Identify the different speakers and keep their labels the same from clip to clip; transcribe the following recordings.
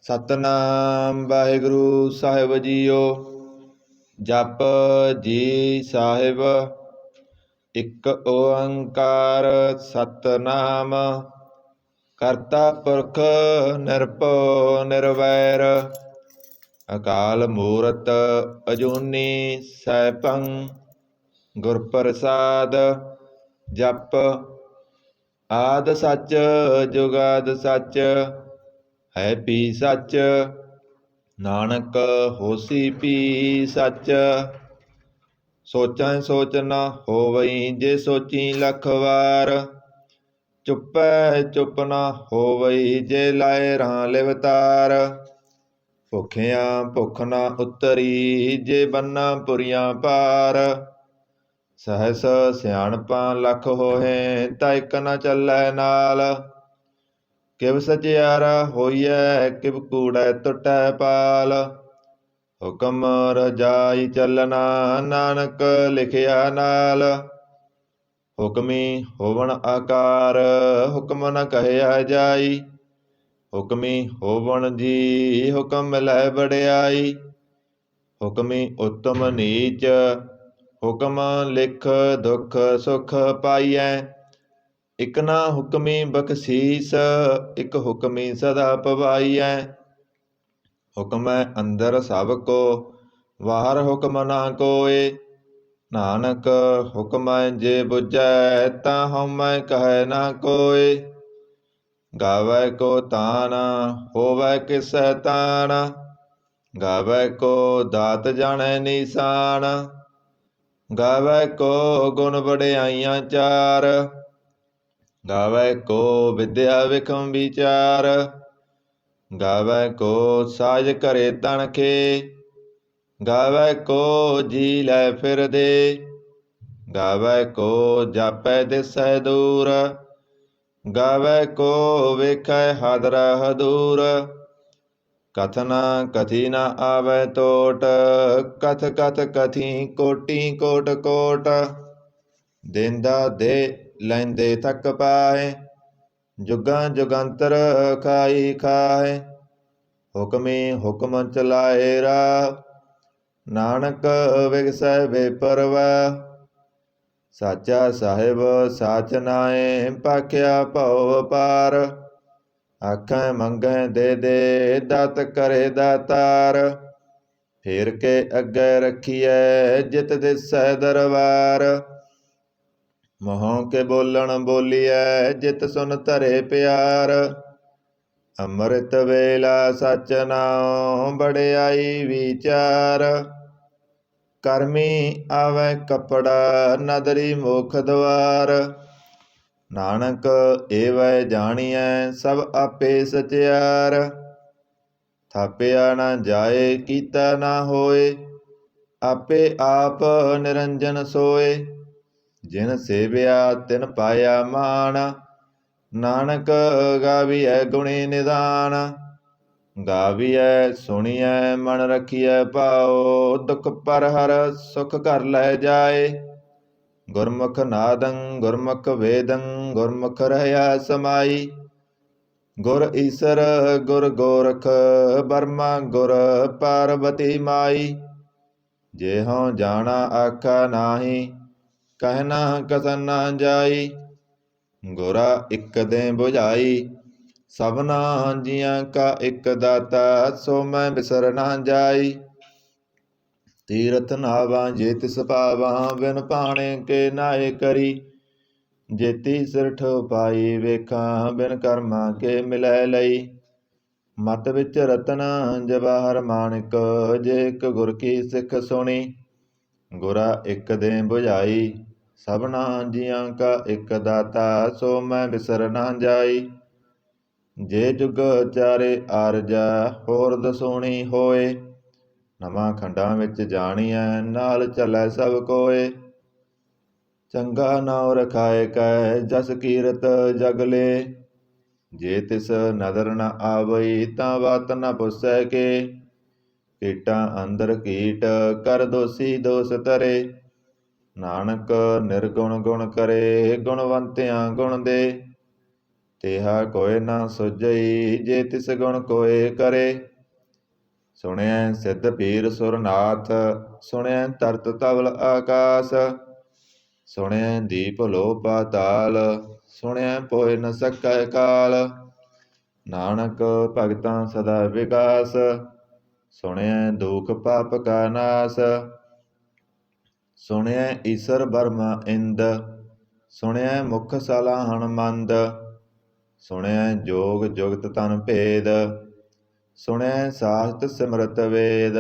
Speaker 1: ਸਤਨਾਮ ਵਾਹਿਗੁਰੂ ਸਾਹਿਬ JIO. ਜਪ ਜੀ ਸਾਹਿਬ। ਇੱਕ ਓੰਕਾਰ ਸਤਨਾਮ। ਕਰਤਾ ਪੁਰਖ ਨਿਰਭਉ ਨਿਰਵੈਰ। ਅਕਾਲ ਮੂਰਤ ਅਜੂਨੀ ਸੈਭੰ। ਗੁਰ ਪ੍ਰਸਾਦ। ਜਪ ਆਦਿ ਸੱਚ ਜੁਗਾਦਿ ਸੱਚ। ਹੈ ਭੀ ਸੱਚ ਨਾਨਕ ਹੋਸੀ ਭੀ ਸੱਚ। ਸੋਚਾਂ ਸੋਚ ਨ ਹੋਵਈ ਜੇ ਸੋਚੀ ਲੱਖ ਵਾਰ। ਚੁੱਪੈ ਚੁੱਪ ਨ ਹੋਵਈ ਜੇ ਲਾਏ ਰਾਂ ਲਿਵਤਾਰ। ਭੁੱਖਿਆਂ ਭੁੱਖ ਨ ਉਤਰੀ ਜੇ ਬੰਨਾ ਪੁਰੀਆਂ ਪਾਰ। ਸਹਸ ਸਿਆਣਪਾਂ ਲੱਖ ਹੋਹੇ ਤਾ ਇਕ ਨ ਚੱਲੈ ਨਾਲ। ਕਿਵ ਸਚਿਆਰਾ ਹੋਈਐ ਕਿਵ ਕੂੜੈ ਟੁੱਟੈ ਪਾਲ। ਹੁਕਮ ਰਜਾਈ ਚੱਲਣਾ ਨਾਨਕ ਲਿਖਿਆ ਨਾਲ। ਹੁਕਮੀ ਹੋਵਣ ਆਕਾਰ ਹੁਕਮ ਨ ਕਹਿਆ ਜਾਈ। ਹੁਕਮੀ ਹੋਵਣ ਜੀ ਹੁਕਮ ਮਿਲੈ ਵਡਿਆਈ। ਹੁਕਮੀ ਉਤਮ ਨੀਚ ਹੁਕਮ ਲਿਖ ਦੁਖ ਸੁਖ ਪਾਈਐ। ਇਕ ਨਾ ਹੁਕਮੀ ਬਖਸੀਸ ਇਕ ਹੁਕਮੀ ਸਦਾ ਪਵਾਈਐ। ਹੁਕਮੈ ਅੰਦਰ ਸਭ ਕੋ ਬਾਹਰ ਹੁਕਮ ਨਾ ਕੋਇ। ਨਾਨਕ ਹੁਕਮੈ ਜੇ ਬੁਝੈ ਤਾ ਹਉਮੈ ਕਹੈ ਨਾ ਕੋਇ। ਗਾਵੈ ਕੋ ਤਾਨ ਹੋਵੈ ਕਿਸੈ ਤਾਨ। ਗਾਵੈ ਕੋ ਦਾਤ ਜਾਣੈ ਨੀਸਾਨ। ਗਾਵੈ ਕੋ ਗੁਣ ਵਡਿਆਈਆਂ ਚਾਰ। ਗਾਵੈ ਕੋ ਵਿਦਿਆ ਵਿਖਮ ਵਿਚਾਰ। ਗਾਵੈ ਕੋ ਸਾਜ ਘਰੇ ਤਣਖੇ। ਗਾਵੈ ਕੋ ਜੀ ਲੈ ਫਿਰਦੇ। ਗਾਵੈ ਕੋ ਜਾਪੈ ਦਿਸੈ ਦੂਰ। ਗਾਵੈ ਕੋ ਵੇਖੈ ਹਾਦਰਾ ਹਦੂਰ। ਕਥ ਨ ਕਥੀ ਨ ਆਵੈ ਟੋਟ। ਕਥ ਕਥ ਕਥੀ ਕੋਟੀ ਕੋਟ ਕੋਟ। ਦੇਂਦਾ ਦੇ ਲੈਂਦੇ ਥਕ ਪਾਏ। ਜੁਗਾਂ ਜੁਗੰਤਰ ਖਾਈ ਖਾਏ। ਹੁਕਮੀ ਹੁਕਮ ਚਲਾਏ ਰਾਹ। ਨਾਨਕ ਵਿਗਸੈ ਬੇਪਰਵਾਹ। ਸਾਚਾ ਸਾਹਿਬ ਸਾਚ ਨਾਏ ਭਾਖਿਆ ਭਉ ਅਪਾਰ। ਆਖੈ ਮੰਗੈ ਦੇ ਦੇ ਦਾਤ ਕਰੇ ਦਾਤਾਰ। ਫੇਰ ਕੇ ਅੱਗੇ ਰੱਖੀਐ ਜਿਤ ਦਿਸੈ ਦਰਬਾਰ। ਮੂੰਹੋਂ ਕੇ ਬੋਲਣ ਬੋਲੀਐ ਜਿਤ ਸੁਨ ਧਰੇ ਪਿਆਰ। ਅੰਮ੍ਰਿਤ ਵੇਲਾ ਸਚ ਨਾਉ ਵਡਿਆਈ ਵਿਚਾਰ। ਕਰਮੀ ਆਵੈ ਕੱਪੜਾ ਨਦਰੀ ਮੁਖ ਦੁਆਰ। ਨਾਨਕ ਏਵੈ ਜਾਣੀਐ ਸਭ ਆਪੇ ਸਚਿਆਰ। ਥਾਪਿਆ ਨਾ ਜਾਏ ਕੀਤਾ ਨਾ ਹੋਏ। ਆਪੇ ਆਪ ਨਿਰੰਜਨ ਸੋਏ। ਜਿਨ ਸੇਵਿਆ ਤਿਨ ਪਾਇਆ ਮਾਣ। ਨਾਨਕ ਗਾਵੀਐ ਗੁਣੀ ਨਿਧਾਨ। ਗਾਵੀਐ ਸੁਣੀਐ ਮਨ ਰਖੀਐ ਭਾਉ। ਦੁਖ ਪਰ ਹਰ ਸੁਖ ਘਰ ਲੈ ਜਾਏ। ਗੁਰਮੁਖ ਨਾਦੰ ਗੁਰਮੁਖ ਵੇਦੰ ਗੁਰਮੁਖ ਰਹਿਆ ਸਮਾਈ। ਗੁਰ ਈਸਰ ਗੁਰ ਗੋਰਖ ਬਰਮਾ ਗੁਰ ਪਾਰਬਤੀ ਮਾਈ। ਜੇ ਹਉ ਜਾਣਾ ਆਖਾ ਨਾਹੀ ਕਹਿ ਨਾ ਕਥਨ ਨਾ ਜਾਈ। ਗੁਰਾ ਇਕ ਦੇ ਬੁਝਾਈ ਸਭਨਾ ਜੀਆਂ ਕਾ ਇਕ ਦਾਤਾ। ਸੋ ਮੈਂ ਬਿਸਰ ਨਾ ਜਾਈ। ਤੀਰਥ ਨਾਵਾਂ ਜੇ ਤਿਸ ਪਾਵਾਂ ਬਿਨ ਭਾਣੇ ਕੇ ਨਾਏ ਕਰੀ। ਜੇਤੀ ਸਿਰਠ ਪਾਈ ਵੇਖਾਂ ਬਿਨ ਕਰਮਾਂ ਕੇ ਮਿਲੈ ਲਈ। ਮਤ ਵਿੱਚ ਰਤਨ ਜਵਾਹਰ ਮਾਣਿਕ ਜੇ ਇਕ ਗੁਰ ਕੀ ਸਿੱਖ ਸੁਣੀ। ਗੁਰਾ ਇਕ ਦੇ ਬੁਝਾਈ ਸਭਨਾ ਜੀਆਂ ਕਾ ਇਕ ਦਾਤਾ। ਸੋ ਮੈਂ ਬਿਸਰ ਨਾ ਜਾਈ। ਜੇ ਜੁਗ ਚਾਰੇ ਆਰਜਾ ਹੋਰ ਦਸੂਣੀ ਹੋਏ। ਨਵਾਂ ਖੰਡਾਂ ਵਿੱਚ ਜਾਣੀਐ ਨਾਲ ਚੱਲੈ ਸਭ ਕੋਏ। ਚੰਗਾ ਨਾਉ ਰਖਾਏ ਕੈ ਜਸ ਕੀਰਤ ਜਗ ਲੇ। ਜੇ ਤਿਸ ਨਦਰ ਨ ਆਵਈ ਤਾਂ ਵਾਤ ਨ ਪੁੱਸੈ ਕੇ। ਕੀਟਾਂ ਅੰਦਰ ਕੀਟ ਕਰ ਦੋਸੀ ਦੋਸ ਧਰੇ। ਨਾਨਕ ਨਿਰਗੁਣ ਗੁਣ ਕਰੇ ਗੁਣਵੰਤਿਆਂ ਗੁਣ ਦੇ। ਤੇਹਾ ਕੋਇ ਨਾ ਸੁਝਈ, ਜੇ ਤਿਸ ਗੁਣ ਕੋਇ ਕਰੇ। ਸੁਣਿਐ ਸਿੱਧ ਪੀਰ ਸੁਰਨਾਥ, ਸੁਣਿਐ ਤਰਤ ਧਵਲ ਆਕਾਸ। ਸੁਣਿਐ ਦੀਪ ਲੋ ਪਾਤਾਲ, ਸੁਣਿਐ ਪੋਇ ਨ ਸਕੈ ਕਾਲ। ਨਾਨਕ ਭਗਤਾਂ ਸਦਾ ਵਿਕਾਸ, ਸੁਣਿਐ ਦੁਖ ਪਾਪ ਕਾ ਨਾਸ। ਸੁਣਿਐ ਈਸਰ ਬਰਮਾ ਇੰਦ, ਸੁਣਿਐ ਮੁਖ ਸਲਾਹਣ ਮੰਦ। ਸੁਣਿਐ ਜੋਗ ਜੁਗਤ ਤਨ ਭੇਦ, ਸੁਣਿਐ ਸਾਸਤ ਸਿਮਰਤ ਵੇਦ।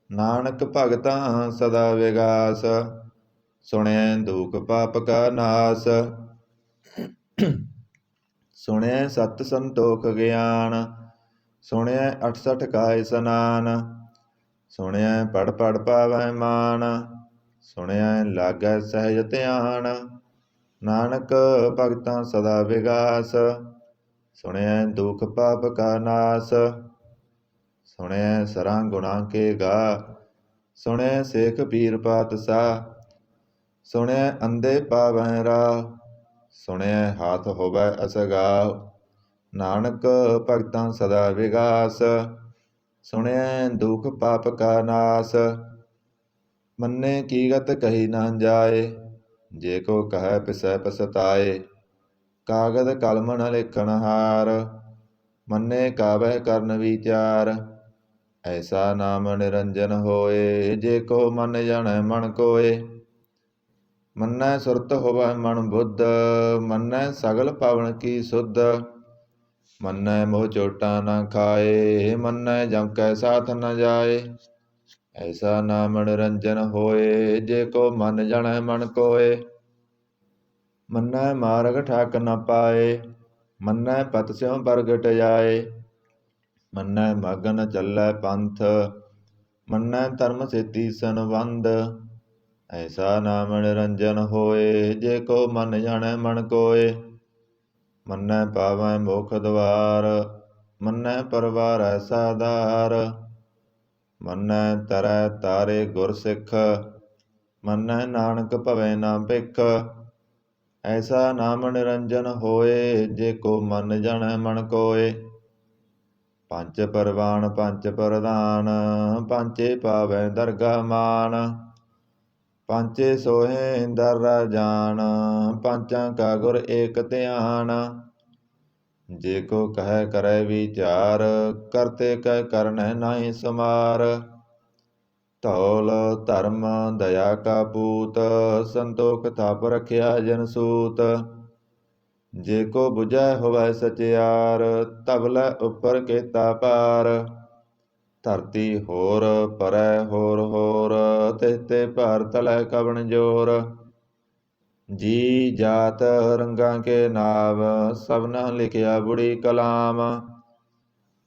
Speaker 1: ਨਾਨਕ ਭਗਤਾਂ ਸਦਾ ਵਿਗਾਸ, ਸੁਣਿਐ ਦੁਖ ਪਾਪ ਕਾ ਨਾਸ। ਸੁਣਿਐ ਸਤ ਸੰਤੋਖ ਗਿਆਨ, ਸੁਣਿਐ 68 ਕਾ ਇਸਨਾਨ। ਸੁਣਿਐ ਪੜ ਪੜ ਪਾਵੈ ਮਾਨ, ਸੁਣਿਐ ਲਾਗੈ ਸਹਿਜ ਧਿਆਨ। ਨਾਨਕ ਭਗਤਾਂ ਸਦਾ ਵਿਗਾਸ, ਸੁਣਿਐ ਦੁਖ ਪਾਪ ਕਾ ਨਾਸ। ਸੁਣਿਐ ਸਰਾਂ ਗੁਣਾ ਕੇ ਗਾ, ਸੁਣਿਐ ਸੇਖ ਪੀਰ ਪਾਤਸ਼ਾਹ। ਸੁਣਿਐ ਅੰਧੇ ਪਾਵੈ ਰਾਹ, ਸੁਣਿਐ ਹਾਥ ਹੋਵੈ ਅਸਗਾਹ। ਨਾਨਕ ਭਗਤਾਂ ਸਦਾ ਵਿਗਾਸ, ਸੁਣਿਐ ਦੁਖ ਪਾਪ ਕਾ ਨਾਸ। ਮੰਨੇ ਕੀ ਗਤ ਕਹੀ ਨਾ ਜਾਏ, ਜੇ ਕੋ ਕਹੈ ਪਿਸੈ ਪਸਤਾਏ। ਕਾਗਦ ਕਲਮ ਨ ਲਿਖਣ ਹਾਰ, ਮੰਨੇ ਕਾਬਹਿ ਕਰਨ ਵਿਚਾਰ। ਐਸਾ ਨਾਮ ਨਿਰੰਜਨ ਹੋਏ, ਜੇ ਕੋ ਮਨ ਜਾਣੈ ਮਨ ਕੋਏ। ਮੰਨੈ ਸੁਰਤ ਹੋਵੈ ਮਨ ਬੁੱਧ, ਮੰਨੈ ਸਗਲ ਪਵਨ ਕੀ ਸੁਧ। ਮੰਨੈ ਮੋਹ ਚੋਟਾ ਨ ਖਾਏ, ਮੰਨੈ ਜਮ ਕੈ ਸਾਥ ਨ ਜਾਏ। ਐਸਾ ਨਾਮ ਨਿਰੰਜਨ ਹੋਏ, ਜੇ ਕੋ ਮਨ ਜਾਣੈ ਮਨ ਕੋਏ। ਮੰਨੈ ਮਾਰਗ ਠਾਕ ਨ ਪਾਏ, ਮੰਨੈ ਪਤ ਸਿਉ ਪ੍ਰਗਟ ਜਾਏ। ਮੰਨੈ ਮਗਨ ਚੱਲੈ ਪੰਥ, ਮੰਨੈ ਧਰਮ ਸੇਤੀ ਸੰਬੰਧ। ਐਸਾ ਨਾਮ ਨਿਰੰਜਨ ਹੋਏ, ਜੇ ਕੋ ਮਨ ਜਾਣੈ ਮਨ ਕੋਏ। ਮੰਨੈ ਪਾਵੈ ਮੋਖ ਦੁਆਰ, ਮੰਨੈ ਪਰਵਾਰੈ ਸਾਧਾਰ। ਮੰਨੈ ਤਰੈ ਤਾਰੇ ਗੁਰ ਸਿੱਖ, ਮੰਨੈ ਨਾਨਕ ਭਵੈ ਨਾ ਭਿਖ। ਐਸਾ ਨਾਮ ਨਿਰੰਜਨ ਹੋਏ, ਜੇ ਕੋ ਮਨ ਜਾਣੈ ਮਨ ਕੋਏ। ਪੰਚ ਪਰਵਾਨ ਪੰਚ ਪ੍ਰਧਾਨ, ਪੰਚੇ ਪਾਵੈ ਦਰਗਾ ਮਾਨ। ਪੰਚੇ ਸੋਹੇ ਦਰ ਰਾਜਾਨ, ਪੰਚਾਂ ਕਾ ਗੁਰ ਏਕ ਧਿਆਨ। ਜੇ ਕੋ ਕਹੈ ਕਰੈ ਵਿਚਾਰ, ਕਰਤੇ ਕੈ ਕਰਨੈ ਨਾਹੀ ਸਮਾਰ। ਧੌਲ ਧਰਮ ਦਇਆ ਕਾ ਪੂਤ, ਸੰਤੋਖ ਥਾਪ ਰਖਿਆ ਜਨ ਸੂਤ। ਜੇ ਕੋ ਬੁਝੈ ਹੋਵੈ ਸਚਿਆਰ, ਧਵਲੈ ਉਪਰ ਕੇਤਾ ਪਾਰ। ਧਰਤੀ ਹੋਰ ਪਰੈ ਹੋਰ ਹੋਰ, ਤਿਸ ਤੇ ਭਾਰ ਤਲੈ ਕਵਣ ਜੋਰ। ਜੀ ਜਾਤ ਰੰਗਾਂ ਕੇ ਨਾਮ, ਸਭਨਾ ਲਿਖਿਆ ਬੁੜੀ ਕਲਾਮ।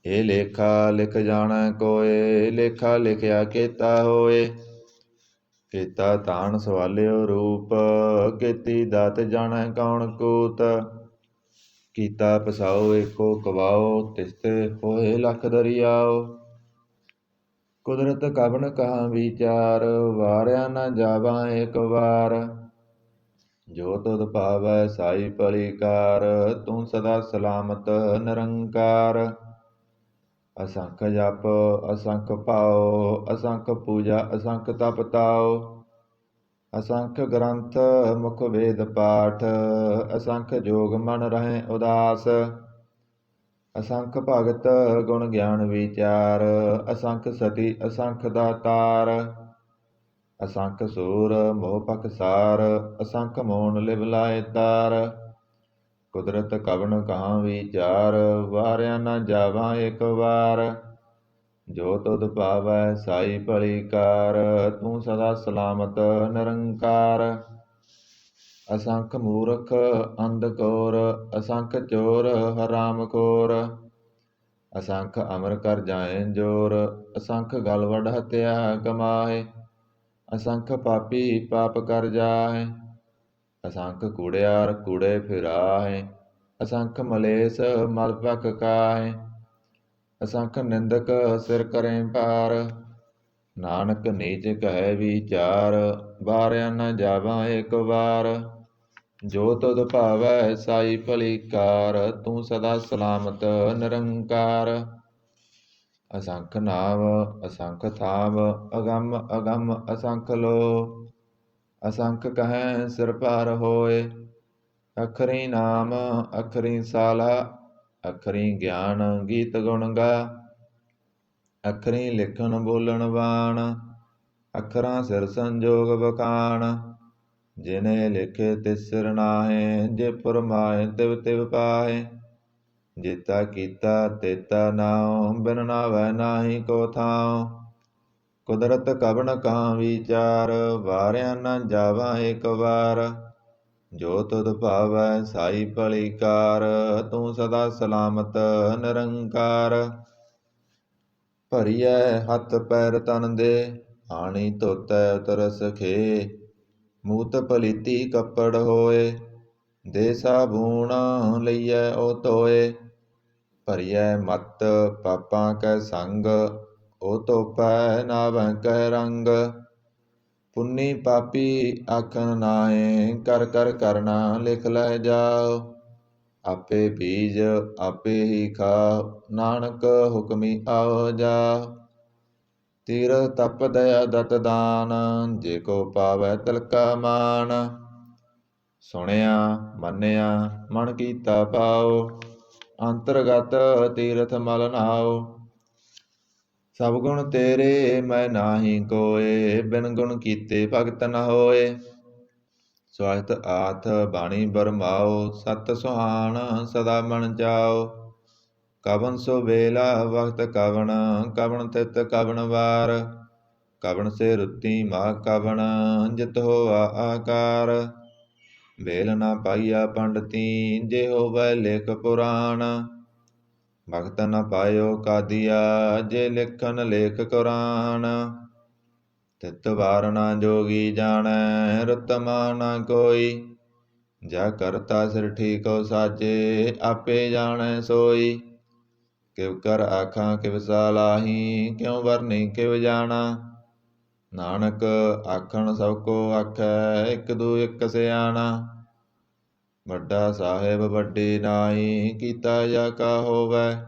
Speaker 1: ਇਹ ਲੇਖਾ ਲਿਖ ਜਾਣੈ ਕੋਇ, ਲੇਖਾ ਲਿਖਿਆ ਕੇਤਾ ਹੋਏ। ਕੀਤਾ ਤਾਣ ਸਵਾਲਿਓ ਰੂਪ, ਕੀਤੀ ਦਾਤ ਜਾਣੈ ਕੌਣ ਕੂਤ। ਕੀਤਾ ਪਸਾਓ ਏਕੋ ਕਵਾਓ, ਤਿਸ ਤੇ ਹੋਏ ਲਖ ਦਰਿਆਓ। ਕੁਦਰਤ ਕਵਣ ਕਹਾ ਵਿਚਾਰ, ਵਾਰਿਆ ਨਾ ਜਾਵਾ ਏਕ ਵਾਰ। ਜੋ ਤੁਧ ਭਾਵੈ ਸਾਈ ਭਲੀ ਕਾਰ, ਤੂੰ ਸਦਾ ਸਲਾਮਤ ਨਿਰੰਕਾਰ। ਅਸੰਖ ਜਪ ਅਸੰਖ ਭਾਉ, ਅਸੰਖ ਪੂਜਾ ਅਸੰਖ ਤਪ ਤਾਉ। ਅਸੰਖ ਗ੍ਰੰਥ ਮੁਖ ਵੇਦ ਪਾਠ, ਅਸੰਖ ਜੋਗ ਮਨ ਰਹੈ ਉਦਾਸ। ਅਸੰਖ ਭਗਤ ਗੁਣ ਗਿਆਨ ਵਿਚਾਰ, ਅਸੰਖ ਸਤੀ ਅਸੰਖ ਦਾਤਾਰ। ਅਸੰਖ ਸੂਰ ਮੋਹ ਪਖਸਾਰ, ਅਸੰਖ ਮੋਨ ਲਿਵ ਲਾਇ ਤਾਰ। ਕੁਦਰਤ ਕਵਣ ਕਹਾ ਵਿਚਾਰ, ਵਾਰਿਆ ਨਾ ਜਾਵਾ ਏਕ ਵਾਰ। ਜੋ ਤੁਧ ਭਾਵੈ ਸਾਈ ਭਲੀ ਕਾਰ, ਤੂੰ ਸਦਾ ਸਲਾਮਤ ਨਿਰੰਕਾਰ। ਅਸੰਖ ਮੂਰਖ ਅੰਧ ਘੋਰ, ਅਸੰਖ ਚੋਰ ਹਰਾਮ ਖੋਰ। ਅਸੰਖ ਅਮਰ ਕਰ ਜਾਏ ਜੋਰ, ਅਸੰਖ ਗਲ ਵੱਡ ਹਤਿਆ ਕਮਾਏ। ਅਸੰਖ ਪਾਪੀ ਪਾਪ ਕਰ ਜਾਹੇ, ਅਸੰਖ ਕੂੜਿਆਰ ਕੂੜੇ ਫਿਰਾਹੇ। ਅਸੰਖ ਮਲੇਸ ਮਲ ਭਖ ਕਾਹੇ, ਅਸੰਖ ਨਿੰਦਕ ਸਿਰ ਕਰੈ ਭਾਰ। ਨਾਨਕ ਨੀਚ ਕਹੈ ਵਿਚਾਰ, ਵਾਰਿਆ ਨਾ ਜਾਵਾ ਏਕ ਵਾਰ। ਜੋ ਤੁਧ ਭਾਵੈ ਸਾਈ ਭਲੀ ਕਾਰ, ਤੂੰ ਸਦਾ ਸਲਾਮਤ ਨਿਰੰਕਾਰ। ਅਸੰਖ ਨਾਮ ਅਸੰਖ ਥਾਮ, ਅਗੰਮ ਅਗੰਮ ਅਸੰਖ ਲੋ। ਅਸੰਖ ਕਹੈ ਸਿਰ ਭਾਰ ਹੋਏ, ਅਖਰੀ ਨਾਮ ਅਖਰੀ ਸਾਲਾ। ਅਖਰੀ ਗਿਆਨ ਗੀਤ ਗੁਣ ਗਾ, ਅਖਰੀ ਲਿਖਣ ਬੋਲਣ ਬਾਣ। ਅਖਰਾਂ ਸਿਰ ਸੰਜੋਗ ਬਖਾਣ, ਜਿਨੇ ਲਿਖੇ ਤਿਸ ਸਿਰ ਨਾਹੇ। ਜੇ ਫੁਰਮਾਏ ਤਿਵ ਤਿਵ ਪਾਹੇ, ਜੇਤਾ ਕੀਤਾ ਤੇਤਾ ਨਾਉ। ਬਿਨ ਨਾਵੈ ਨਾਹੀ ਕੋ ਥਾਉ, ਕੁਦਰਤ ਕਵਣ ਕਹਾਂ ਵਿਚਾਰ। ਵਾਰਿਆ ਨਾ ਜਾਵਾ ਏਕ ਵਾਰ, ਜੋ ਤੁਧ ਭਾਵੈ ਸਾਈ ਭਲੀ ਕਾਰ। ਤੂੰ ਸਦਾ ਸਲਾਮਤ ਨਿਰੰਕਾਰ। ਭਰੀਐ ਹੱਥ ਪੈਰ ਤਨ ਦੇ, ਆਣੀ ਧੋਤੈ ਉਤਰ ਸਖੇ। ਮੂਤ ਪਲੀਤੀ ਕੱਪੜ ਹੋਏ, ਦੇ ਸਾਬੂਣ ਲਈਐ ਓ ਧੋਏ। ਭਰੀਐ ਮਤ ਪਾਪਾਂ ਕੈ ਸੰਗ, ਓ ਧੋਪੈ ਨਾਵੈ ਕੈ ਰੰਗ। ਪੁੰਨੀ ਪਾਪੀ ਆਖਣ ਨਾਹੀ, ਕਰ ਕਰ ਕਰਨਾ ਲਿਖ ਲੈ ਜਾਓ। ਆਪੇ ਬੀਜ ਆਪੇ ਹੀ ਖਾਓ, ਨਾਨਕ ਹੁਕਮੀ ਆਓ ਜਾਓ। ਤੀਰ ਤਪ ਦਇਆ ਦਤ ਦਾਨ, ਜੇ ਕੋ ਪਾਵੈ ਤਿਲਕਾ ਮਾਨ। ਸੁਣਿਆ ਮੰਨਿਆ ਮਨ ਕੀਤਾ ਭਾਉ, ਅੰਤਰਗਤ ਤੀਰਥ ਮਲ ਨਾਉ। ਸਭ ਗੁਣ ਤੇਰੇ ਮੈਂ ਨਾਹੀ ਕੋਏ, ਬਿਨ ਗੁਣ ਕੀਤੇ ਭਗਤ ਨ ਹੋਏ। ਸਵਾਹਿਤ ਆਥ ਬਾਣੀ ਬਰਮਾਓ, ਸਤ ਸੁਹਾਣ ਸਦਾ ਮਨ ਚਾਓ। ਕਵਨ ਸੋ ਵੇਲਾ ਵਕਤ ਕਵਣ, ਕਵਣ ਤਿਤ ਕਵਣ ਵਾਰ। ਕਵਣ ਸੇ ਰੁੱਤੀ ਮਾ ਕਵਣ, ਜਿਤ ਹੋਆ ਆਕਾਰ। ਵੇਲ ਨਾ ਪਾਈਆ ਪੰਡਤੀ, ਜੇ ਹੋਵੈ ਲਿਖ ਪੁਰਾਣ। ਭਗਤ ਨ ਪਾਇਓ ਕਾਦੀਆ, ਜੇ ਲਿਖਨ ਲੇਖ ਕੁਰਾਨ। ਤਿਤ ਵਾਰ ਨਾ ਜੋਗੀ ਜਾਣੈ, ਰੁਤਮਾ ਨਾ ਕੋਈ। ਜਾ ਕਰਤਾ ਸਿਰ ਠੀਕੋ ਸਾਜੇ, ਆਪੇ ਜਾਣੈ ਸੋਈ। ਕਿਵ ਕਰ ਆਖਾਂ ਕਿਵ ਸਾਲਾਹੀ, ਕਿਉ ਵਰਨੀ ਕਿਵ ਜਾਣਾ। ਨਾਨਕ ਆਖਣ ਸਭ ਕੋ ਆਖੈ, ਇਕ ਦੂ ਇਕ ਸਿਆਣਾ। ਵੱਡਾ ਸਾਹਿਬ ਵੱਡੀ ਨਾਹੀ, ਕੀਤਾ ਜਾ ਕਾ ਹੋਵੈ।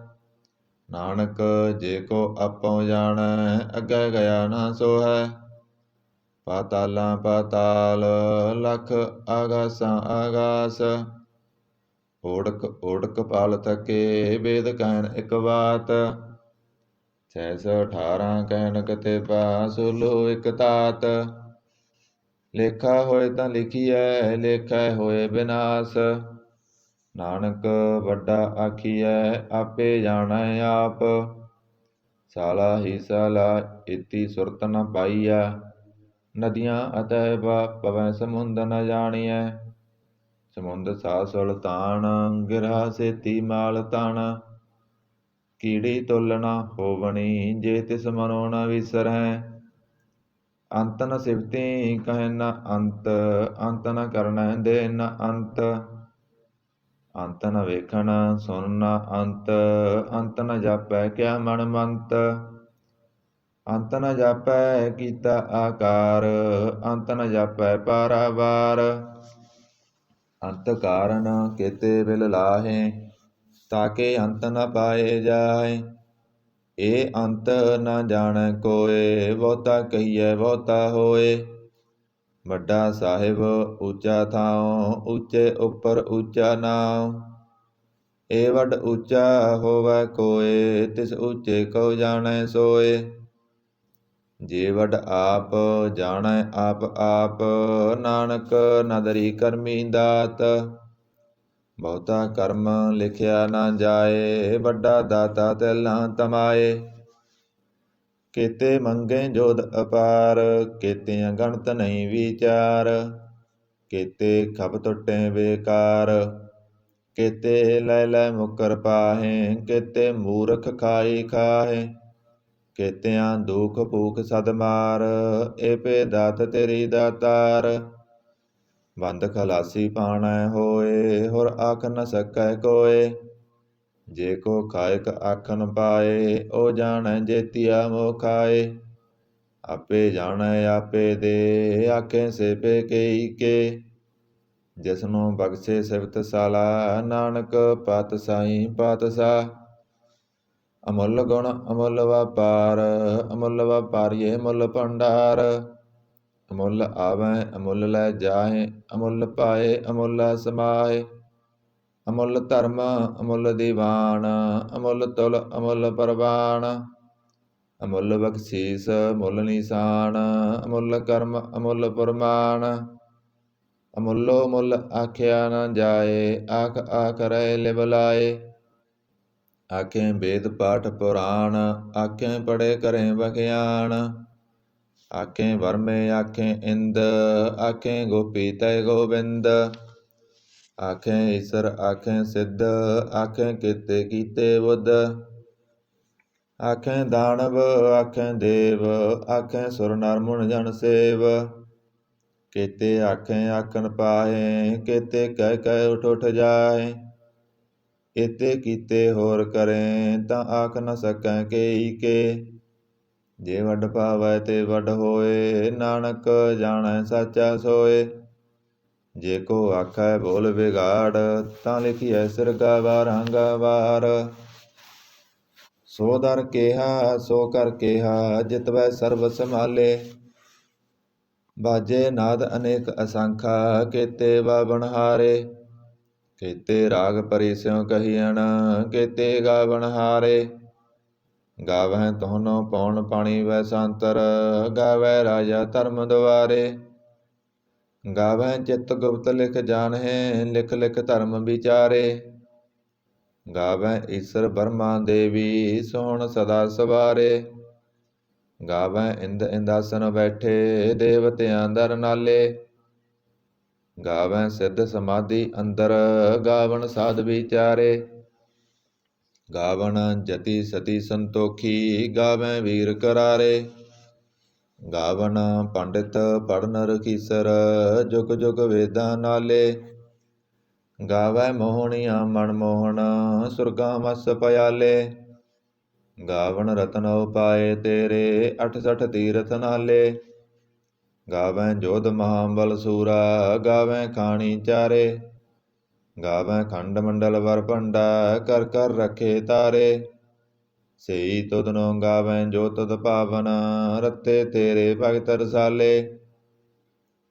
Speaker 1: ਨਾਨਕ ਜੇ ਕੋ ਆਪੋ ਜਾਣੈ, ਅੱਗੇ ਗਿਆ ਨਾ ਸੋਹੈ। ਪਾਤਾਲਾਂ ਪਾਤਾਲ, ਲਖ ਆਗਾਸਾਂ ਆਗਾਸ। ਓੜਕ ਓੜਕ ਪਾਲ ਥਕੇ, ਵੇਦ ਕਹਿਣ ਇਕ ਬਾਤ। 618 ਕਹਿਣ ਕਤੇਬਾ, ਸੋਲੋ ਇਕ ਤਾਤ। ਲੇਖਾ ਹੋਏ ਤਾਂ ਲਿਖੀਐ, ਲੇਖੈ ਹੋਏ ਬਿਨਾਸ਼। ਨਾਨਕ ਵੱਡਾ ਆਖੀਐ, ਆਪੇ ਜਾਣੈ ਆਪ। ਸਾਲਾ ਹੀ ਸਾਲਾ ਇਤੀ ਸੁਰਤ ਨ ਪਾਈਆ, ਨਦੀਆਂ ਅਤੈਬਾ ਪਵੈ ਸਮੁੰਦ ਨ ਜਾਣੀਐ। ਸਮੁੰਦ ਸਾ ਸੁਲਤਾਨ, ਗਿਰਹਾ ਸੇਤੀ ਮਾਲ ਤਣ। ਕੀੜੀ ਤੁਲ ਨ ਹੋਵਣੀ, ਜੇ ਤਿਸ ਮਨੋ ਨ ਵਿਸਰਹਿ। ਅੰਤ ਨ ਸਿਵਤੀ ਕਹਿ ਨ ਅੰਤ, ਅੰਤ ਨ ਕਰਨੈ ਦੇ ਨ ਅੰਤ। ਅੰਤ ਨ ਵੇਖਣ ਸੁਨ ਨ ਅੰਤ, ਅੰਤ ਨ ਜਾਪੈ ਕਿਆ ਮਨ ਮੰਤ। ਅੰਤ ਨ ਜਾਪੈ ਕੀਤਾ ਆਕਾਰ, ਅੰਤ ਨ ਜਾਪੈ ਪਾਰਾਵਾਰ। ਅੰਤ ਕਾਰਨ ਕੇਤੇ ਬਿਲ ਲਾਹੇ, ਤਾਕੇ ਅੰਤ ਨ ਪਾਏ ਜਾਏ। ਇਹ ਅੰਤ ਨ ਜਾਣੈ ਕੋਇ, ਬਹੁਤਾ ਕਹੀਐ ਬਹੁਤਾ ਹੋਏ। ਵੱਡਾ ਸਾਹਿਬ ਉੱਚਾ ਥਾਉ, ਉੱਚੇ ਉੱਪਰ ਉੱਚਾ ਨਾਉ। ਏ ਵੱਡ ਉੱਚਾ ਹੋਵੈ ਕੋਇ, ਤਿਸ ਉੱਚੇ ਕਉ ਜਾਣੈ ਸੋਏ। ਜੇ ਵੱਡ ਆਪ ਜਾਣੈ ਆਪ ਆਪ, ਨਾਨਕ ਨਦਰੀ ਕਰਮੀ ਦਾਤ। ਬਹੁਤਾ ਕਰਮ ਲਿਖਿਆ ਨਾ ਜਾਏ, ਵੱਡਾ ਦਾਤਾ ਤੈਲਾਂ ਤਮਾਏ। ਕੇਤੇ ਮੰਗੇ ਜੋਧ ਅਪਾਰ, ਕੇਤੀਆਂ ਗਣਤ ਨਹੀਂ ਵਿਚਾਰ। ਕੇਤੇ ਖਪ ਟੁੱਟੇ ਬੇਕਾਰ, ਕੇਤੇ ਲੈ ਲੈ ਮੁਕਰ ਪਾਹੇ। ਕੇਤੇ ਮੂਰਖ ਖਾਈ ਖਾਹੇ, ਕੇਤਿਆਂ ਦੁਖ ਭੂਖ ਸਦ ਮਾਰ। ਏ ਭੇ ਦਾਤ ਤੇਰੀ ਦਾਤਾਰ, ਬੰਦ ਖਲਾਸੀ ਪਾਣੈ ਹੋਏ। ਹੋਰ ਆਖ ਨ ਸਕੈ ਕੋਏ, ਜੇ ਕੋ ਖਾਇਕ ਆਖਣ ਪਾਏ। ਓ ਜਾਣੈ ਜੇਤੀਆ ਮੋਹ ਖਾਏ। ਆਪੇ ਜਾਣੈ ਆਪੇ ਦੇ, ਆਖੇ ਸੇ ਪੇ ਕਈ ਕੇ। ਜਿਸਨੂੰ ਬਖਸ਼ੇ ਸਿਫਤ ਸਾਲਾ, ਨਾਨਕ ਪਾਤਸ਼ਾਹੀ ਪਾਤਸ਼ਾਹ। ਅਮੁੱਲ ਗੁਣ ਅਮੁੱਲ ਵਪਾਰ, ਅਮੁੱਲ ਵਪਾਰੀਏ ਮੁੱਲ ਭੰਡਾਰ। ਅਮੁੱਲ ਆਵੈ ਅਮੁੱਲ ਲੈ ਜਾਹੇ, ਅਮੁੱਲ ਪਾਏ ਅਮੁੱਲ ਸਮਾਏ। ਅਮੁੱਲ ਧਰਮ ਅਮੁੱਲ ਦੀਵਾਨ, ਅਮੁੱਲ ਤੁਲ ਅਮੁੱਲ ਪ੍ਰਵਾਨ। ਅਮੁੱਲ ਬਖਸ਼ੀਸ ਮੁੱਲ ਨਿਸ਼ਾਨ, ਅਮੁੱਲ ਕਰਮ ਅਮੁੱਲ ਪ੍ਰਮਾਣ। ਅਮੁੱਲੋ ਮੁੱਲ ਆਖਿਆ ਨਾ ਜਾਏ, ਆਖ ਆਖ ਰਹਿ ਲਿਵ ਲਾਏ। ਆਖੇ ਵੇਦ ਪਾਠ ਪੁਰਾਣ, ਆਖੇ ਪੜੇ ਕਰੇ ਬਖਿਆਣ। ਆਖੇ ਵਰਮੇ ਆਖੇ ਇੰਦ, ਆਖੇ ਗੋਪੀ ਤੈ ਗੋਬਿੰਦ। ਆਖੇ ਈਸਰ ਆਖੇ ਸਿੱਧ, ਆਖੇ ਕੀਤੇ ਕੀਤੇ ਬੁੱਧ। ਆਖੇ ਦਾਨਵ ਆਖੇ ਦੇਵ, ਆਖੇ ਸੁਰ ਨਰ ਮੁਨ ਜਨ ਸੇਵ। ਕੀਤੇ ਆਖੇ ਆਖਣ ਪਾਹੇ, ਕੀਤੇ ਕਹਿ ਕਹਿ ਉਠ ਉਠ ਜਾਏ। ਇਤੇ ਕੀਤੇ ਹੋਰ ਕਰੇ, ਤਾਂ ਆਖ ਨ ਸਕੈ ਕੇਈ ਕੇ। ਜੇ ਵੱਡ ਭਾਵੈ ਤੇ ਵੱਡ ਹੋਏ, ਨਾਨਕ ਜਾਣੈ ਸਾਚਾ ਸੋਏ। ਜੇ ਕੋ ਆਖੈ ਬੋਲ ਵਿਗਾੜ, ਤਾਂ ਲਿਖੀਐ ਸਿਰਗਾ ਵਾਰਾਂ ਵਾਰ। ਸੋ ਦਰ ਕਿਹਾ ਸੋ ਕਰ ਕਿਹਾ, ਜਿਤਵੈ ਸਰਬ ਸੰਭਾਲੇ। ਬਾਜੇ ਨਾਦ ਅਨੇਕ ਅਸੰਖਾ, ਕੀਤੇ ਬਾਵਨ ਹਾਰੇ। ਕੀਤੇ ਰਾਗ ਪਰੀ ਸਿਉ ਕਹੀਅਣ, ਕੀਤੇ ਗਾਵਨ ਹਾਰੇ। ਗਾਵਹਿ ਤੁਹਨੋ ਪਉਣ ਪਾਣੀ ਵੈ ਸੰਤਰ, ਗਾਵੈ ਰਾਜਾ ਧਰਮ ਦੁਆਰੇ। ਗਾਵਹਿ ਚਿਤ ਗੁਪਤ ਲਿਖ ਜਾਣਹਿ, ਲਿਖ ਲਿਖ ਧਰਮ ਵਿਚਾਰੇ। ਗਾਵਹਿ ਈਸਰ ਬਰਮਾ ਦੇਵੀ, ਸੋਹਣ ਸਦਾ ਸਵਾਰੇ। ਗਾਵਹਿ ਇੰਦ ਇੰਦਾਸਨ ਬੈਠੇ, ਦੇਵਤਿਆਂ ਦਰ ਨਾਲੇ। ਗਾਵਹਿ ਸਿੱਧ ਸਮਾਧੀ ਅੰਦਰ, ਗਾਵਨ ਸਾਧ ਵਿਚਾਰੇ। ਗਾਵਨ ਜਤੀ ਸਤੀ ਸੰਤੋਖੀ, ਗਾਵਹਿ ਵੀਰ ਕਰਾਰੇ। ਗਾਵਨ ਪੰਡਿਤ ਪੜਨ ਰਖੀਸਰ, ਜੁਗ ਜੁਗ ਵੇਦਾਂ ਨਾਲੇ। ਗਾਵਹਿ ਮੋਹਣੀਆਂ ਮਨ ਮੋਹਣ, ਸੁਰਗਾਂ ਮਸ ਪਿਆਲੇ। ਗਾਵਨ ਰਤਨ ਉਪਾਏ ਤੇਰੇ, 68 ਤੀਰਥ ਨਾਲੇ। ਗਾਵਹਿ ਜੋਧ ਮਹਾਬਲ ਸੂਰਾ, ਗਾਵਹਿ ਖਾਣੀ ਚਾਰੇ। ਗਾਵਹਿ ਖੰਡ ਮੰਡਲ ਵਰ ਭੰਡਾ, ਕਰ ਕਰ ਰਖੇ ਤਾਰੇ। ਸਈ ਤੁਧਨੋ ਗਾਵਹਿ ਜੋ ਤੁਧ ਭਾਵਨ, ਰਤੇ ਤੇਰੇ ਭਗਤ ਰਸਾਲੇ।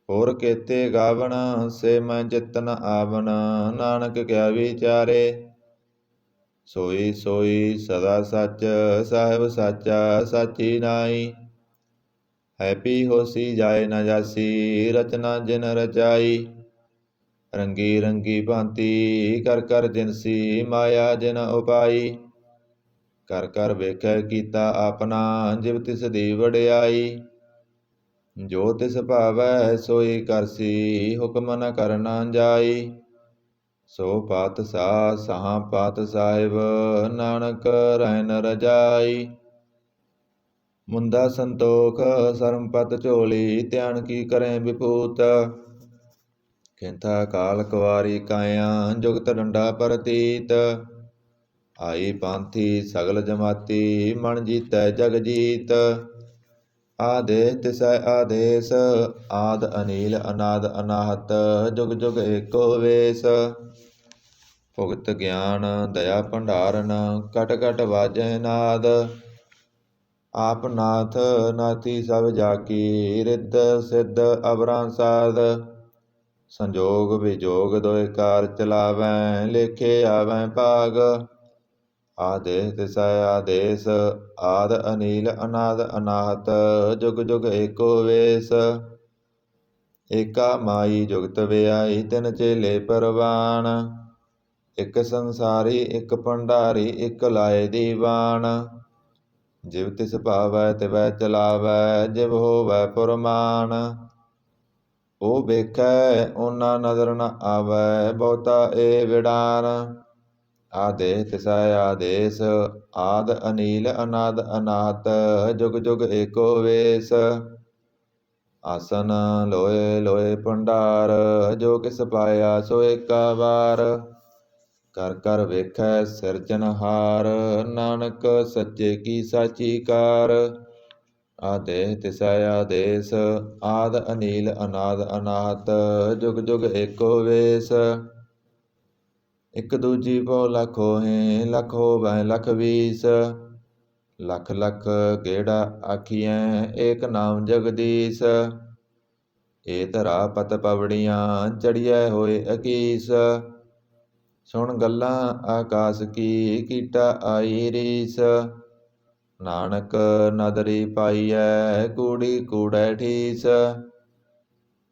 Speaker 1: ਹੋਰ ਕੇਤੇ ਗਾਵਨ ਸੇ ਮੈਂ ਚਿਤ ਨ ਆਵਨ, ਨਾਨਕ ਕਿਆ ਵਿਚਾਰੇ। ਸੋਈ ਸੋਈ ਸਦਾ ਸੱਚ, ਸਾਹਿਬ ਸਾਚਾ ਸਾਚੀ ਨਾਈ। ਹੈਪੀ ਹੋਸੀ ਜਾਏ ਨ ਜਾਸੀ, ਰਚਨਾ ਜਿਨ ਰਚਾਈ। ਰੰਗੀ ਰੰਗੀ ਭਾਂਤੀ ਕਰ ਕਰ ਜਿਨਸੀ, ਮਾਇਆ ਜਿਨ ਉਪਾਈ। ਕਰ ਕਰ ਵੇਖੈ ਕੀਤਾ ਆਪਨਾ, ਜਿਵ ਤਿਸ ਦੀ ਵਡਿਆਈ। ਜੋ ਤਿਸ ਭਾਵੈ ਸੋਈ ਕਰਸੀ, ਹੁਕਮ ਨ ਕਰਨਾ ਜਾਈ। ਸੋ ਪਾਤਸ਼ਾਹ ਸਾਹਾ ਪਾਤ ਸਾਹਿਬ, ਨਾਨਕ ਰਹਿ ਨ ਰਜਾਈ। ਮੁੰਦਾ ਸੰਤੋਖ ਸਰਮ ਪਤ ਝੋਲੀ, ਧਿਆਨ ਕੀ ਕਰੈ ਵਿਭੂਤ। ਖਿੰਥਾ ਕਾਲ ਕੁਵਾਰੀ ਕਾਇਆ, ਜੁਗਤ ਡੰਡਾ ਪ੍ਰਤੀਤ। ਆਈ ਪਾਂਥੀ ਸਗਲ ਜਮਾਤੀ, ਮਨ ਜੀਤੈ ਜਗ ਜੀਤ। ਆਦੇਸ ਤਿਸੈ ਆਦੇਸ, ਆਦ ਅਨੀਲ ਅਨਾਦ ਅਨਾਹਤ, ਜੁਗ ਜੁਗ ਏਕੋ ਵੇਸ। ਭੁਗਤ ਗਿਆਨ ਦਇਆ ਭੰਡਾਰਨ, ਕਟ ਕਟ ਵਾਜੈ ਨਾਦ। ਆਪ ਨਾਥ ਨਾਥੀ ਸਭ ਜਾਕੀ, ਰਿੱਧ ਸਿੱਧ ਅਵਰਾਂ ਸਾਧ। ਸੰਜੋਗ ਵਿਜੋਗ ਦੋਇ ਕਾਰ ਚਲਾਵੈ, ਲੇਖੇ ਆਵੈ ਭਾਗ। ਆਦੇਸ ਤਿਸੈ ਆਦੇਸ, ਆਦ ਅਨੀਲ ਅਨਾਦ ਅਨਾਹਤ, ਜੁਗ ਜੁਗ ਏਕੋ ਵੇਸ। ਏਕਾ ਮਾਈ ਜੁਗਤ ਵਿਆਈ, ਤਿਨ ਚੇਲੇ ਪਰਵਾਨ। ਇਕ ਸੰਸਾਰੀ ਇਕ ਭੰਡਾਰੀ, ਇਕ ਲਾਏ ਦੀਵਾਨ। ਜਿਵ ਤਿਸ ਭਾਵੈ ਤਿਵੈ ਚਲਾਵੈ, ਜਿਵ ਹੋਵੈ ਪੁਰਮਾਨ। ਉਹ ਵੇਖੈ ਓਨਾ ਨਦਰ ਨ ਆਵੈ, ਬਹੁਤਾ ਏ ਵਿਡਾਨ। ਆਦੇਸ ਤਿਸੈ ਆਦੇਸ, ਆਦ ਅਨੀਲ ਅਨਾਦ ਅਨਾਹਤ, ਜੁਗ ਜੁਗ ਏਕੋ ਵੇਸ। ਆਸਨ ਲੋਏ ਲੋਏ ਭੰਡਾਰ, ਜੋ ਕਿਸ ਪਾਇਆ ਸੋ ਏਕਾ ਵਾਰ। ਕਰ ਕਰ ਵੇਖੈ ਸਿਰਜਨਹਾਰ, ਨਾਨਕ ਸੱਚੇ ਕੀ ਸਾਚੀ ਕਾਰ। ਆਦੇਹ ਤਿਸੈ ਆਦੇਸ, ਆਦ ਅਨੀਲ ਅਨਾਦ ਅਨਾਹਤ, ਜੁਗ ਜੁਗ ਏਕੋ ਵੇਸ। ਇਕ ਦੂਜੀ ਪਉ ਲਖ ਹੋਹਿ, ਲਖ ਹੋਵੈ ਲਖ ਵੀਸ। ਲਖ ਲਖ ਗੇੜਾ ਆਖੀਐ, ਏਕ ਨਾਮ ਜਗਦੀਸ਼। ਏ ਧਰਾ ਪਤ ਪਵੜੀਆਂ, ਚੜੀਐ ਹੋਏ ਅਕੀਸ। ਸੁਣ ਗੱਲਾਂ ਆਕਾਸ ਕੀ, ਕੀਟਾ ਆਈ ਰੀਸ। ਨਾਨਕ ਨਦਰੀ ਪਾਈਐ, ਕੂੜੀ ਕੂੜੈ ਠੀਸ।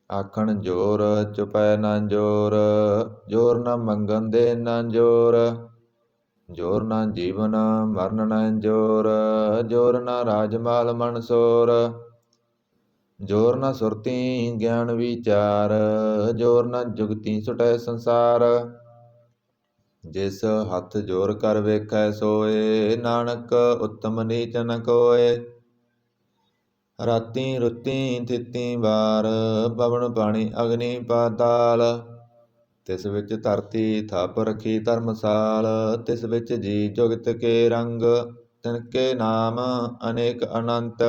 Speaker 1: ਆਖਣ ਜੋਰ ਚੁਪੈ ਨਾ ਜੋਰ, ਜੋਰ ਨ ਮੰਗਣ ਦੇ ਨਾ ਜੋਰ। ਜੋਰ ਨਾ ਜੀਵਨ ਮਰਨ ਨ ਜੋਰ, ਜੋਰ ਨਾ ਰਾਜ ਮਾਲ ਮਨਸੋਰ। ਜੋਰ ਨ ਸੁਰਤੀ ਗਿਆਨ ਵਿਚਾਰ, ਜੋਰ ਨ ਜੁਗਤੀ ਸੁਟੈ ਸੰਸਾਰ। ਜਿਸ ਹੱਥ ਜੋਰ ਕਰ ਵੇਖੈ ਸੋਏ, ਨਾਨਕ ਉਤਮ ਨੀਚ ਨ ਕੋਇ। ਰਾਤੀ ਰੁੱਤੀ ਥਿਤੀ ਵਾਰ, ਪਵਨ ਪਾਣੀ ਅਗਨੀ ਪਾਤਾਲ। ਤਿਸ ਵਿੱਚ ਧਰਤੀ ਥਾਪ ਰਖੀ ਧਰਮਸਾਲ, ਤਿਸ ਵਿੱਚ ਜੀ ਜੁਗਤ ਕੇ ਰੰਗ। ਤਿਨਕੇ ਨਾਮ ਅਨੇਕ ਅਨੰਤ,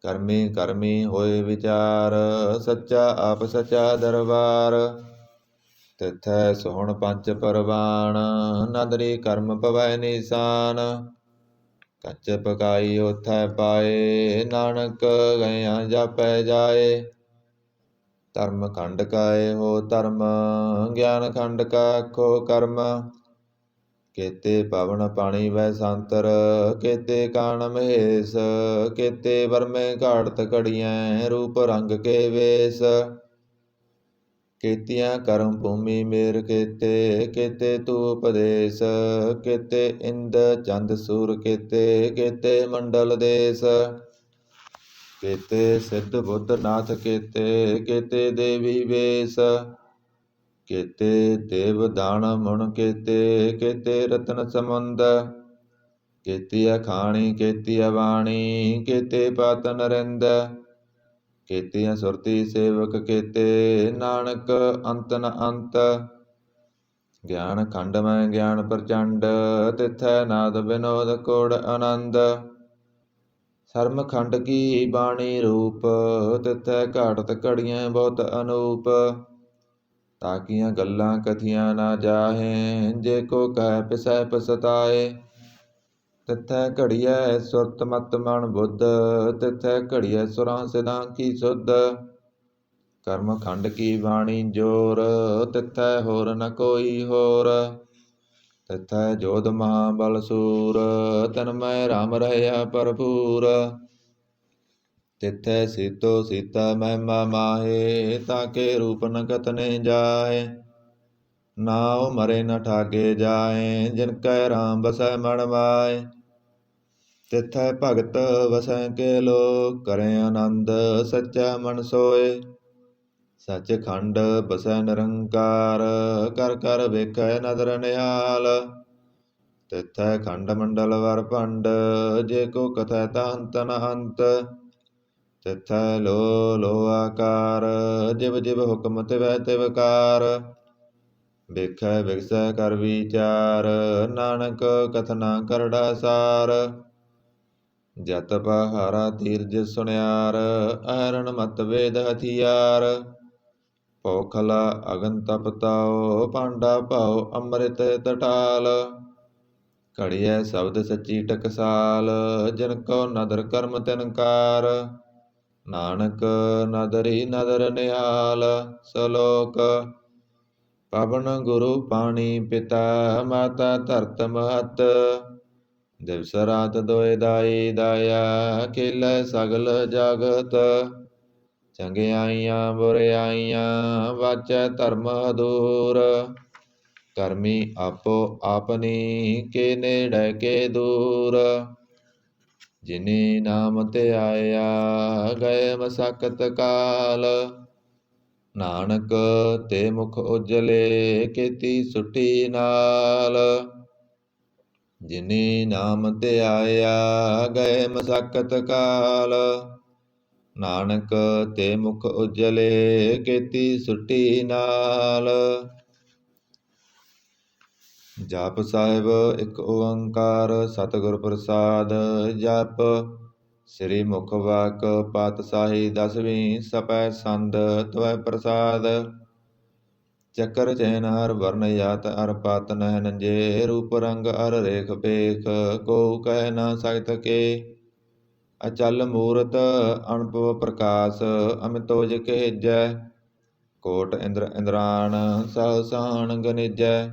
Speaker 1: ਕਰਮੀ ਕਰਮੀ ਹੋਏ ਵਿਚਾਰ। ਸੱਚਾ ਆਪ ਸੱਚਾ ਦਰਬਾਰ, ਤਿਥੈ ਸੋਹਣ ਪੰਚ ਪਰਵਾਣ। ਨਦਰੀ ਕਰਮ ਪਵੈ ਨੀਸਾਨ, ਕੱਚ ਪਕਾਈ ਓਥੈ ਪਾਏ। ਨਾਨਕ ਗਇਆ ਜਾਪੈ ਜਾਏ, ਧਰਮ ਖੰਡ ਕਾ ਏਹੋ ਧਰਮ। ਗਿਆਨ ਖੰਡ ਕਾ ਆਖੋ ਕਰਮ। ਕੇਤੇ ਪਵਨ ਪਾਣੀ ਵੈ ਸੰਤਰ, ਕੇਤੇ ਕਾਣ ਮਹੇਸ਼। ਕੇਤੇ ਵਰਮੇ ਘਾੜਤ ਘੜੀਐ, ਰੂਪ ਰੰਗ ਕੇ ਵੇਸ। ਕੇਤੀਆਂ ਕਰਮ ਭੂਮੀ ਮੇਰ ਕੇਤੇ, ਕੇਤੇ ਤੂ ਉਪਦੇਸ। ਕੇਤੇ ਇੰਦ ਚੰਦ ਸੂਰ ਕੇਤੇ, ਕੇਤੇ ਮੰਡਲ ਦੇਸ। ਕੇਤੇ ਸਿੱਧ ਬੁੱਧ ਨਾਥ ਕੇਤੇ, ਕੇਤੇ ਦੇਵੀ ਵੇਸ। ਕੇਤੇ ਦੇਵ ਦਾਨ ਮੁਨ ਕੇਤੇ, ਕੇਤੇ ਰਤਨ ਸਮੁੰਦ। ਕੇਤੀ ਅਖਾਣੀ ਕੇਤੀ ਅਵਾਣੀ, ਕੇਤੇ ਪਤ ਨਰਿੰਦ। ਕੇਤੀਆਂ ਸੁਰਤੀ ਸੇਵਕ ਕੇਤੇ, ਨਾਨਕ ਅੰਤ ਨ ਅੰਤ। ਗਿਆਨ ਖੰਡ ਮੈਂ ਗਿਆਨ ਪ੍ਰਚੰਡ, ਤਿਥੈ ਨਾਦ ਵਿਨੋਦ ਕੋੜ ਆਨੰਦ। ਸਰਮ ਖੰਡ ਕੀ ਬਾਣੀ ਰੂਪ, ਤਿਥੈ ਘਾਟਤ ਘੜੀਐ ਬਹੁਤ ਅਨੂਪ। ਤਾਕੀਆਂ ਗੱਲਾਂ ਕਥੀਆਂ ਨਾ ਜਾਹੇ, ਜੇ ਕੋ ਕਹਿ ਪਿਸੈ ਪਛਤਾਏ। ਤਿਥੈ ਘੜੀਐ ਸੁਰਤ ਮਤ ਮਨ ਬੁੱਧ, ਤਿਥੈ ਘੜੀਐ ਸੁਰਾਂ ਸਿਧਾਂ ਕੀ ਸੁਧ। ਕਰਮ ਖੰਡ ਕੀ ਬਾਣੀ ਜੋਰ, ਤਿਥੈ ਹੋਰ ਨ ਕੋਈ ਹੋਰ। ਤਿਥੈ ਜੋਧ ਮਹਾਬਲ ਸੂਰ, ਤਿਨ ਮੈਂ ਰਾਮ ਰਹਿਆ ਭਰਪੂਰ। ਤਿਥੈ ਸੀਤੋ ਸੀਤਾ ਮਹਿਮਾ ਮਾਹੇ, ਤਾਕੇ ਰੂਪ ਨ ਕਤਨੇ ਜਾਹੇ। ਨਾਉ ਮਰੇ ਨ ਠਾਗੇ ਜਾਏ, ਜਿਨ ਕੈ ਰਾਮ ਬਸੈ ਮਨ ਮਾਏ। ਤਿਥੈ ਭਗਤ ਵਸੈ ਕੇ ਲੋ, ਕਰੇ ਆਨੰਦ ਸੱਚਾ ਮਨ ਸੋਏ। ਸੱਚ ਖੰਡ ਬਸੈ ਨਿਰੰਕਾਰ, ਕਰ ਕਰ ਵੇਖੈ ਨਦਰ ਨਿਹਾਲ। ਤਿਥੈ ਖੰਡ ਮੰਡਲ ਵਰ ਭੰਡ, ਜੇ ਕੋ ਕਥੈ ਤਾ ਅੰਤ ਨ ਅੰਤ। ਤਿਥੈ ਲੋ ਲੋ ਆਕਾਰ, ਜਿਵ ਜਿਵ ਹੁਕਮ ਤਿਵੈ ਤਿਵ ਕਾਰ। ਵੇਖੈ ਵਿਗਸੈ ਕਰ ਵਿਚਾਰ, ਨਾਨਕ ਕਥਨਾ ਕਰੜਾ ਸਾਰ। ਜਤ ਪਹਾਰਾ ਧੀਰਜ ਸੁਣਿਆਰ, ਅਹਰਣ ਮਤ ਵੇਦ ਹਥਿਆਰ। ਪੋਖਲਾ ਅਗਨ ਤਪ ਤਾਉ, ਭਾਂਡਾ ਭਾਉ ਅੰਮ੍ਰਿਤ ਤਟਾਲ। ਘੜੀਐ ਸ਼ਬਦ ਸੱਚੀ ਟਕਸਾਲ, ਜਿਨ ਕੋ ਨਦਰ ਕਰਮ ਤਿਨਕਾਰ। ਨਾਨਕ ਨਦਰੀ ਨਦਰ ਨਿਹਾਲ। ਸਲੋਕ ਪਵਨ ਗੁਰੂ ਪਾਣੀ ਪਿਤਾ, ਮਾਤਾ ਧਰਤ ਮਹਤ। ਦਿਵਸ ਰਾਤ ਦੋਇ ਦਾਈ ਦਾਇਆ, ਖੇਲੈ ਸਗਲ ਜਗਤ। ਚੰਗਿਆਈਆਂ ਬੁਰਿਆਈਆਂ, ਵਾਚੈ ਧਰਮ ਅਦੂਰ। ਕਰਮੀ ਆਪੋ ਆਪਨੀ, ਕੇ ਨੇੜੈ ਕੇ ਦੂਰ। ਜਿਨੀ ਨਾਮ ਧਿਆਇਆ, ਗਏ ਮਸਕਤ ਕਾਲ। ਨਾਨਕ ਤੇ ਮੁਖ ਉਜਲੇ, ਕੀਤੀ ਸੁੱਟੀ ਨਾਲ। ਜਿਨੀ ਨਾਮ ਧਿਆਇਆ, ਗਏ ਮਸਕਤ ਕਾਲ। ਨਾਨਕ ਤੇ ਮੁਖ ਉਜਲੇ, ਕੀਤੀ ਸੁੱਟੀ ਨਾਲ। ਜਪੁ ਸਾਹਿਬ ਇੱਕ ਓੰਕਾਰ, ਸਤਿਗੁਰ ਪ੍ਰਸਾਦ। ਜਪ ਸ੍ਰੀ ਮੁਖ ਵਾਕ ਪਾਤਸ਼ਾਹੀ ਦਸਵੀਂ ਸਪੈ ਸੰਦ ਤਵੈ ਪ੍ਰਸਾਦ। ਚੱਕਰ ਚੈਨ ਹਰ ਵਰਨ ਜਾਤ ਅਰ ਪਤ ਨਹਿਨ ਜੇ ਰੂਪ ਰੰਗ ਅਰ ਰੇਖ ਪੇਖ ਕੋ ਕਹਿ ਨਾ ਸਕਤ ਕੇ। ਅਚਲ ਮੂਰਤ ਅਨੁਭਵ ਪ੍ਰਕਾਸ਼ ਅਮਿਤੋਜ ਕਹਿਜੈ। ਕੋਟ ਇੰਦਰ ਇੰਦਰਾਣ ਸਹਸਾਨ ਗਨਿਜੈ।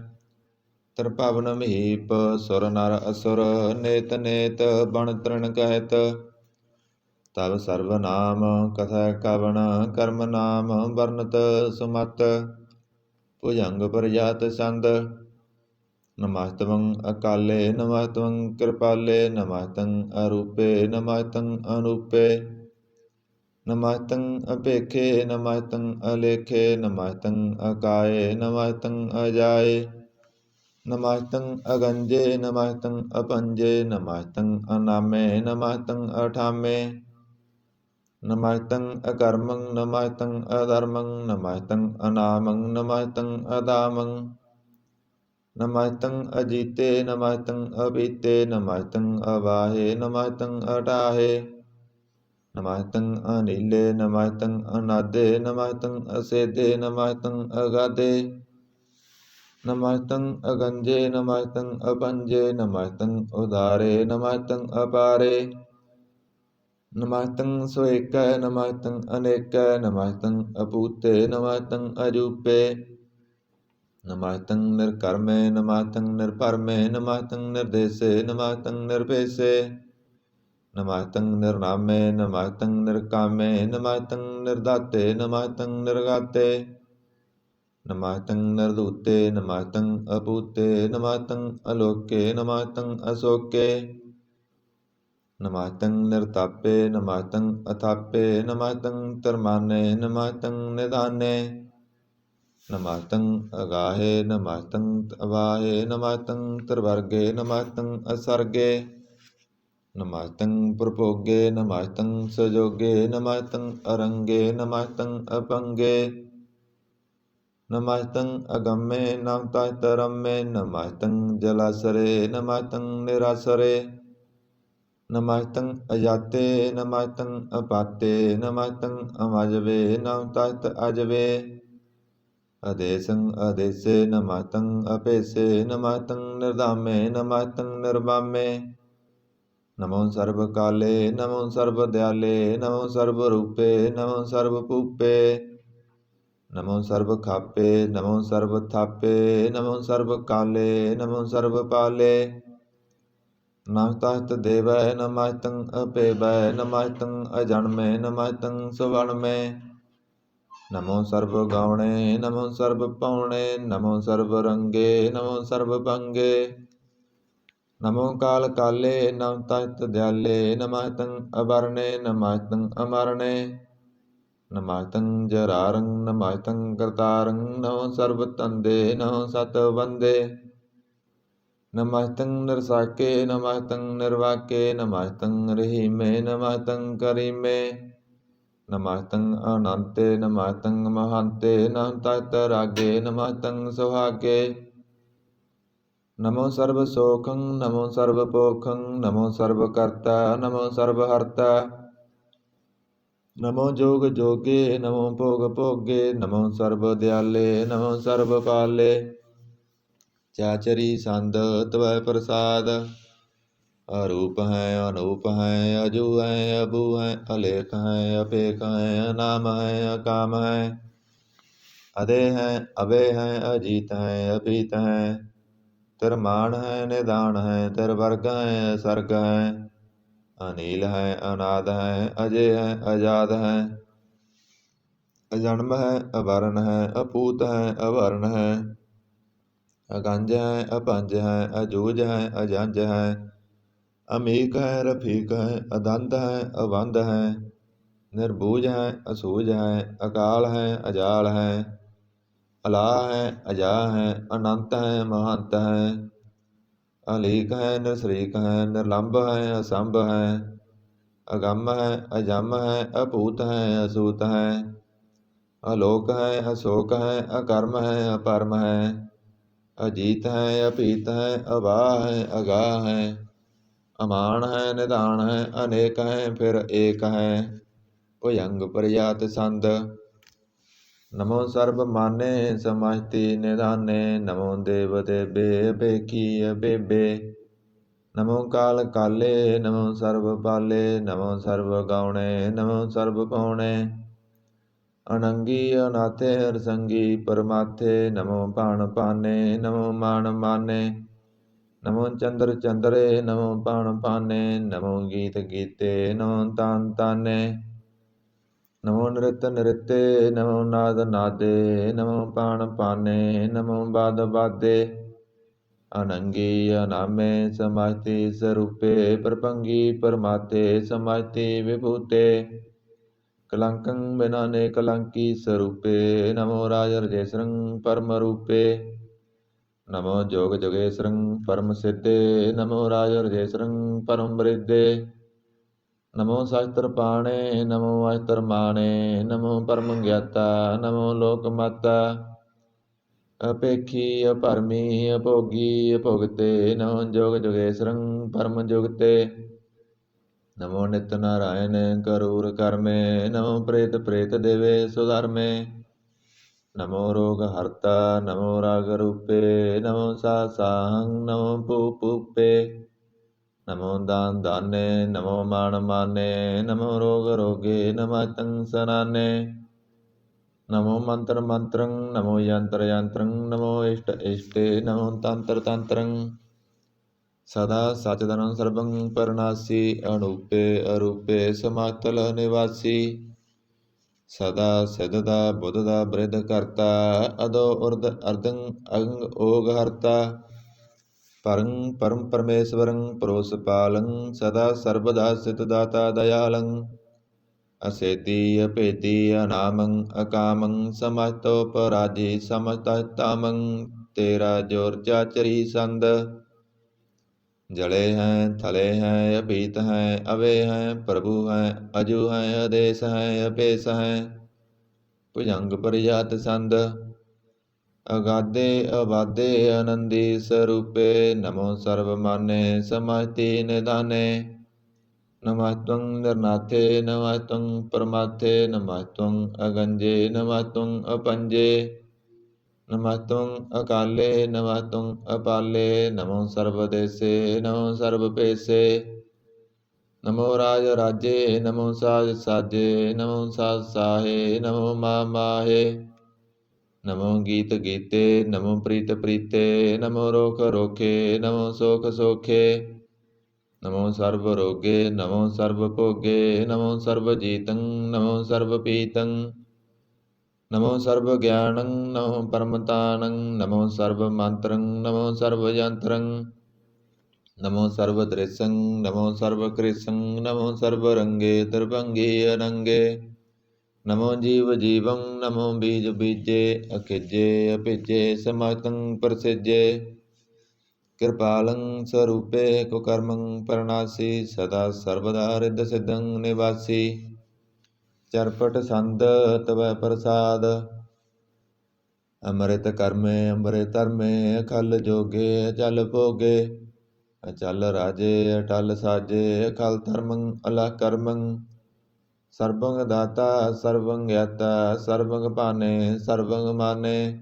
Speaker 1: ਤ੍ਰਿਭਵਨ ਮਹੀਪ ਸੁਰ ਨਰ ਅਸੁਰ ਨੇਤ ਨੇਤ ਬਣ ਤ੍ਰਿਣ ਕਹਿਤ। ਤਬ ਸਰਬ ਨਾਮ ਕਥੈ ਕਵਣ ਕਰਮ ਨਾਮ ਵਰਨਤ ਸੁਮਤ। ਭੁਜੰਗ ਪਰਜਾਤ ਸੰਦ ਨਮਸਤਵੰ ਅਕਾਲੇ ਨਮਸਤਵੰ ਕਿਰਪਾਲੇ। ਨਮਸਤੰ ਅਰੂਪੇ ਨਮਸਤੰ ਅਨੂਪੇ। ਨਮਸਤੰ ਅਪੇਖੇ ਨਮਸਤੰ ਅਲੇਖੇ। ਨਮਸਤੰ ਅਕਾਏ ਨਮਸਤੰ ਅਜਾਏ। ਨਮਸਤੰ ਅਗੰਜੇ ਨਮਸਤੰ ਅਪੰਜੇ। ਨਮਸਤੰ ਅਨਾਮੇ ਨਮਸਤੰ ਅਠਾਮੇ। ਨਮਸਤੰ ਅਕਰਮੰ ਨਮਸਤੰ ਅਧਰਮੰ। ਨਮਸਤੰ ਅਨਾਮੰ ਨਮਸਤੰ ਅਦਾਮੰ। ਨਮਸਤੰ ਅਜੀਤੇ ਨਮਸਤੰ ਅਪੀਤੇ। ਨਮਸਤੰ ਅਵਾਹੇ ਨਮਸਤੰ ਅਟਾਹੇ। ਨਮਸਤੰ ਅਨੀਲੇ ਨਮਸਤੰ ਅਨਾਦੇ। ਨਮਸਤੰ ਅਸੇਦੇ ਨਮਸਤੰ ਅਗਾਦੇ। ਨਮਸਤੰ ਅਗੰਜੇ ਨਮਸਤੰ ਅਪੰਜੇ। ਨਮਸਤੰ ਉਦਾਰੇ ਨਮਸਤੰ ਅਪਾਰੇ। ਨਮਸਤੰ ਸੋਏਕੈ ਨਮਸਤੰ ਅਨੇਕੈ। ਨਮਸਤੰ ਅਪੂਤੇ ਨਮਸਤੰ ਅਜੂਪੇ। ਨਮਸਤੰ ਨਿਰਕਰਮੇ ਨਮਸਤੰ ਨਿਰਭਰਮੇ। ਨਮਸਤੰ ਨਿਰਦੇਸੇ ਨਮਸਤੰ ਨਿਰਭੇਸੇ। ਨਮਸਤੰ ਨਿਰਨਾਮੇ ਨਮਸਤੰ ਨਿਰਕਾਮੇ। ਨਮਸਤੰ ਨਿਰਦਾਤੇ ਨਮਸਤੰ ਨਿਰਗਾਤੇ। ਨਮਸਤੰ ਨਿਰਦੂਤੇ ਨਮਸਤੰ ਅਪੂਤੇ। ਨਮਸਤੰ ਅਲੋਕੇ ਨਮਸਤੰ ਅਸੋਕੇ। ਨਮਸਤੰ ਨਿਰਤਾਪੇ ਨਮਸਤੰ ਅਥਾਪੇ। ਨਮਸਤੰ ਧਰਮਾਨੇ ਨਮਸਤੰ ਨਿਧਾਨੇ। ਨਮਸਤੰ ਅਗਾਹੇ ਨਮਸਤੰ ਅਵਾਹੇ। ਨਮਸਤੰ ਤ੍ਰਿਵਰਗੇ ਨਮਸਤੰ ਅਸਰਗੇ। ਨਮਸਤੰ ਪ੍ਰਭੋਗੇ ਨਮਸਤੰ ਸਜੋਗੇ। ਨਮਸਤੰ ਅਰੰਗੇ ਨਮਸਤੰ ਅਪੰਗੇ। ਨਮਸਤੰ ਅਗੰਮੇ ਨਮਸਤੰ ਰੰਮੇ। ਨਮਸਤੰ ਜਲਾਸਰੇ ਨਮਸਤੰ ਨਿਰਾਸਰੇ। ਨਮਸਤੰ ਅਜਾਤੇ ਨਮਸਤੰ ਅਪਾਤੇ। ਨਮਸਤੰ ਅਮਜਵੇ ਨਮਸਤੰ ਅਜਵੇ। ਅਦੇਸੰ ਅਦੇਸੇ ਨਮਸਤੰ ਅਪੇਸੇ। ਨਮਸਤੰ ਨਿਰਧਾਮੇ ਨਮਸਤੰ ਨਿਰਵਾਮੇ। ਨਮੋ ਸਰਬ ਕਾਲੇ ਨਮੋ ਸਰਬ ਦਿਆਲੇ। ਨਮੋ ਸਰਬ ਰੂਪੇ ਨਮੋ ਸਰਬ ਭੂਪੇ। ਨਮੋ ਸਰਬ ਖਾਪੇ ਨਮੋ ਸਰਬ ਥਾਪੇ। ਨਮੋ ਸਰਬ ਕਾਲੇ ਨਮੋ ਸਰਬ ਪਾਲੇ। ਨਮਸਤੰ ਦੇਵੈ ਨਮਸਤੰ ਅਪੇਵੈ। ਨਮਸਤੰ ਅਜਨਮੇ ਨਮਸਤੰ ਸੁਵਨਮੇ। ਨਮੋ ਸਰਬ ਗਾਉਣੇ ਨਮੋ ਸਰਬ ਪਾਉਣੇ। ਨਮੋ ਸਰਬ ਰੰਗੇ ਨਮੋ ਸਰਬ ਭੰਗੇ। ਨਮੋ ਕਾਲ ਕਾਲੇ ਨਮਸਤੰ ਦਿਆਲੇ। ਨਮਸਤੰ ਅਵਰਣੇ ਨਮਸਤੰ ਅਮਰਣੇ। ਨਮਸਤੰ ਜਰਾਰੰ ਨਮਸਤੰ ਕਰਤਾਰੰ। ਨਮੋ ਸਰਬ ਧੰਦੇ ਨਮੋ ਸਤ ਬੰਦੇ। ਨਮਸਤੰ ਨਿਰਸਾਕੇ ਨਮਸਤੰ ਨਿਰਵਾਕੇ। ਨਮਸਤੰ ਰਹੀਮੇ ਨਮਸਤੰ ਕਰੀਮੇ। ਨਮਸਤੰ ਅਨੰਤੇ ਨਮਸਤੰ ਮਹੰਤੇ। ਨਮਸਤੰ ਰਾਗੇ ਨਮਸਤੰ ਸੁਹਾਗੇ। ਨਮੋ ਸਰਬ ਸੋਖੰ ਨਮੋ ਸਰਬ ਪੋਖੰ। ਨਮੋ ਸਰਬ ਕਰਤਾ ਨਮੋ ਸਰਬ ਹਰਤਾ। ਨਮੋ ਜੋਗ ਜੋਗੇ ਨਮੋ ਭੋਗ ਭੋਗੇ। ਨਮੋ ਸਰਬ ਦਿਆਲੇ ਨਮੋ ਸਰਬ ਪਾਲੇ। ਚਾਚਰੀ ਸੰਦ ਤਵੈ ਪ੍ਰਸਾਦ। ਅਰੂਪ ਹੈ ਅਨੂਪ ਹੈ ਅਜੂ ਹੈ ਅਬੂ ਹੈ। ਅਲੇਖ ਹੈ ਅਪੇਖ ਹੈ ਅਨਾਮ ਹੈ ਅਕਾਮ ਹੈ। ਅਦੇ ਹੈ ਅਵੇ ਹੈ ਅਜੀਤ ਹੈ ਅਪੀਤ ਹੈ। ਤਿਰਮਾਨ ਹੈ ਨਿਦਾਨ ਹੈ ਤਿਰਵਰਗ ਹੈ ਸਰਗ ਹੈ। ਅਨੀਲ ਹੈ ਅਨਾਦ ਹੈ ਅਜੇ ਹੈ ਅਜਾਦ ਹੈ। ਅਜਨਮ ਹੈ ਅਵਰਨ ਹੈ ਅਪੂਤ ਹੈ ਅਵਰਨ ਹੈ। ਅਗੰਜ ਹੈ ਅਪੰਜ ਹੈ ਅਜੂਝ ਹੈ ਅਜੰਜ ਹੈ। ਅਮੀਕ ਹੈ ਰਫੀਕ ਹੈ ਅਦੰਤ ਹੈ ਅਵੰਦ ਹੈ। ਨਿਰਬੂਝ ਹੈ ਅਸੂਝ ਹੈ ਅਕਾਲ ਹੈ ਅਜਾਲ ਹੈ। ਅਲਾਹ ਹੈ ਅਜਾ ਹੈ ਅਨੰਤ ਹੈ ਮਹੰਤ ਹੈ। ਅਲੀਕ ਹੈ ਨਿਰਸਰੀਕ ਹੈ ਨਿਰਲੰਭ ਹੈ ਅਸੰਭ ਹੈ। ਅਗੰਮ ਹੈ ਅਜੰਮ ਹੈ ਅਭੂਤ ਹੈ ਅਸੂਤ ਹੈ। ਅਲੋਕ ਹੈ ਅਸ਼ੋਕ ਹੈ ਅਕਰਮ ਹੈ ਅਪਰਮ ਹੈ। ਅਜੀਤ ਹੈ ਅਭੀਤ ਹੈ ਅਵਾਹ ਹੈ ਅਗਾਹ ਹੈ। ਅਮਾਨ ਹੈ ਨਿਧਾਨ ਹੈ ਅਨੇਕ ਹੈ ਫਿਰ ਏਕ ਹੈ ਭੁਜੰਗ ਪਰਿਆਤ ਸੰਦ। ਨਮੋ ਸਰਬ ਮਾਨੇ ਸਮਸਤੀ ਨਿਧਾਨੇ ਨਮੋ ਦੇਵ ਦੇਬੇ ਅਭੇਖੀ ਅਬੇਬੇ। ਨਮੋ ਕਾਲ ਕਾਲੇ ਨਮੋ ਸਰਬ ਪਾਲੇ ਨਮੋ ਸਰਬ ਗਾਉਣੇ ਨਮੋ ਸਰਬ ਪਾਉਣੇ। ਅਨੰਗੀ ਅਨਾਥੇ ਹਰਸੰਗੀ ਪਰਮਾਥੇ ਨਮੋ ਭਾਣ ਪਾਨੇ ਨਮੋ ਮਾਨ ਮਾਨੇ। ਨਮੋ ਚੰਦਰ ਚੰਦਰੇ ਨਮੋ ਭਾਣ ਪਾਨੇ ਨਮੋ ਗੀਤ ਗੀਤੇ ਨਮੋ ਤਾਨ ਤਾਨੇ। ਨਮੋ ਨ੍ਰਿਤ ਨ੍ਰਿਤੇ ਨਮੋ ਨਾਦ ਨਾਦੇ ਨਮੋ ਭਾਣ ਪਾਨੇ ਨਮੋ ਬਾਦ ਬਾਦੇ। ਅਨੰਗੀ ਅਨਾਮੇ ਸਮਸਤੀ ਸਰੂਪੇ ਪਰਪੰਗੀ ਪਰਮਾਤੇ ਸਮਸਤੀ ਵਿਭੂਤੇ। ਕਲੰਕੰ ਬਿਨਾ ਨੇ ਕਲੰਕੀ ਸਰੂਪੇ ਨਮੋ ਰਾਜ ਰਜੇਸਰੰ ਪਰਮ ਰੂਪੇ। ਨਮੋ ਜੋਗ ਜੋਗੇਸਰੰ ਪਰਮ ਸਿੱਧੇ ਨਮੋ ਰਾਜ ਰਜੇਸਰੰ ਪਰਮ ਬ੍ਰਿਧੇ। ਨਮੋ ਸ਼ਸਤਰ ਪਾਣੇ ਨਮੋ ਅਸਤਰ ਮਾਣੇ ਨਮੋ ਪਰਮ ਗਿਆਤਾ ਨਮੋ ਲੋਕ ਮਾਤਾ। ਅਪੇਖੀ ਅਭਰਮੀ ਅਭੋਗੀ ਅਭੁਗਤੇ ਨਮੋ ਜੋਗ ਜੋਗੇਸਰੰ ਪਰਮ ਜੁਗਤੇ। ਨਮੋ ਨਿਤ ਨਾਰਾਇਣ ਕਰੂਰ ਕਰਮੇ ਨਮੋ ਪ੍ਰੇਤ ਪ੍ਰੇਤ ਦੇਵੇ ਸੁਧਰਮੇ। ਨਮੋ ਰੋਗ ਹਰਤਾ ਨਮੋ ਰਾਗ ਰੂਪੇ ਨਮੋ ਸਾ ਸਾਹੰ ਨਮੋ ਭੂ ਭੂਪੇ। ਨਮੋ ਦਾਨ ਦਾਨੇ ਨਮੋ ਮਾਨ ਮਾਨੇ ਨਮੋ ਰੋਗ ਰੋਗੇ ਨਮਸਤੰ ਸਨਾਨੇ। ਨਮੋ ਮੰਤਰ ਮੰਤਰੰ ਨਮੋ ਯੰਤਰ ਯੰਤਰੰ ਨਮੋ ਇਸ਼ਟ ਇਸ਼ਟੇ ਨਮੋ ਤੰਤਰ ਤੰਤਰੰ। ਸਦਾ ਸਚਿਦਨੰ ਸਰਬੰ ਪਰਨਾਸੀ ਅਨੂਪੇ ਅਰੂਪੇ ਸਮਾਤਲ ਨਿਵਾਸੀ। ਸਦਾ ਸਿਧ ਦਾ ਬੁੱਧ ਦਾ ਬ੍ਰਿਧ ਕਰਤਾ ਅਦੋ ਉਰਧ ਅਰਧੰ ਅੰਗ ਓਗ ਹਰਤਾ। ਪਰੰ ਪਰਮ ਪਰਮੇਸ਼ਵਰੰ ਪਰੋਸ ਪਾਲੰ ਸਦਾ ਸਰਬਦਾ ਸਿਤ ਦਾਤਾ ਦਇਆਲੰ। ਅਸੇਦੀ ਅਭੇਦੀ ਅਨਾਮੰ ਅਕਾਮੰ ਸਮਸਤੋ ਪਰਾਜੀ ਸਮਸਤਾਮੰ। ਤੇਰਾ ਜੋਰ ਚਾਚਰੀ ਸੰਦ। ਜਲੇ ਹੈ ਥਲੇ ਹੈ ਅਭੀਤ ਹੈ ਅਵੇ ਹੈ ਪ੍ਰਭੂ ਹੈ ਅਜੂ ਹੈ ਆਦੇਸ ਹੈ ਅਪੇਸ ਹੈ ਭੁਜੰਗ ਪਰਿਜਾਤ ਸੰਦ। ਅਗਾਧੇ ਅਬਾਧੇ ਆਨੰਦੀ ਸਰੂਪੇ ਨਮੋ ਸਰਬ ਮਾਨੇ ਸਮਸਤੀ ਨਿਧਾਨੇ। ਨਮਸਤੰ ਨਿਰਨਾਥੇ ਨਮਸਤੰ ਪਰਮਾਥੇ ਨਮਸਤੰ ਅਗੰਜੇ ਨਮਸਤੰ ਅਪੰਜੇ। ਨਮਸਤੰ ਅਕਾਲੇ ਨਮਸਤੰ ਅਪਾਲੇ ਨਮੋ ਸਰਬ ਦੇਸੇ ਨਮੋ ਸਰਬ ਭੇਸੇ। ਨਮੋ ਰਾਜ ਰਾਜੇ ਨਮੋ ਸਾਜ ਸਾਜੇ ਨਮੋ ਸਾਜ ਸਾਹੇ ਨਮੋ ਮਾ ਮਾਹੇ। ਨਮੋ ਗੀਤ ਗੀਤੇ ਨਮੋ ਪ੍ਰੀਤ ਪ੍ਰੀਤੇ ਨਮੋ ਰੋਖ ਰੋਖੇ ਨਮੋ ਸੋਖ ਸੋਖੇ। ਨਮੋ ਸਰਬ ਰੋਗੇ ਨਮੋ ਸਰਬ ਭੋਗੇ ਨਮੋ ਸਰਬ ਜੀਤੰ ਨਮੋ ਸਰਬ ਪੀਤੰ। ਨਮੋ ਸਰਬ ਗਿਆਨੰ ਨਮੋ ਪਰਮਤਾਨੰ ਨਮੋ ਸਰਬ ਮੰਤਰੰ ਨਮੋ ਸਰਬ ਯੰਤਰੰ। ਨਮੋ ਸਰਬ ਦ੍ਰਿਸ਼ੰ ਨਮੋ ਸਰਬ ਕ੍ਰਿਸ਼ੰ ਨਮੋ ਸਰਬ ਰੰਗੇ ਤ੍ਰਿਭੰਗੀ ਅਨੰਗੇ। ਨਮੋ ਜੀਵ ਜੀਵੰ ਨਮੋ ਬੀਜ ਬੀਜੇ ਅਖਿਜੇ ਅਭਿਜੇ ਸਮਸਤੰ ਪ੍ਰਸਿਜੇ। ਕਿਰਪਾਲੰ ਸਰੂਪੇ ਕੁਕਰਮੰ ਪਰਨਾਸੀ ਸਦਾ ਸਰਬਦਾ ਰਿੱਧ ਸਿੱਧੰ ਨਿਵਾਸੀ। ਚਰਪਟ ਸੰਦ ਤਵੈ ਪ੍ਰਸਾਦ। ਅੰਮ੍ਰਿਤ ਕਰਮੇ ਅੰਬਰੇ ਧਰਮੇ ਅਖਲ ਜੋਗੇ ਅਚਲ ਭੋਗੇ। ਅਚਲ ਰਾਜੇ ਅਟਲ ਸਾਜੇ ਅਖਲ ਧਰਮੰ ਅਲਹ ਕਰਮੰ। ਸਰਬੰਗ ਦਾਤਾ ਸਰਬੰ ਗਿਆਤਾ ਸਰਬੰਗ ਭਾਨੇ ਸਰਬੰਗ ਮਾਨੇ।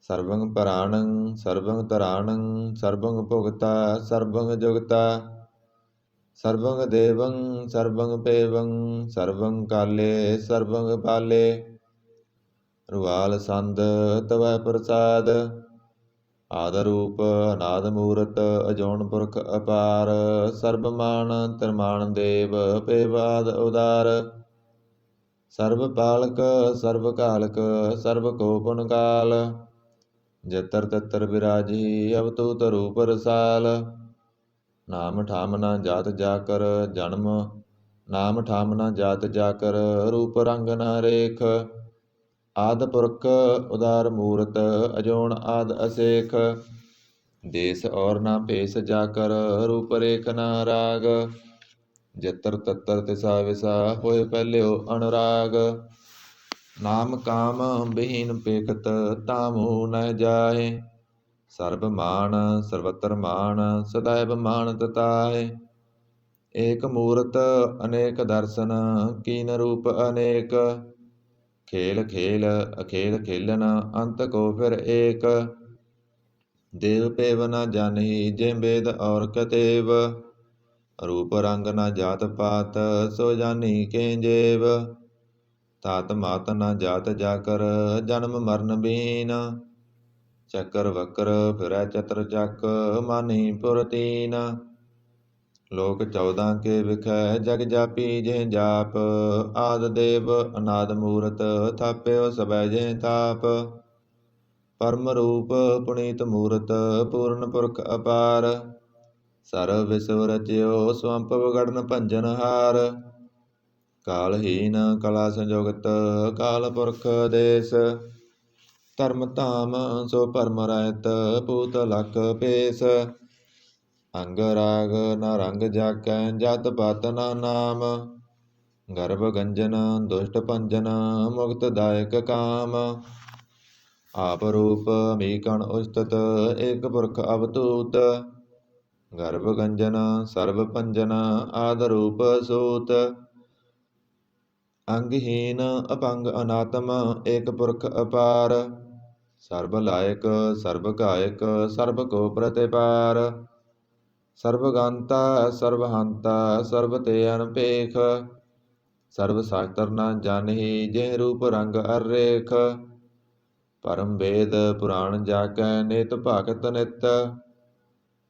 Speaker 1: ਸਰਬੰਗ ਪਰਾਣੰ ਸਰਬੰਗ ਤਰਾਣੰ ਸਰਬੰਗ ਭੁਗਤਾ ਸਰਬੰਗ ਜੁਗਤਾ। ਸਰਬੰਗ ਦੇਵੰ ਸਰਬੰਗ ਪੇਵੰ ਸਰਬੰਗ ਕਾਲੇ ਸਰਬੰਗ ਪਾਲੇ। ਰੁਵਾਲ ਸੰਦ ਤਵੈ ਪ੍ਰਸਾਦ। ਆਦ ਰੂਪ ਅਨਾਦ ਮੂਰਤ ਅਜੋਨ ਪੁਰਖ ਅਪਾਰ। ਸਰਬ ਮਾਨ ਤਿਰਮਾਨ ਦੇਵ ਪੇਵਾਦ ਉਦਾਰ। ਸਰਬ ਪਾਲਕ ਸਰਬ ਕਾਲਕ ਸਰਬ ਕੋ ਪੁਨ ਕਾਲ। ਜਤਰ ਤਤਰ ਬਿਰਾਜੀ ਅਵਤੂਤ ਰੂਪ ਰਸਾਲ। ਨਾਮ ਠਾਮ ਨਾ ਜਾਤ ਜਾਕਰ ਜਨਮ ਨਾਮ ਠਾਮ ਨਾ ਜਾਤ ਜਾਕਰ ਰੂਪ ਰੰਗ ਨਾ ਰੇਖ। ਆਦ ਪੁਰਖ ਉਦਾਰ ਮੂਰਤ ਅਜੋਨ ਆਦ ਅਸੇਖ। ਦੇਸ ਔਰ ਨਾ ਭੇਸ ਜਾਕਰ ਰੂਪ ਰੇਖ ਨਾ ਰਾਗ। ਜਤਰ ਤਤਰ ਤਿਸਾ ਵਿਸਾ ਹੋਏ ਪਹਿਲਿਓ ਅਨੁਰਾਗ। ਨਾਮ ਕਾਮ ਬਿਹੀਨ ਪੇਖਤ ਤਾਮੂ ਨ ਜਾਹੇ। ਸਰਬ ਮਾਨ ਸਰਵਤਰ ਮਾਨ ਸदैव ਮਾਨ ਤਤਾਹੇ। ਏਕ ਮੂਰਤ ਅਨੇਕ ਦਰਸ਼ਨ, ਕੀਨ ਰੂਪ ਅਨੇਕ। ਖੇਲ ਖੇਲ ਅਖੇਲ ਖੇਲਨ, ਅੰਤ ਕੋ ਫਿਰ ਏਕ। ਦੇਵ ਪੇਵ ਨ ਜਾਨਹੀ, ਜਿ ਵੇਦ ਔਰ ਕਤੇਵ। ਰੂਪ ਰੰਗ ਨ ਜਾਤ ਪਾਤ, ਸੋ ਜਾਨੀ ਕੇ ਜੇਵ। ਤਾਤ ਮਾਤ ਨ ਜਾਤ ਜਾਕਰ, ਜਨਮ ਮਰਨ ਬੀਨ। ਚੱਕਰ ਵਕਰ ਫਿਰੈ ਚਤਰ ਚੱਕ, ਮਾਨੀ ਪੁਰ ਤੀਨ। ਲੋਕ 14 ਕੇ ਵਿਖੈ, ਜਗ ਜਾਪੀ ਜਿਹ ਜਾਪ। ਆਦ ਦੇਵ ਅਨਾਦ ਮੂਰਤ, ਥਾਪਿਓ ਸਭੈ ਜਿਹ ਤਾਪ। ਪਰਮ ਰੂਪ ਪੁਨੀਤ ਮੂਰਤ, ਪੂਰਨ ਪੁਰਖ ਅਪਾਰ। ਸਰਬ ਵਿਸਵ ਰਚਿਓ, ਸਵੰਪਵ ਗੜਨ ਭੰਜਨ ਹਾਰ। ਕਾਲਹੀਨ ਕਲਾ ਸੰਜੋਗਤ, ਕਾਲ ਪੁਰਖ ਦੇਸ। ਧਰਮ ਧਾਮ ਸੋ ਭਰਮ ਰਹਿਤ, ਪੂਤ ਲਖ ਭੇਸ। ਅੰਗ ਰਾਗ ਨ ਰੰਗ ਜਾਕੈ, ਜਾਤ ਪਾਤ ਨ ਨਾਮ। ਗਰਭ ਗੰਜਨ ਦੁਸ਼ਟ ਭੰਜਨ, ਮੁਕਤ ਦਾਇਕ ਕਾਮ। ਆਪ ਰੂਪ ਮੀਕਣ ਉਸਤਤ, ਏਕ ਪੁਰਖ ਅਵਤੂਤ। ਗਰਭ ਗੰਜਨ ਸਰਬ ਭੰਜਨ, ਆਦ ਰੂਪ ਸੂਤ। ਅੰਗਹੀਨ ਅਪੰਗ ਅਨਾਤਮ, ਏਕ ਪੁਰਖ ਅਪਾਰ। ਸਰਬ ਲਾਇਕ ਸਰਬ ਗਾਇਕ, ਸਰਬ ਕੋ ਪ੍ਰਤਿਪਾਰ। ਸਰਬ ਗੰਤਾ ਸਰਬ ਹੰਤਾ, ਸਰਬ ਤੇ ਅਨਪੇਖ। ਸਰਬ ਸ਼ਾਸਤਰ ਨ ਜਾਨਹੀ, ਜਿਹ ਰੂਪ ਰੰਗ ਅਰ ਰੇਖ। ਪਰਮ ਵੇਦ ਪੁਰਾਣ ਜਾਕੈ, ਨਿਤ ਭਾਗਤ ਨਿਤ।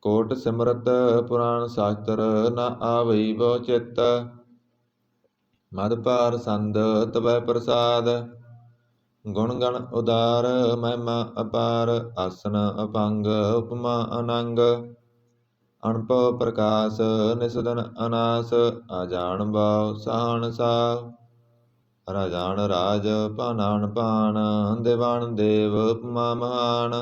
Speaker 1: ਕੋਟ ਸਿਮਰਤ ਪੁਰਾਣ ਸ਼ਾਸਤਰ, ਨ ਆਵਈ ਬਹੁ ਚਿਤ। ਮਦ ਭਾਰ ਸੰਦ ਤਵੈ ਪ੍ਰਸਾਦ, ਗੁਣ ਗਣ ਉਦਾਰ ਮਹਿਮਾ ਅਪਾਰ। ਆਸਨ ਅਪੰਗ ਉਪਮਾ ਅਨੰਗ, ਅਣਭਉ ਪ੍ਰਕਾਸ਼ ਨਿਸਦਨ ਅਨਾਸ। ਆਜਾਨ ਬਾਉ ਸਾਹਣ ਸਾਹ, ਰਾਜਾਨ ਰਾਜ ਭਾਨਾਨ ਭਾਨ। ਦੇਵਾਨ ਦੇਵ ਉਪਮਾ ਮਹਾਨ,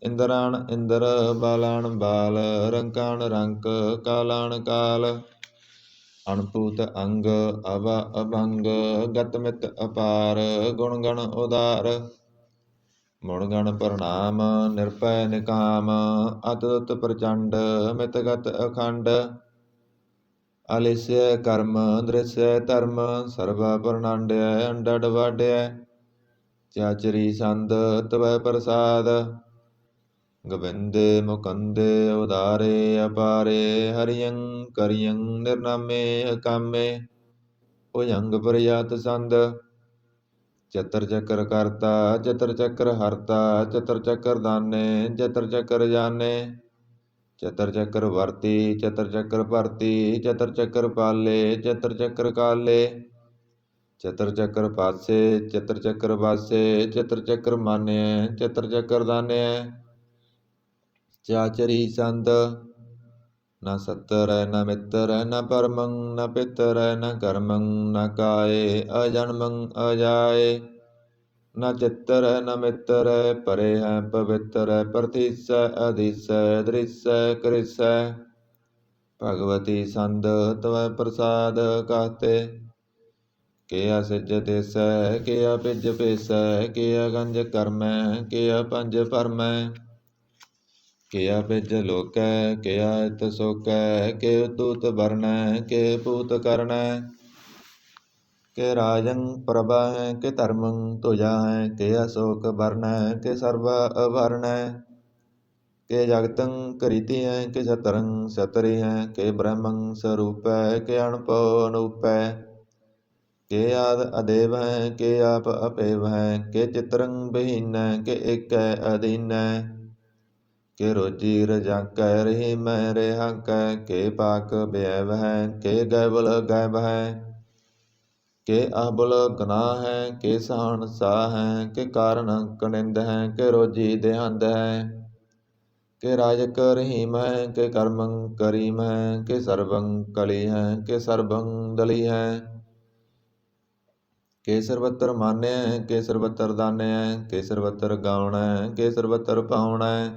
Speaker 1: ਇੰਦਰਾਨ ਇੰਦਰ ਬਾਲਾਨ ਬਾਲ। ਰੰਕਾਨ ਰੰਕ ਕਾਲਾਨ ਕਾਲ, ਅਣਪੂਤ ਅੰਗ ਅਵਾ ਅਭੰਗ। ਗਤ ਮਿਤ ਅਪਾਰ, ਗੁਣ ਗਣ ਉਦਾਰ। ਮੁਣ ਗਣ ਪ੍ਰਣਾਮ, ਨਿਰਭੈ ਨਿਕਾਮ। ਅਤੁੱਤ ਪ੍ਰਚੰਡ, ਮਿਤ ਗਤ ਅਖੰਡ। ਅਲਿਸਯ ਕਰਮ ਦ੍ਰਿਸਯ ਧਰਮ, ਸਰਬਾ ਪ੍ਰਣਾਂਡਿਆ ਅੰਡਡ ਵਾਡਿਆ। ਚਾਚਰੀ ਸੰਦ ਤਵੈ ਪ੍ਰਸਾਦ, ਗੋਬਿੰਦੇ ਮੁਕੰਦੇ ਉਦਾਰੇ ਅਪਾਰੇ। ਹਰਿਯੰ ਕਰਿਯੰ ਨਿਰਨਾਮੇ ਅਕਾਮੇ, ਭੁਜੰਗ ਪ੍ਰਯਾਤ ਸੰਦ। ਚਤਰ ਚੱਕਰ ਕਰਤਾ ਚਤਰ ਚੱਕਰ ਹਰਤਾ, ਚਤਰ ਚੱਕਰ ਦਾਨੇ ਚਤਰ ਚੱਕਰ ਜਾਨੇ। ਚਤਰ ਚੱਕਰ ਵਰਤੀ ਚਤਰ ਚੱਕਰ ਭਰਤੀ, ਚਤਰ ਚੱਕਰ ਪਾਲੇ ਚਤਰ ਚੱਕਰ ਕਾਲੇ। ਚਤਰ ਚੱਕਰ ਪਾਸੇ ਚਤਰ ਚੱਕਰ ਵਾਸੇ, ਚਤਰ ਚੱਕਰ ਮਾਨਿਐ ਚਤਰ ਚੱਕਰ ਦਾਨਿਐ। ਚਾਚਰੀ ਸੰਦ ਨ ਸੱਤਰੈ ਨ ਮਿੱਤਰੈ, ਨ ਪਰਮੰ ਨ ਪਿਤਰੈ, ਨ ਕਰਮੰ ਨ ਕਾਏ। ਅਜਨਮੰ ਅਜਾਏ, ਨ ਚਿੱਤਰੈ ਨ ਮਿੱਤਰੈ। ਪਰੇ ਹੈ ਪਵਿੱਤਰੈ, ਪ੍ਰਤੀਸੈ ਅਧੀਸੈ ਦ੍ਰਿਸੈ ਕ੍ਰਿਸੈ। ਭਗਵਤੀ ਸੰਦ ਤਵੈ ਪ੍ਰਸਾਦ ਕਾਤੇ, ਕਿਆ ਸਿਜ ਤੇਸੈ ਕਿਆ ਪਿਜ ਪੇਸੈ। ਕਿਆ ਗੰਜ ਕਰਮੈ ਕਿਆ ਪੰਜ ਭਰਮੈ। ਕਿਆ ਪਿਜ ਲੋਕੈ ਕਿਆ ਇਤ ਸੋਕੈ। ਕਿ ਤੂਤ ਬਰਨੈ ਕਿ ਪੂਤ ਕਰਨੈ। ਕਿ ਰਾਜੰ ਪ੍ਰਭਾ ਹੈ ਕਿ ਧਰਮੰ ਤੁਜਾ ਹੈ। ਕਿ ਅਸ਼ੋਕ ਬਰਨੈ ਕਿ ਸਰਬਾ ਅਭਰਨੈ। ਕਿ ਜਗਤੰ ਕਰੀਤੀ ਹੈ ਕਿ ਛਤਰੰ ਛਤਰੀ ਹੈ। ਕਿ ਬ੍ਰਹਮੰ ਸਰੂਪੈ ਕਿ ਅਣਭਉ ਅਨੂਪੈ। ਕਿ ਆਦ ਅਦੇਵ ਹੈ ਕਿ ਆਪ ਅਪੇਵ ਹੈ। ਕਿ ਚਿਤਰੰ ਬਹੀਨੈ ਕਿ ਏਕੈ ਅਧੀਨੈ। ਕਿ ਰੋਜੀ ਰਜਾਕੈ ਰਹੀਮੈ ਰਿਹਾਕੈ। ਕਿ ਪਾਕ ਬਿਐਵ ਹੈ ਕਿ ਗੈਬਲ ਗੈਬ ਹੈ। ਕਿ ਅਹਬਲ ਗਨਾਹ ਹੈ ਕਿ ਸਾਹਣ ਸਾਹ ਹੈ। ਕਿ ਕਾਰਨ ਕਨਿੰਦ ਹੈ ਕਿ ਰੋਜੀ ਦੇਹੰਦ ਹੈ। ਕਿ ਰਾਜਕ ਰਹੀਮ ਹੈ ਕਿ ਕਰਮੰ ਕਰੀਮ ਹੈ। ਕਿ ਸਰਬੰ ਕਲੀ ਹੈ ਕਿ ਸਰਬੰ ਦਲੀ ਹੈ। ਕਿ ਸਰਬਤਰ ਮਾਨਿਐ ਕਿ ਸਰਬਤਰ ਦਾਨਿਐ। ਕਿ ਸਰਬਤਰ ਗਾਉਣੈ ਕਿ ਸਰਬਤਰ ਭਾਉਣੈ।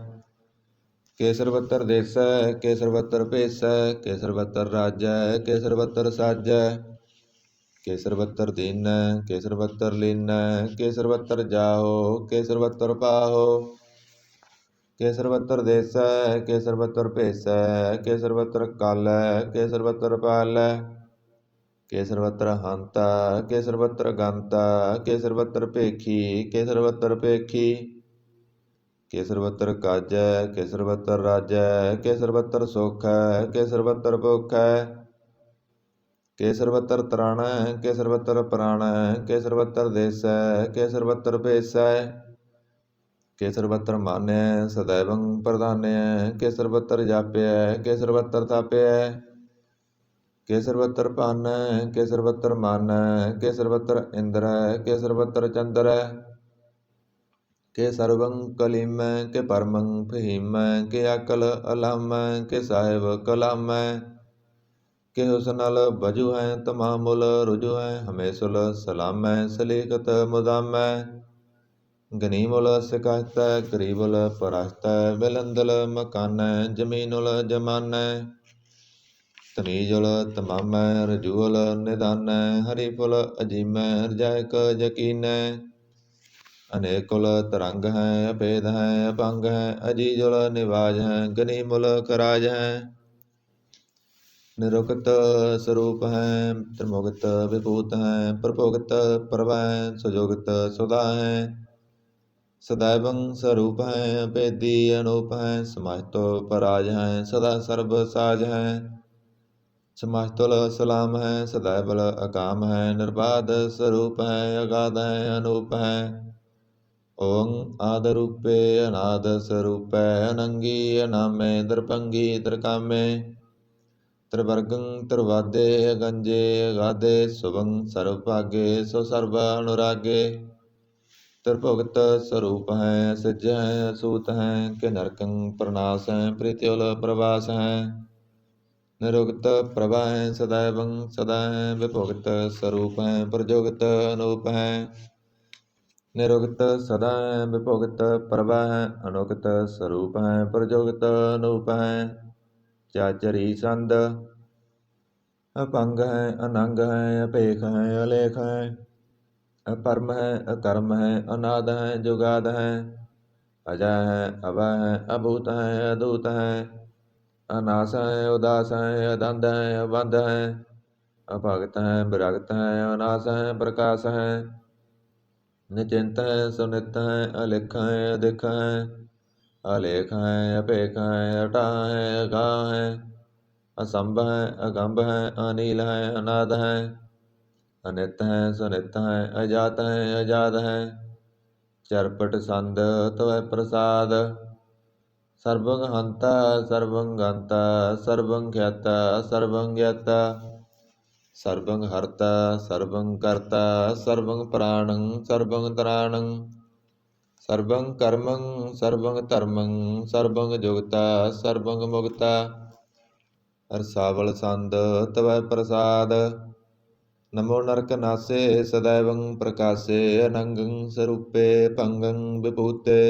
Speaker 1: ਕਿ ਸਰਬਤਰ ਦੇਸੈ ਕਿ ਸਰਬਤਰ ਭੇਸੈ। ਕਿ ਸਰਬਤਰ ਰਾਜੈ ਕਿ ਸਰਬਤਰ ਸਾਜੈ। ਕਿ ਸਰਬਤਰ ਦੀਨੈ ਕਿ ਸਰਬਤਰ ਲੀਨੈ। ਕਿ ਸਰਬਤਰ ਜਾਹੋ ਕਿ ਸਰਬਤਰ ਪਾਹੋ। ਕੇ ਸਰਬੱਤਰ ਦੇਸੈ ਕੇ ਸਰਬੱਤਰ ਭੇਸੈ ਕੇ ਸਰਬੱਤਰ ਕਾਲੈ ਕੇ ਸਰਬੱਤਰ ਪਾਲੈ ਕੇ ਸਰਬੱਤਰ ਹੰਤਾ ਕੇ ਸਰਬੱਤਰ ਗੰਤਾ ਕੇ ਸਰਬੱਤਰ ਭੇਖੀ ਕੇ ਸਰਬੱਤਰ ਭੇਖੀ ਕੇ ਸਰਬੱਤਰ ਕਾਜੈ ਕੇ ਸਰਬੱਤਰ ਰਾਜੈ ਕੇ ਸਰਬੱਤਰ ਸੁਖੈ ਕੇ ਸਰਬੱਤਰ ਭੁਖੈ ਕੇ ਸਰਬੱਤਰ ਤਰਾਣੈ ਕੇ ਸਰਬੱਤਰ ਪ੍ਰਾਣੈ ਕੇ ਸਰਬੱਤਰ ਦੇਸੈ ਕੇ ਸਰਬੱਤਰ ਭੇਸੈ ਕੇ ਸਰਬੱਤਰ ਮਾਨੈ ਸदैवੰ ਪ੍ਰਧਾਨੈ ਕੇ ਸਰਬੱਤਰ ਜਾਪਿਐ ਕੇ ਸਰਬੱਤਰ ਥਾਪਿਐ ਕੇ ਸਰਬੱਤਰ ਭਾਨੈ ਕੇ ਸਰਬੱਤਰ ਮਾਨੈ ਕੇ ਸਰਬੱਤਰ ਇੰਦਰੈ ਕੇ ਸਰਬੱਤਰ ਚੰਦਰੈ ਕੇ ਸਰਵੰ ਕਲੀਮੈ ਕੇ ਪਰਮੰ ਫਹੀਮੈ ਕੇ ਅਕਲ ਅਲਾਮੈ ਕੇ ਸਾਹਿਬ ਕਲਾਮੈ ਕੇ ਹੁਸਨਲ ਬਜੂ ਹੈ ਤਮਾਮੁਲ ਰੁਜੂ ਹੈ ਹਮੇਸ਼ੁਲ ਸਲਾਮੈ ਸਲੀਕਤ ਮੁਦਾਮੈ ਗਨੀਮੁਲ ਸਿਕਾਇਤੈ ਗਰੀਬੁਲ ਪਰਸਤੈ ਬਿਲੰਦਲ ਮਕਾਨੈ ਜ਼ਮੀਨੁਲ ਜਮਾਨੈ ਤਨੀਜੁਲ ਤਮਾਮੈ ਰਜੂਲ ਨਿਦਾਨੈ ਹਰੀਫੁਲ ਅਜੀਮੈ ਰਜਾਇਕ ਯਕੀਨੈ ਅਨੇਕੁਲ ਤਰੰਗ ਹੈ ਅਭੇਦ ਹੈ ਅਭੰਗ ਹੈ ਅਜੀਜੁਲ ਨਿਵਾਜ ਹੈ ਗਨੀਮੁਲ ਕਰਾਜ ਹੈ ਨਿਰੁਕਤ ਸਰੂਪ ਹੈ ਤ੍ਰਿਮੁਕਤ ਵਿਭੂਤ ਹੈ ਪ੍ਰਭੁਗਤ ਪ੍ਰਭੈ ਸੁਜੋਗਤ ਸੁਦਾ ਹੈ ਸदैवं ਸਰੂਪ ਹੈ ਅਭੇਦੀ ਅਨੂਪ ਹੈ ਸਮਾਹਿਤੋ ਪਰਾਜ ਹੈ ਸਦਾ ਸਰਬ ਸਾਜ ਹੈ ਸਮਾਹਿਤੁਲ ਸਲਾਮ ਹੈ ਸदैवल ਅਕਾਮ ਹੈ ਨਿਰਬਾਧ ਸਰੂਪ ਹੈ ਅਗਾਧ ਹੈ ਅਨੂਪ ਹੈ ਓੰ ਆਦਿ ਰੂਪੇ ਅਨਾਦ ਸਰੂਪੈ ਅਨੰਗੀ ਅਨਾਮੇ ਦਰਪੰਗੀ ਦਰਕਾਮੇ ਤ੍ਰਿਵਰਗੰ ਤ੍ਰਿਵਾਦੇ ਅਗੰਜੇ ਅਗਾਧੇ ਸੁਭੰ ਸਰਬ ਭਾਗੇ ਸੋ ਸਰਬ ਅਨੁਰਾਗੇ ਤ੍ਰਿਭੁਗਤ ਸਰੂਪ ਹੈ ਸਿਜ ਹੈ ਅਸੂਤ ਹੈ ਕਿ ਨਰਕੰ ਪ੍ਰਨਾਸ ਹੈ ਪ੍ਰੀਤਿਉਲ ਪ੍ਰਵਾਸ ਹੈ ਨਿਰੁਗਤ ਪ੍ਰਭਾ ਹੈ ਸदैवं ਸਦਾ ਹੈ ਵਿਭੁਗਤ ਸਰੂਪ ਹੈ ਪ੍ਰਜੋਗਤ ਅਨੂਪ ਹੈ ਨਿਰੁਗਤ ਸਦਾ ਹੈ ਵਿਭੁਗਤ ਪ੍ਰਭਾ ਹੈ ਅਨੁਗਤ ਸਰੂਪ ਹੈ ਪ੍ਰਜੋਗਤ ਅਨੂਪ ਹੈ ਚਾਚਰੀ ਸੰਦ ਅਪੰਗ ਹੈ ਅਨੰਗ ਹੈ ਅਭੇਖ ਹੈ ਅਲੇਖ ਹੈ ਅਪਰਮ ਹੈ ਅਕਰਮ ਹੈ ਅਨਾਦ ਹੈ ਜੁਗਾਦ ਹੈ ਅਜਾ ਹੈ ਅਭੈ ਹੈ ਅਭੂਤ ਹੈ ਅਦੂਤ ਹੈ ਅਨਾਸ ਹੈ ਉਦਾਸ ਹੈ ਅਦੰਦ ਹੈ ਅਬੰਧ ਹੈ ਅਭਗਤ ਹੈ ਵਿਰਗਤ ਹੈ ਅਨਾਸ ਹੈ ਪ੍ਰਕਾਸ਼ ਹੈ ਨਿਚਿੰਤ ਹੈ ਸੁਨਿਤ ਹੈ ਅਲਿਖ ਹੈ ਅਦਿਖ ਹੈ ਅਲੇਖ ਹੈ ਅਭੇਖ ਹੈ ਅਟਾ ਹੈ ਅਗਾਹ ਹੈ ਅਸੰਭ ਹੈ ਅਗੰਭ ਹੈ ਅਨੀਲ ਹੈ ਅਨਾਦ ਹੈ ਅਨਿਤ ਹੈ ਸੁਨਿਤ ਹੈ ਅਜਾਤ ਹੈ ਅਜਾਦ ਹੈ ਚਰਪਟ ਸੰਦ ਤਵੈ ਪ੍ਰਸਾਦ ਸਰਬੰ ਹੰਤਾ ਸਰਬੰ ਗੰਤਾ ਸਰਬੰ ਖਿਆਤਾ ਸਰਬੰ ਗਿਆਤਾ ਸਰਬੰ ਹਰਤਾ ਸਰਬੰ ਕਰਤਾ ਸਰਬੰ ਪ੍ਰਾਣੰ ਸਰਬੰ ਤਰਾਣੰ ਸਰਬੰ ਕਰਮੰ ਸਰਬੰ ਧਰਮੰ ਸਰਬੰ ਜੁਗਤਾ ਸਰਬੰ ਮੁਗਤਾ ਰਸਾਵਲ ਸੰਦ ਤਵੈ ਪ੍ਰਸਾਦ ਨਮੋ ਨਰਕ ਨਾਸੇ ਸदैवं ਪ੍ਰਕਾਸੇ ਅਨੰਗੰ ਸਰੂਪੇ ਭੰਗੰ ਵਿਭੂਤੇ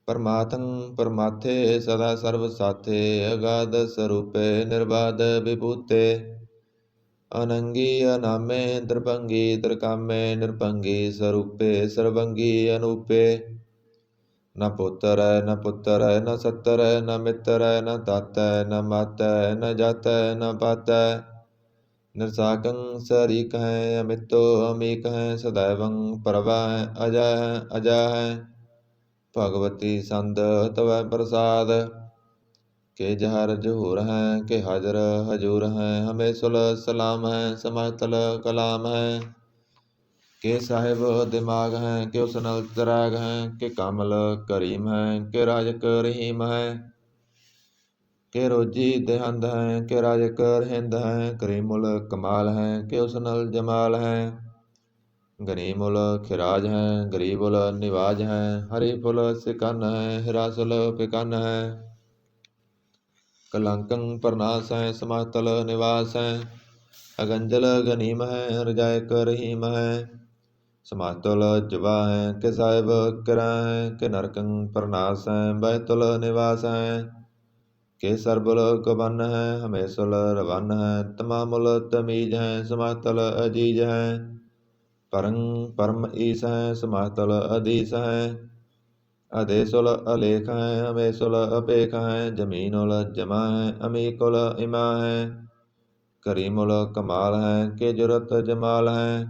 Speaker 1: ਪਰਮਾਤੰ ਪਰਮਾਥੇ ਸਦਾ ਸਰਬ ਸਾਥੇ ਅਗਾਧ ਸਰੂਪੇ ਨਿਰਬਾਧ ਵਿਭੂਤੇ ਅਨੰਗੀ ਅਨਾਮੇ ਦਰਭੰਗੀ ਦਰਕਾਮੇ ਨਿਰਭੰਗੀ ਸਰੂਪੇ ਸਰਬੰਗੀ ਅਨੂਪੇ ਨ ਪੁੱਤਰ ਨ ਪੁੱਤਰ ਨ ਸੱਤਰ ਨ ਮਿੱਤਰ ਨ ਦਾਤੈ ਨ ਮਾਤੈ ਨ ਜਾਤੈ ਨ ਪਾਤੈ ਨਿਰਸਾਕੰ ਸਰੀਕ ਹੈ ਅਮਿਤੋ ਅਮੀਕ ਹੈ ਸदैवं ਪ੍ਰਭਾ ਹੈ ਅਜਾ ਹੈ ਅਜਾ ਹੈ ਭਗਵਤੀ ਸੰਦ ਤਵੈ ਪ੍ਰਸਾਦ ਕੇ ਜਹਰ ਜਹੂਰ ਹੈ ਕੇ ਹਾਜ਼ਰ ਹਜੂਰ ਹੈ ਹਮੇਸ਼ੁਲ ਸਲਾਮ ਹੈ ਸਮਾਤਲ ਕਲਾਮ ਹੈ ਕੇ ਸਾਹਿਬ ਦਿਮਾਗ ਹੈ ਕਿ ਉਸ ਨਾਲ ਚਰਾਗ ਹੈ ਕਿ ਕਮਲ ਕਰੀਮ ਹੈ ਕਿ ਰਾਜਕ ਰਹੀਮ ਹੈ ਕਿ ਰੋਜੀ ਦੇਹੰਦ ਹੈ ਕਿ ਰਾਜਕ ਰਹਿੰਦ ਹੈ ਕਰੀਮੁਲ ਕਮਾਲ ਹੈ ਕਿ ਉਸ ਨਾਲ ਜਮਾਲ ਹੈ ਗਨੀਮੁਲ ਖਿਰਾਜ ਹੈ ਗਰੀਬੁਲ ਨਿਵਾਜ ਹੈ ਹਰੀਫੁਲ ਸਿਕਨ ਹੈ ਹਿਰਾਸੁਲ ਪਿਕਨ ਹੈ ਕਲੰਕੰ ਪ੍ਰਨਾਸ ਹੈ ਸਮਾਤਲ ਨਿਵਾਸ ਹੈ ਅਗੰਜਲ ਗਨੀਮ ਹੈ ਰਜਾਇਕ ਰਹੀਮ ਹੈ ਸਮਾਤੁਲ ਜਵਾ ਹੈ ਕਿ ਸਾਹਿਬ ਕਿਰਾ ਹੈ ਕਿ ਨਰਕੰ ਪ੍ਰਨਾਸ ਹੈ ਬੈਤੁਲ ਨਿਵਾਸ ਹੈ ਕਿ ਸਰਬੁਲ ਕਬਨ ਹੈ ਹਮੇਸ਼ੁਲ ਰਵਨ ਹੈ ਤਮਾਮੁਲ ਤਮੀਜ ਹੈ ਸਮਾਤਲ ਅਜੀਜ ਹੈ ਪਰੰ ਪਰਮ ਈਸ ਹੈ ਸਮਾਤਲ ਅਦੀਸ ਹੈ ਅਦੇਸੁਲ ਅਲੇਖ ਹੈ ਅਮੇਸੁਲ ਅਪੇਖ ਹੈ ਜਮੀਨੁਲ ਜਮਾ ਹੈ ਅਮੀਕੁਲ ਇਮਾ ਹੈ ਕਰੀਮੁਲ ਕਮਾਲ ਹੈ ਕਿ ਜੁਰਤ ਜਮਾਲ ਹੈ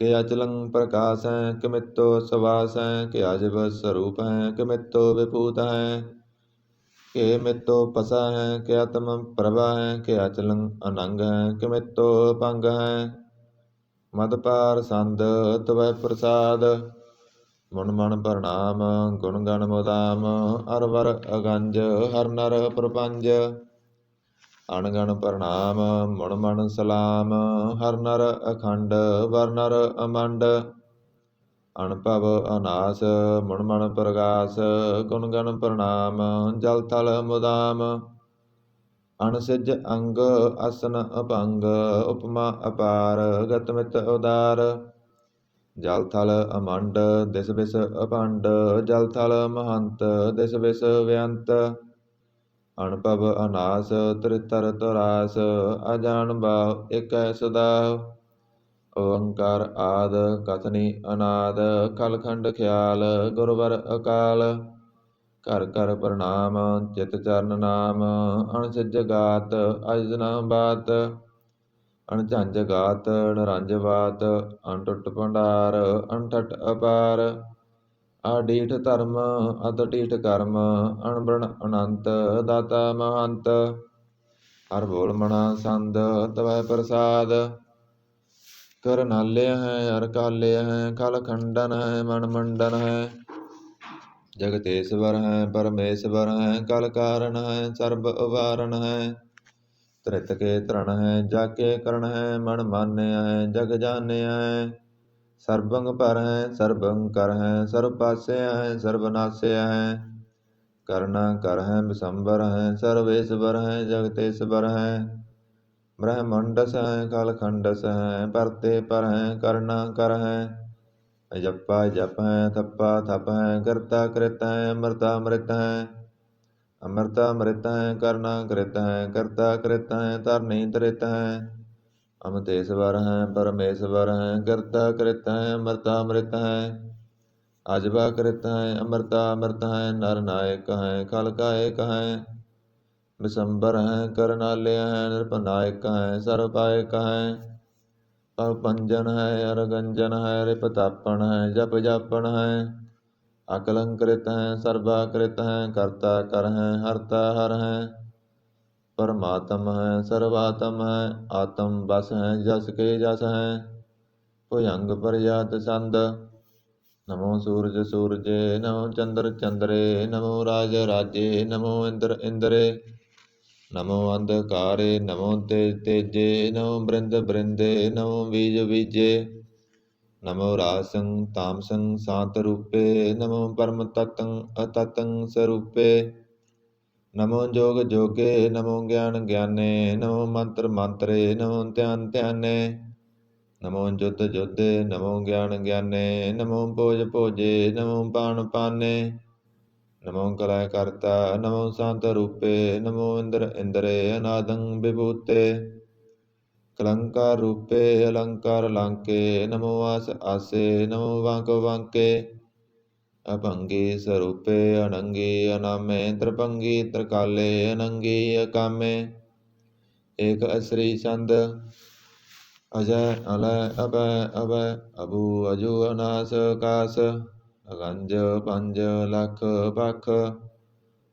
Speaker 1: ਕਿ ਅਚਲੰ ਪ੍ਰਕਾਸ਼ ਹੈ ਕਿ ਮਿੱਤੋ ਸਵਾਸ ਹੈ ਕਿ ਅਜਬ ਸਰੂਪ ਹੈ ਕਿ ਮਿੱਤੋ ਵਿਭੂਤ ਹੈ ਕਿ ਮਿੱਤੋ ਪਸਾ ਹੈ ਕਿ ਆਤਮ ਪ੍ਰਭਾ ਹੈ ਕਿ ਅਚਲੰ ਅਨੰਗ ਹੈ ਕਿ ਮਿੱਤੋ ਭੰਗ ਹੈ ਮਦ ਪਾਰ ਸੰਦ ਤਵੈ ਪ੍ਰਸਾਦ ਮੁਨ ਮਨ ਪ੍ਰਣਾਮ ਗੁਣ ਗਣ ਮੁਦਾਮ ਅਰ ਵਰ ਅਗੰਜ ਹਰ ਨਰ ਪ੍ਰਪੰਜ ਅਣਗਣ ਪ੍ਰਣਾਮ ਮੁਨ ਮਨ ਸਲਾਮ ਹਰ ਨਰ ਅਖੰਡ ਵਰ ਨਰ ਅਮੰਡ ਅਨਭਵ ਅਨਾਸ ਮੁਨ ਮਨ ਪ੍ਰਗਾਸ ਗੁਣ ਗਣ ਪ੍ਰਣਾਮ ਜਲ ਥਲ ਮੁਦਾਮ ਅਣਸਿਜ ਅੰਗ ਅਸਨ ਅਭੰਗ ਉਪਮਾ ਅਪਾਰ ਗਤ ਮਿਤ ਉਦਾਰ ਜਲ ਥਲ ਅਮੰਡ ਦਿਸ ਬਿਸ ਅਭੰਡ ਜਲ ਥਲ ਮਹੰਤ ਦਿਸ ਬਿਸ ਵਿਅੰਤ ਅਨਭਵ ਅਨਾਸ ਤ੍ਰਿਤਰ ਤਰਾਸ ਅਜਾਨ ਬਾਵ ਏਕੈ ਸਦਾ ਓੰਕਾਰ ਆਦ ਕਥਨੀ ਅਨਾਦ ਕਲਖੰਡ ਖਿਆਲ ਗੁਰਵਰ ਅਕਾਲ ਘਰ ਘਰ ਪ੍ਰਣਾਮ ਚਿਤ ਚਰਨ ਨਾਮ ਅਣਸਿਜ ਗਾਤ ਅਜਨਾ ਬਾਤ ਅਣਝੰਜ ਗਾਤ ਨਰੰਜ ਬਾਤ ਅਣਟੁੱਟ ਭੰਡਾਰ ਅਣਠਟ ਅਪਾਰ ਆਡੀਠ ਧਰਮ ਅਤਢੀਠ ਕਰਮ ਅਣਬਣ ਅਨੰਤ ਦਾਤਾ ਮਹੰਤ ਹਰ ਬੋਲ ਮਣਾ ਸੰਦ ਤਵੈ ਪ੍ਰਸਾਦ ਕਰ ਨਾਲਿਆ ਹੈ ਹਰ ਕਾਲਿਆ ਹੈ ਕਲ ਖੰਡਨ ਹੈ ਮਨ ਮੰਡਨ ਹੈ ਜਗਤੇਸ਼ਵਰ ਹੈ ਪਰਮੇਸ਼ਵਰ ਹੈ ਕਲ ਕਾਰਨ ਹੈ ਸਰਬ ਉਵਾਰਨ ਹੈ ਤ੍ਰਿਤ ਕੇ ਧਰਣ ਹੈ ਜਾਕੇ ਕਰਨ ਹੈ ਮਨ ਮਾਨਿਆ ਹੈ ਜਗ ਜਾਣਿਆ ਹੈ ਸਰਬੰਗ ਪਰ ਹੈ ਸਰਬੰਗ ਕਰ ਹੈ ਸਰਬ ਪਾਸਿਆ ਹੈ ਸਰਬ ਨਾਸਿਆ ਹੈ ਕਰਨਾ ਕਰ ਹੈ ਬਿਸੰਬਰ ਹੈ ਸਰਵੇਸ਼ਵਰ ਹੈ ਜਗਤੇਸ਼ਵਰ ਹੈ ਬ੍ਰਹਮੰਡਸ ਹੈ ਕਲ ਖੰਡਸ ਹੈ ਪਰਤੇ ਪਰ ਹੈ ਕਰਨਾ ਕਰ ਹੈ ਜਪਾ ਜਪ ਹੈ ਥੱਪਾ ਥਪ ਹੈ ਕਰਤਾ ਕ੍ਰਿਤ ਹੈ ਅਮਰਤਾ ਅੰਮ੍ਰਿਤ ਹੈ ਅਮਰਤਾ ਅੰਮ੍ਰਿਤ ਹੈ ਕਰਨਾ ਕ੍ਰਿਤ ਹੈ ਕਰਤਾ ਕ੍ਰਿਤ ਹੈ ਧਰਨੀ ਤ੍ਰਿਤ ਹੈ ਅਮਤੇਸ਼ਵਰ ਹੈ ਪਰਮੇਸ਼ਵਰ ਹੈ ਕਰਤਾ ਕ੍ਰਿਤ ਹੈ ਅਮਰਤਾ ਅੰਮ੍ਰਿਤ ਹੈ ਅਜਬਾ ਕ੍ਰਿਤ ਹੈ ਅਮਰਤਾ ਅੰਮ੍ਰਿਤ ਹੈ ਨਰ ਨਾਇਕ ਹੈ ਕਲ ਕਾਇਕ ਹੈ ਬਿਸੰਬਰ ਹੈ ਕਰਨਾਲਿਆ ਹੈ ਨਿਰਭਨਾਇਕ ਹੈ ਸਰਬਾਇਕ ਹੈ ਪੰਜਨ ਹੈ ਅਰਗੰਜਨ ਹੈ ਰਿਪਤਾਪਨ ਹੈ ਜਪ ਜਾਪਨ ਹੈ ਅਕਲੰਕ੍ਰਿਤ ਹੈ ਸਰਬਾਕ੍ਰਿਤ ਹੈ ਕਰਤਾ ਕਰ ਹੈ ਹਰਤਾ ਹਰ ਹੈ ਪਰਮਾਤਮ ਹੈ ਸਰਵਾਤਮ ਹੈ ਆਤਮ ਬਸ ਹੈ ਜਸ ਕੇ ਜਸ ਹੈ ਭੁਜੰਗ ਪਰਜਾਤ ਸੰਦ ਨਮੋ ਸੂਰਜ ਸੂਰਜੇ ਨਮੋ ਚੰਦਰ ਚੰਦਰੇ ਨਮੋ ਰਾਜ ਰਾਜੇ ਨਮੋ ਇੰਦਰ ਇੰਦਰੇ ਨਮੋ ਅੰਧਕਾਰੇ ਨਮੋ ਤੇਜ ਤੇਜੇ ਨਮੋ ਬ੍ਰਿੰਦ ਬ੍ਰਿੰਦੇ ਨਮੋ ਬੀਜ ਬੀਜੇ ਨਮੋ ਰਾਸੰ ਤਾਮਸੰ ਸਾਤ ਰੂਪੇ ਨਮੋ ਪਰਮ ਤਤੰ ਅਤਤੰ ਸਰੂਪੇ ਨਮੋ ਜੋਗ ਜੋਗੇ ਨਮੋ ਗਿਆਨ ਗਿਆਨੇ ਨਮੋ ਮੰਤਰ ਮੰਤਰੇ ਨਮੋ ਧਿਆਨ ਧਿਆਨੇ ਨਮੋ ਜੁਧ ਜੁਧੇ ਨਮੋ ਗਿਆਨ ਗਿਆਨੇ ਨਮੋ ਭੋਜ ਭੋਜੇ ਨਮੋ ਬਾਣ ਪਾਨੇ ਨਮੋ ਕਲੈ ਕਰਤਾ ਨਮੋ ਸੰਤ ਰੂਪੇ ਨਮੋ ਇੰਦਰ ਇੰਦਰੇ ਅਨਾਦੰ ਵਿਭੂਤੇ ਕਲੰਕਾਰ ਰੂਪੇ ਅਲੰਕਾਰ ਲਾਂਕੇ ਨਮੋ ਆਸ ਆਸੇ ਨਮੋ ਵਾਂਕ ਵਾਂਕੇ ਅਭੰਗੀ ਸਰੂਪੇ ਅਨੰਗੀ ਅਨਾਮੇ ਤ੍ਰਿਭੰਗੀ ਤ੍ਰਿਕਾਲੇ ਅਨੰਗੀ ਅਕਾਮੇ ਏਕ ਅਸਰੀ ਚੰਦ ਅਜੈ ਅਲੈ ਅਭੈ ਅਭੈ ਅਬੂ ਅਜੂ ਅਨਾਸ ਆਕਾਸ ਅਗੰਜ ਪੰਜ ਲਖ ਪਖ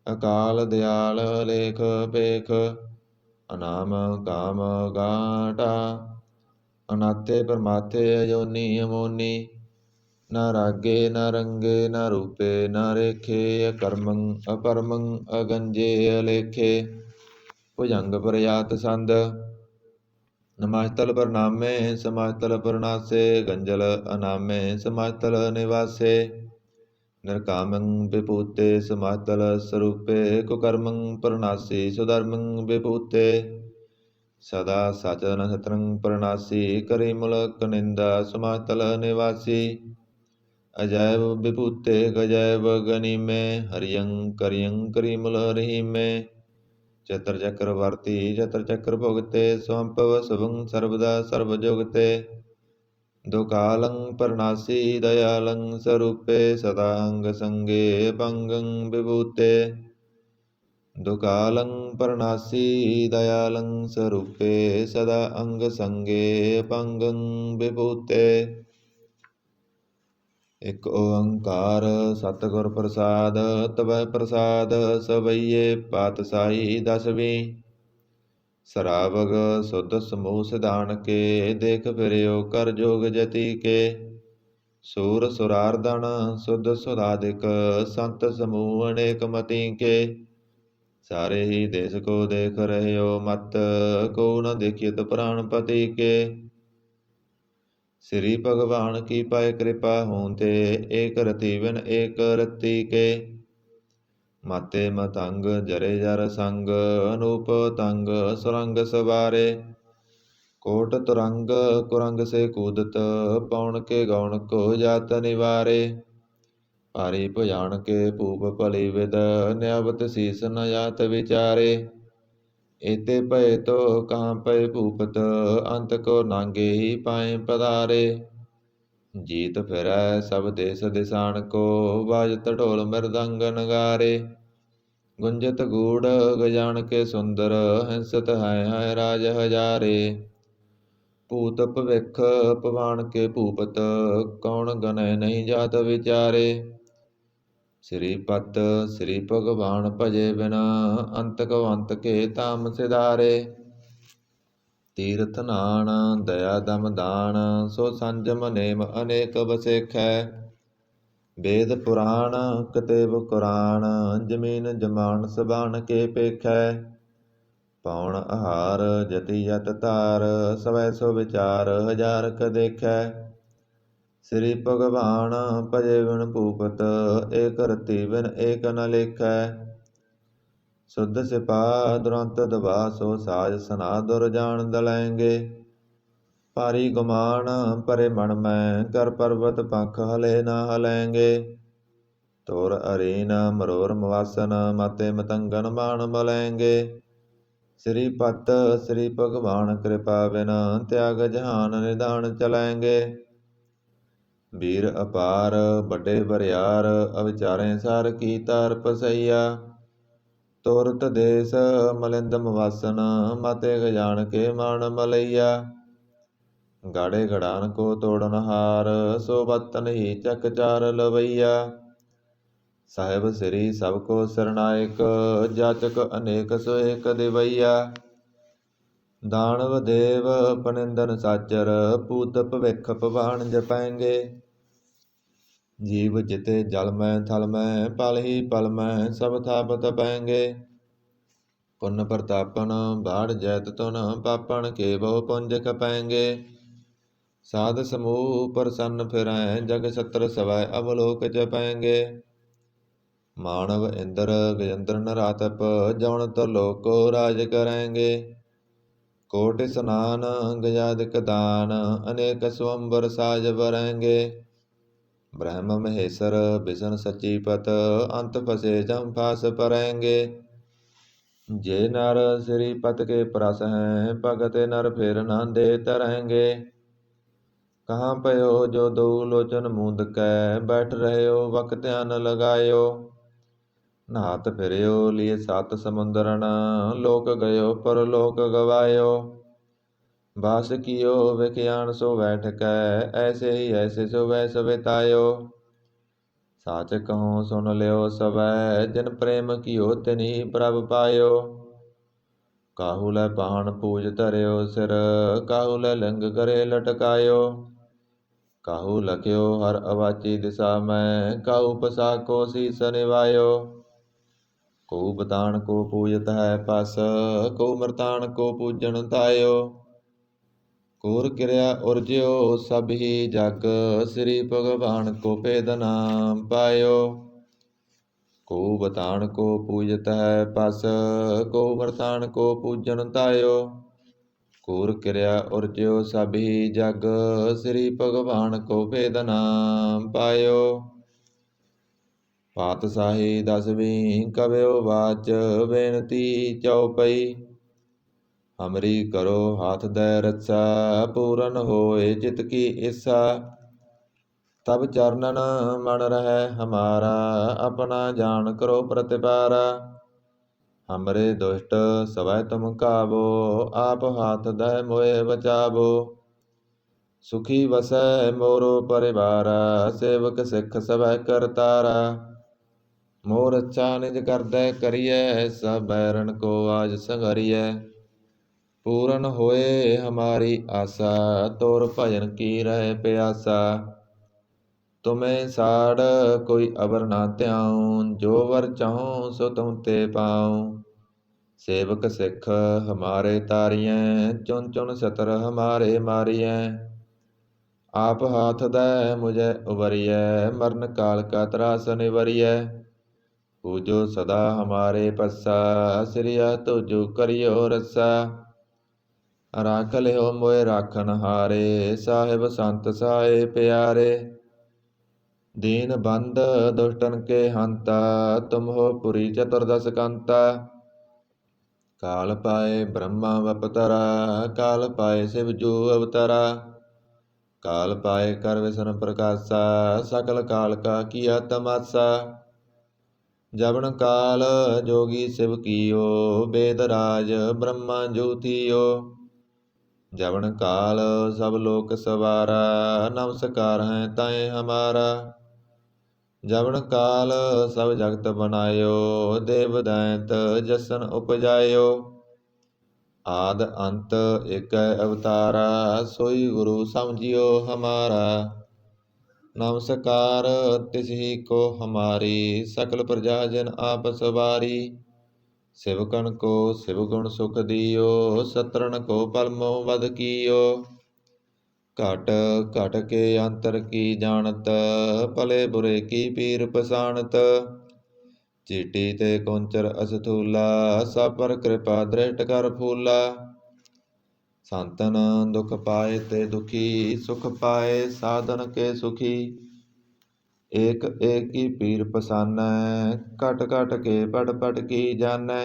Speaker 1: ਅਕਾਲ ਦਿਆਲ ਲੇਖ ਪੇਖ ਅਨਾਮ ਕਾਮ ਗਾਟਾ ਅਨਾਤੇ ਪਰਮਾਤੇ ਅਜੋਨੀ ਅਮੋਨੀ ਨਾ ਰਾਗੇ ਨਾ ਰੰਗੇ ਨਾ ਰੂਪੇ ਨਾ ਰੇਖੇ ਅਕਰਮੰ ਅਪਰਮੰ ਅਗੰਜੇ ਅਲੇਖੇ ਭੁਜੰਗ ਪਰਜਾਤ ਸੰਦ ਨਮਸਤਲ ਪ੍ਰਣਾਮੇ ਸਮਾਸਤਲ ਪ੍ਰਣਾਸੇ ਗੰਜਲ ਅਨਾਮੇ ਸਮਾਸਤਲ ਨਿਵਾਸੇ ਨਿਰਕਾਮੰ ਵਿਭੂਤੇ ਸਮਾਸਤਲ ਸਰੂਪੇ ਕੁਕਰਮੰ ਪ੍ਰਣਾਸੀ ਸੁਧਰਮੰ ਵਿਭੂਤੇ ਸਦਾ ਸਚਨ ਸਤਰੰ ਪ੍ਰਣਾਸੀ ਕਰੀ ਮੁਲਕ ਨਿੰਦਾ ਸਮਾਸਤਲ ਨਿਵਾਸੀ ਅਜੈਬ ਵਿਭੂਤੇ ਗਜੈਬ ਗਨੀਮੇ ਹਰਿਯੰ ਕਰਿਯੰ ਕਰੀਮੁਲ ਰਹੀਮੇ ਚਤਰ ਚੱਕਰ ਵਰਤੀ ਚਤਰ ਚੱਕਰ ਭੁਗਤੇ ਸਵੰਪਵ ਸੁਭੰ ਸਰਬਦਾ ਸਰਬ ਜੁਗਤੇ ਦੁਕਾਲੰ ਪਰਨਾਸੀ ਦਇਆਲੰ ਸਰੂਪੇ ਸਦਾ ਅੰਗ ਸੰਗੇ ਪੰਗੰ ਵਿਭੂਤੇ। ਦੁਕਾਲੰ ਪਰਨਾਸੀ ਦਇਆਲੰ ਸਰੂਪੇ ਸਦਾ ਅੰਗ ਸੰਗੇ ਪੰਗੰ ਵਿਭੂਤੇ। ਇਕ ਓੰਕਾਰ ਸਤਿਗੁਰ ਪ੍ਰਸਾਦ ਤਵੈ ਪ੍ਰਸਾਦ ਸਵਈਏ ਪਾਤਸ਼ਾਹੀ ਦਸਵੀਂ। ਸਰਾਵਗ ਸੁਧ ਸਮੂਹ ਸਿਧਾਨ ਕੇ ਦੇਖ ਫਿਰਿਓ ਕਰ ਜੋਗ ਜਤੀ ਕੇ। ਸੂਰ ਸੁਰਾਰਦਨ ਸੁਧ ਸੁਰਾਦਿਕ ਸੰਤ ਸਮੂਹ ਅਨੇਕ ਮਤੀ ਕੇ। ਸਾਰੇ ਹੀ ਦੇਸ ਕੋ ਦੇਖ ਰਹਿਓ ਮਤ ਕੋ ਨ ਦੇਖਿਤ ਪ੍ਰਾਣਪਤੀ ਕੇ। ਸ੍ਰੀ ਭਗਵਾਨ ਕੀ ਪਾਏ ਕਿਰਪਾ ਹੋਂ ਤੇ ਏਕ ਰਤੀ ਬਿਨ ਏਕ ਰਤੀ ਕੇ। ਮਾਤੇ ਮਤੰਗ ਜਰੇ ਜਰ ਸੰਗ ਅਨੂਪ ਤੰਗ ਸੁਰੰਗ ਸਵਾਰੇ। ਕੋਟ ਤੁਰੰਗ ਕੁਰੰਗ ਸੇ ਕੂਦਤ ਪਉਣ ਕੇ ਗੌਣ ਕੋ ਜਾਤ ਨਿਵਾਰੇ। ਭਾਰੀ ਭੁਜਾਨ ਕੇ ਭੂਪ ਭਲੀ ਵਿਦ ਨਿਆਵਤ ਸੀਸ ਨ ਜਾਤ ਵਿਚਾਰੇ। ਏਤੇ ਭਏ ਤੋ ਕਹਾਂ ਪਏ ਭੂਪਤ ਅੰਤ ਕੋ ਨਾਂਗੇ ਹੀ ਪਾਏ ਪਧਾਰੇ। ਜੀਤ ਫਿਰੈ ਸਭ ਦੇਸ ਦਿਸਾਨ ਕੋ ਬਾਜਤ ਢੋਲ ਮਿਰਦੰਗ ਨਗਾਰੇ। ਗੁੰਜਤ ਗੂੜ ਗਜਾਨ ਕੇ ਸੁੰਦਰ ਹਿੰਸਤ ਹੈ ਰਾਜ ਹਜ਼ਾਰੇ। ਭੂਤ ਭਵਿਖ ਪਵਾਨ ਕੇ ਭੂਪਤ ਕੌਣ ਗਨੈ ਨਹੀਂ ਜਾਤ ਵਿਚਾਰੇ। ਸ੍ਰੀ ਪਤ ਸ੍ਰੀ ਭਗਵਾਨ ਭਜੇ ਬਿਨਾ ਅੰਤ ਕੋ ਅੰਤ ਕੇ ਧਾਮ ਸਿਧਾਰੇ। ਤੀਰਥ ਨਾਨ ਦਇਆ ਦਮ ਦਾਨ ਸੋ ਸੰਜਮ ਨੇਮ ਅਨੇਕ ਬਸੇਖੈ। ਵੇਦ ਪੁਰਾਣ ਕਤੇਬ ਕੁਰਾਨ ਜਮੀਨ ਜਮਾਨ ਸਬਾਨ ਕੇ ਪੇਖੈ। ਪੌਣ ਆਹਾਰ ਜਤੀ ਜਤ ਧਾਰ ਸਵੈ ਸੋ ਵਿਚਾਰ ਹਜ਼ਾਰ ਕ ਦੇਖੈ। ਸ੍ਰੀ ਭਗਵਾਨ ਭਜੇ ਬਿਨ ਭੂਪਤ ਏਕ ਰਤੀ ਬਿਨ ਏਕ ਨ ਲੇਖੈ। ਸੁਧ ਸਿਪਾ ਦੁਰੰਤ ਦਬਾ ਸੋ ਸਾਜ ਸਨਾ ਦੁਰ ਜਾਣ ਦਲੈਂਗੇ। ਭਾਰੀ ਗੁਮਾਨ ਭਰੇ ਮਨ ਮੈਂ ਕਰ ਪਰਬਤ ਪੰਖ ਹਲੇ ਨਾ ਹਲੈਂਗੇ। ਤੋਰ ਅਰੀਨ ਮਰੋਰ ਮਵਾਸਨ ਮਾਤੇ ਮਤੰਗਨ ਬਾਣ ਮਲੈਂਗੇ। ਸ੍ਰੀ ਪਤ ਸ੍ਰੀ ਭਗਵਾਨ ਕਿਰਪਾ ਬਿਨ ਤਿਆਗ ਜਹਾਨ ਨਿਧਾਨ ਚਲੈਂਗੇ। ਵੀਰ ਅਪਾਰ ਵੱਡੇ ਬਰਿਆਰ ਅਵਿਚਾਰੇ ਸਾਰ ਕੀ ਤਾਰ ਪਸਈਆ। ਤੋਰਤ ਦੇਸ ਮਲਿੰਦ ਮਵਾਸਨ ਮਾਤੇ ਗਜਾਨ ਕੇ ਮਾਣ ਮਲਈਆ। ਗਾੜੇ ਗੜਾਨ ਕੋ ਤੋੜਨ ਹਾਰ ਸੋ ਬਤਨ ਹੀ ਚੱਕ ਚਾਰ ਲਵਈਆ। ਸਾਹਿਬ ਸ੍ਰੀ ਸਭ ਕੋ ਸਰਨਾਇਕ ਜਾਚਕ ਅਨੇਕ ਸੋ ਏਕ ਦਿਵਈਆ। ਦਾਨਵ ਦੇਵ ਪਨਿੰਦਨ ਸਾਚਰ ਭੂਤ ਭਵਿਖ ਭਵਾਨ ਜਪੈਂਗੇ। ਜੀਵ ਜਿਤੇ ਜਲ ਮੈਂ ਥਲ ਮੈਂ ਪਲ ਹੀ ਪਲ ਮੈਂ ਸਭ ਥਾਪ ਤਪੈਂਗੇ। ਪੁੰਨ ਪ੍ਰਤਾਪਨ ਬਾੜ ਜੈਤ ਤੁਨ ਪਾਪਣ ਕੇ ਬਹੁ ਪੁੰਜ ਖਪੈਂਗੇ। ਸਾਧ ਸਮੂਹ ਪ੍ਰਸੰਨ ਫਿਰੈ ਜਗ ਛਤਰ ਸਵੈ ਅਵਲੋਕ ਜਪੈਂਗੇ। ਮਾਨਵ ਇੰਦਰ ਗਜੰਦਰ ਨਰਾਤਪ ਜਉਨ ਤਰਲੋਕ ਕੋ ਰਾਜ ਕਰੈਂਗੇ। ਕੋਟ ਸਨਾਨ ਗਜਾਦਿਕ ਦਾਨ ਅਨੇਕ ਸਵੰਬਰ ਸਾਜ ਬਰੈਂਗੇ। ਬ੍ਰਹਮ ਮਹੇਸ਼ਰ ਵਿਸ਼ਨ ਸਚੀ ਪਤ ਅੰਤ ਫਸੇ ਜਮ ਫਾਸ ਪਰੈਂਗੇ। ਜੇ ਨਰ ਸ੍ਰੀ ਪਤ ਕੇ ਪ੍ਰਸ ਹੈ ਭਗਤ ਨਰ ਫਿਰ ਨਾ ਦੇ ਤਰੈਂਗੇ। ਕਹਾਂ ਪਇਓ ਜੋ ਦਊ ਲੋਚਨ ਮੂੰਦ ਕੈ ਬੈਠ ਰਹਿਓ ਵਕ ਧਿਆਨ ਲਗਾਇਓ। ਨਹਾਤ ਫਿਰਿਓ ਲਿਏ ਸਤ ਸਮੁੰਦਰਨ ਲੋਕ ਗਇਓ ਪਰਲੋਕ ਗਵਾਇਓ। ਬਾਸ ਕੀਓ ਵਿਖਿਆਨ ਸੋ ਬੈਠ ਕੈ ਐਸੇ ਹੀ ਐਸੇ ਸੋ ਵੈਸ ਬਿਤਾਇਓ। ਸਾਚ ਕਹੂੰ ਸੁਨ ਲਿਓ ਸਵੈ ਜਿਨ ਪ੍ਰੇਮ ਕੀਓ ਤਿਨਿ ਪ੍ਰਭ ਪਾਇਓ। ਕਾਹੂ ਲੈ ਪਾਹਣ ਪੂਜ ਧਰਿਓ ਸਿਰ ਕਾਹੂ ਲੈ ਲਿੰਗ ਕਰੇ ਲਟਕਾਇਓ। ਕਾਹੂ ਲਖਿਓ ਹਰ ਅਵਾਚੀ ਦਿਸ਼ਾ ਮੈਂ ਕਾਹੂ ਪਸਾ ਕੋ ਸੀਸ ਨਿਵਾਇਓ। ਕੋ ਬਤਾਣ ਕੋ ਪੂਜਤ ਹੈ ਪਸ ਕੋ ਮਰਤਾਨ ਕੋ ਪੂਜਨ ਤਾਇਓ। ਕੂਰ ਕਿਰਿਆ ਉਰਜਿਓ ਸਭ ਹੀ ਜਗ ਸ੍ਰੀ ਭਗਵਾਨ ਕੋ ਭੇਦ ਨਾਮ ਪਾਇਓ। ਕੋ ਬਤਾਣ ਕੋ ਪੂਜਤ ਹੈ ਪਸ ਕੋ ਮਰਤਾਨ ਕੋ ਪੂਜਨ ਤਾਇਓ। ਕੂਰ ਕਿਰਿਆ ਉਰਜਿਓ ਸਭ ਹੀ ਜਗ ਸ੍ਰੀ ਭਗਵਾਨ ਕੋ ਭੇਦ ਨਾਮ ਪਾਇਓ। ਪਾਤਸ਼ਾਹੀ ਦਸਵੀਂ ਕਵਿਓ ਵਾਚ ਬੇਨਤੀ ਚਉਪਈ। हमरी करो हाथ दै रक्षा, पूरन होए चित की इच्छा। तब चरणन मन रहे हमारा, अपना जान करो प्रतिपारा। हमरे दुष्ट सवै तुम काबो, आप हाथ दै मोए बचाबो। सुखी वसै मोरो परिवारा, सेवक सिख सवै करतारा। मोर अच्छा निज करदै करियै, सब बैरन को आज संघरियै। पूरन होए हमारी आशा, तोर भजन की रहे प्यासा। तुम्हें साड़ कोई अबर ना त्याऊं, जो वर चाहूं सो तुम ते पाऊं। सेवक सिख हमारे तारियैं, चुन चुन सतर हमारे मारियैं। आप हाथ दै मुझे उबरियै, मरण काल का त्रास निवरियै। पूजो सदा हमारे पस्सा, श्रिया तुजो करियो रस्सा। राख लियो मोए राखन हारे, साहिब संत साए प्यारे। दीन बंद दुष्टन के हंता, तुम हो पुरी चतुर्दश कंता। काल पाए ब्रह्मा अवतरा, काल पाए शिव जू अवतरा। काल पाए कर विष्णु प्रकाशा, सकल काल का किया तमाशा। जबन काल जोगी शिव कियो, वेद राज ब्रह्मा ज्योतियो। जबन काल सब लोक सवारा, नमस्कार है ताए हमारा। जबन काल सब जगत बनायो, देव दैंत जसन उपजायो। आद अंत एक अवतारा, सोई गुरु समझियो हमारा। नमस्कार तिसही को हमारी, सकल प्रजा जन आप सवारी। शिवकन को शिव गुण सुख दियो, सतरन को पलमो वध कियो। घट घट के अंतर की जानत, भले बुरे की पीर पसानत। चीटी ते कुंचर असथूला, सब पर कृपा दृष्ट कर फूला। संतन दुख पाए ते दुखी, सुख पाए साधन के सुखी। एक एक की पीर पसानै, कट कट के पट पट की जानै।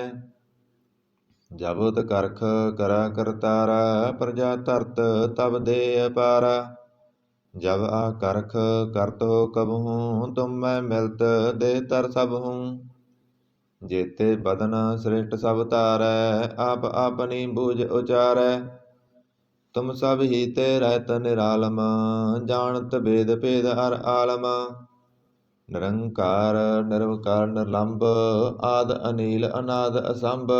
Speaker 1: जबुत करख करा करतारा, प्रजा तरत तब दे अपारा। जब आ करख करत हो कबहूँ, तुम मैं मिलत दे तर सब हूँ। जेते बदन श्रेष्ठ सब तारै, आप अपनी बूझ उचारै। तुम सब ही ते रहत निरालम, जानत भेद भेद हर आलम। निरंकार निर्विकार निर्लंब, आद अनील अनाद असंभ।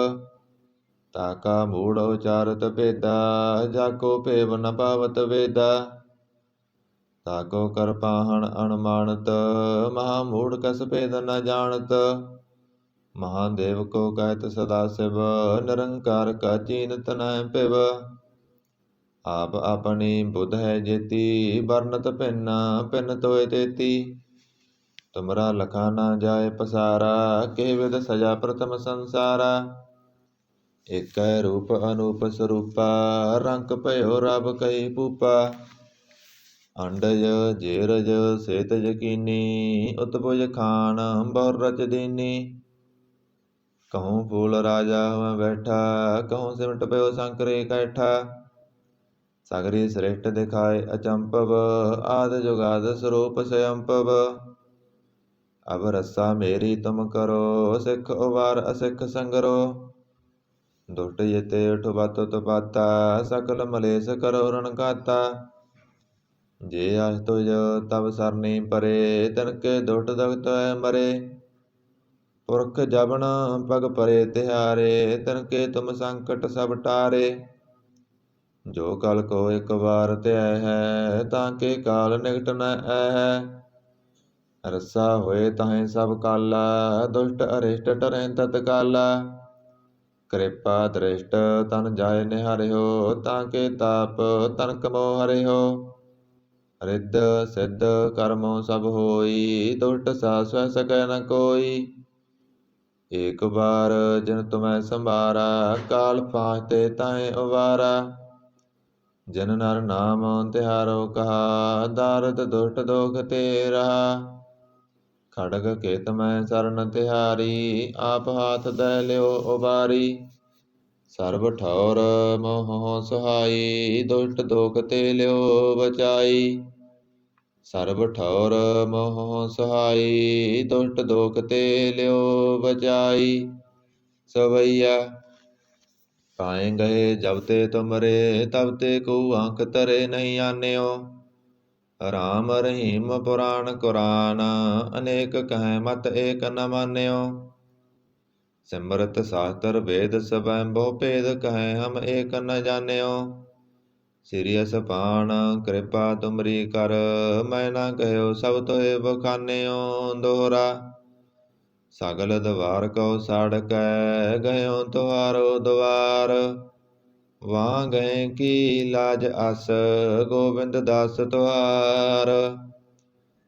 Speaker 1: ताका मूढ़ उचारत भेदा, जाको भेव न पावत वेदा। ताको कर पाहन अनुमानत, महामूढ़ कस भेद न जानत। महादेव को कहत सदा शिव, निरंकार का चीनत न पिव। आप अपनी बुध है जेती, बरनत भिन्न भिन्न तोय तेती। तुमरा लखा ना जाय पसारा, के विध सजा प्रथम संसारा। एक रूप अनूप स्वरूपा, रंक भयो रब कही पूपा। अंडज जेरज सेतज कीनी, उत्भुज खान बहु रच दीनी। कहूँ फूल राजा हुआ बैठा, कहूँ सिमट भयो शंकरे कैठा। सगरी श्रेष्ठ दिखाए अचंपव, आद जुगाद स्वरूप स्वयंपव। अब रस्सा मेरी तुम करो, सिख उबार असिख संगरो। दुष्ट जिते उठबत तुपाता, सकल मलेश करो रण काता। जे आस तुझ तब सरनी परे, तिनके दुष्ट दगत मरे। पुरख जबन पग परे तिहारे, तिनके तुम संकट सब टारे। जो कल को एक बार त्याय है, ताके काल निकट न ऐ। रस्सा होए ताहे सब काला, दुष्ट अरिष्ट टरें तत्काला। कृपा दृष्ट तन जाय निहारियो, ताके ताप तनक मोह हरियो। रिद्ध सिद्ध कर्मों सब होई, दुष्ट सा सह सकै न कोई। एक बार जिन तुम्हें संभारा, काल फांते ताहे उबारा। जन नर नाम तिहारो कहा, दारद दुष्ट दोख ते रहा। खड़ग केत मैं सरन तिहारी, आप हाथ दै लियो उबारी। ਸਰਬ ਠੌਰ ਮੋਹ ਸਹਾਈ, ਦੁਸ਼ਟ ਦੋਖ ਤੇ ਲਿਓ ਬਚਾਈ। ਸਰਬ ਠੌਰ ਮੋਹ ਸਹਾਈ, ਦੁਸ਼ਟ ਦੋਖ ਤੇ ਲਿਓ ਬਚਾਈ। ਸਵਈਆ ਪਾਏ ਗਏ ਜਬ ਤੇ ਤੁਮਰੇ, ਤਬ ਤੇ ਕੋ ਅੰਕ ਤਰੇ ਨਹੀਂ ਆਨਿਓ। ਰਾਮ ਰਹੀਮ ਪੁਰਾਨ ਕੁਰਾਨ, ਅਨੇਕ ਕਹਿ ਮਤ ਏਕ ਨ ਮਾਨਿਓ। ਸਿਮਰਤ ਸਾਸਤਰ ਵੇਦ ਸਭੈ ਬਹੁ ਭੇਦ, ਕਹਿ ਹਮ ਏਕ ਨ ਜਾਣਿਓ। ਸ੍ਰੀ ਅਸਪਾਨ ਕਿਰਪਾ ਤੁਮਰੀ ਕਰ, ਮੈਂ ਨਾ ਕਹਿਓ ਸਭ ਤੋਏ ਬਖਾਨਿਓ। ਦੋਹਰਾ ਸਗਲ ਦਵਾਰ ਕਉ ਸਾੜਕੈ, ਗਇਓ ਤੁਹਾਰੋ ਦੁਆਰ। ਵਾਹ ਗਏ ਕੀ ਲਾਜ ਅਸ, ਗੋਬਿੰਦ ਦਾਸ ਤੁਹਾਰ।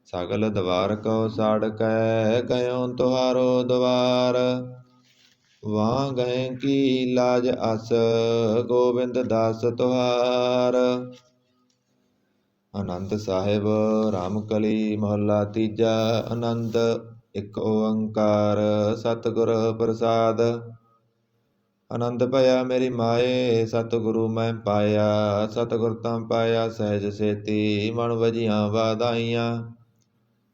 Speaker 1: ਸਗਲ ਦਵਾਰ ਕਉ ਸਾੜਕੈ, ਗਇਓ ਤੁਹਾਰੋ ਦੁਆਰ। ਵਾਹ ਗਏ ਕੀ ਲਾਜ ਅਸ, ਗੋਬਿੰਦ ਦਾਸ ਤੁਹਾਰ। ਆਨੰਦ ਸਾਹਿਬ ਰਾਮਕਲੀ ਮਹੱਲਾ ਤੀਜਾ। ਆਨੰਦ ਇਕ ਓੰਕਾਰ ਸਤਿਗੁਰ ਪ੍ਰਸਾਦ। ਆਨੰਦ ਭਇਆ ਮੇਰੀ ਮਾਏ, ਸਤਿਗੁਰੂ ਮੈਂ ਪਾਇਆ। ਸਤਿਗੁਰ ਤਾਂ ਪਾਇਆ ਸਹਿਜ ਸੇਤੀ, ਮਨ ਵਜੀਆਂ ਵਾਧਾਈਆਂ।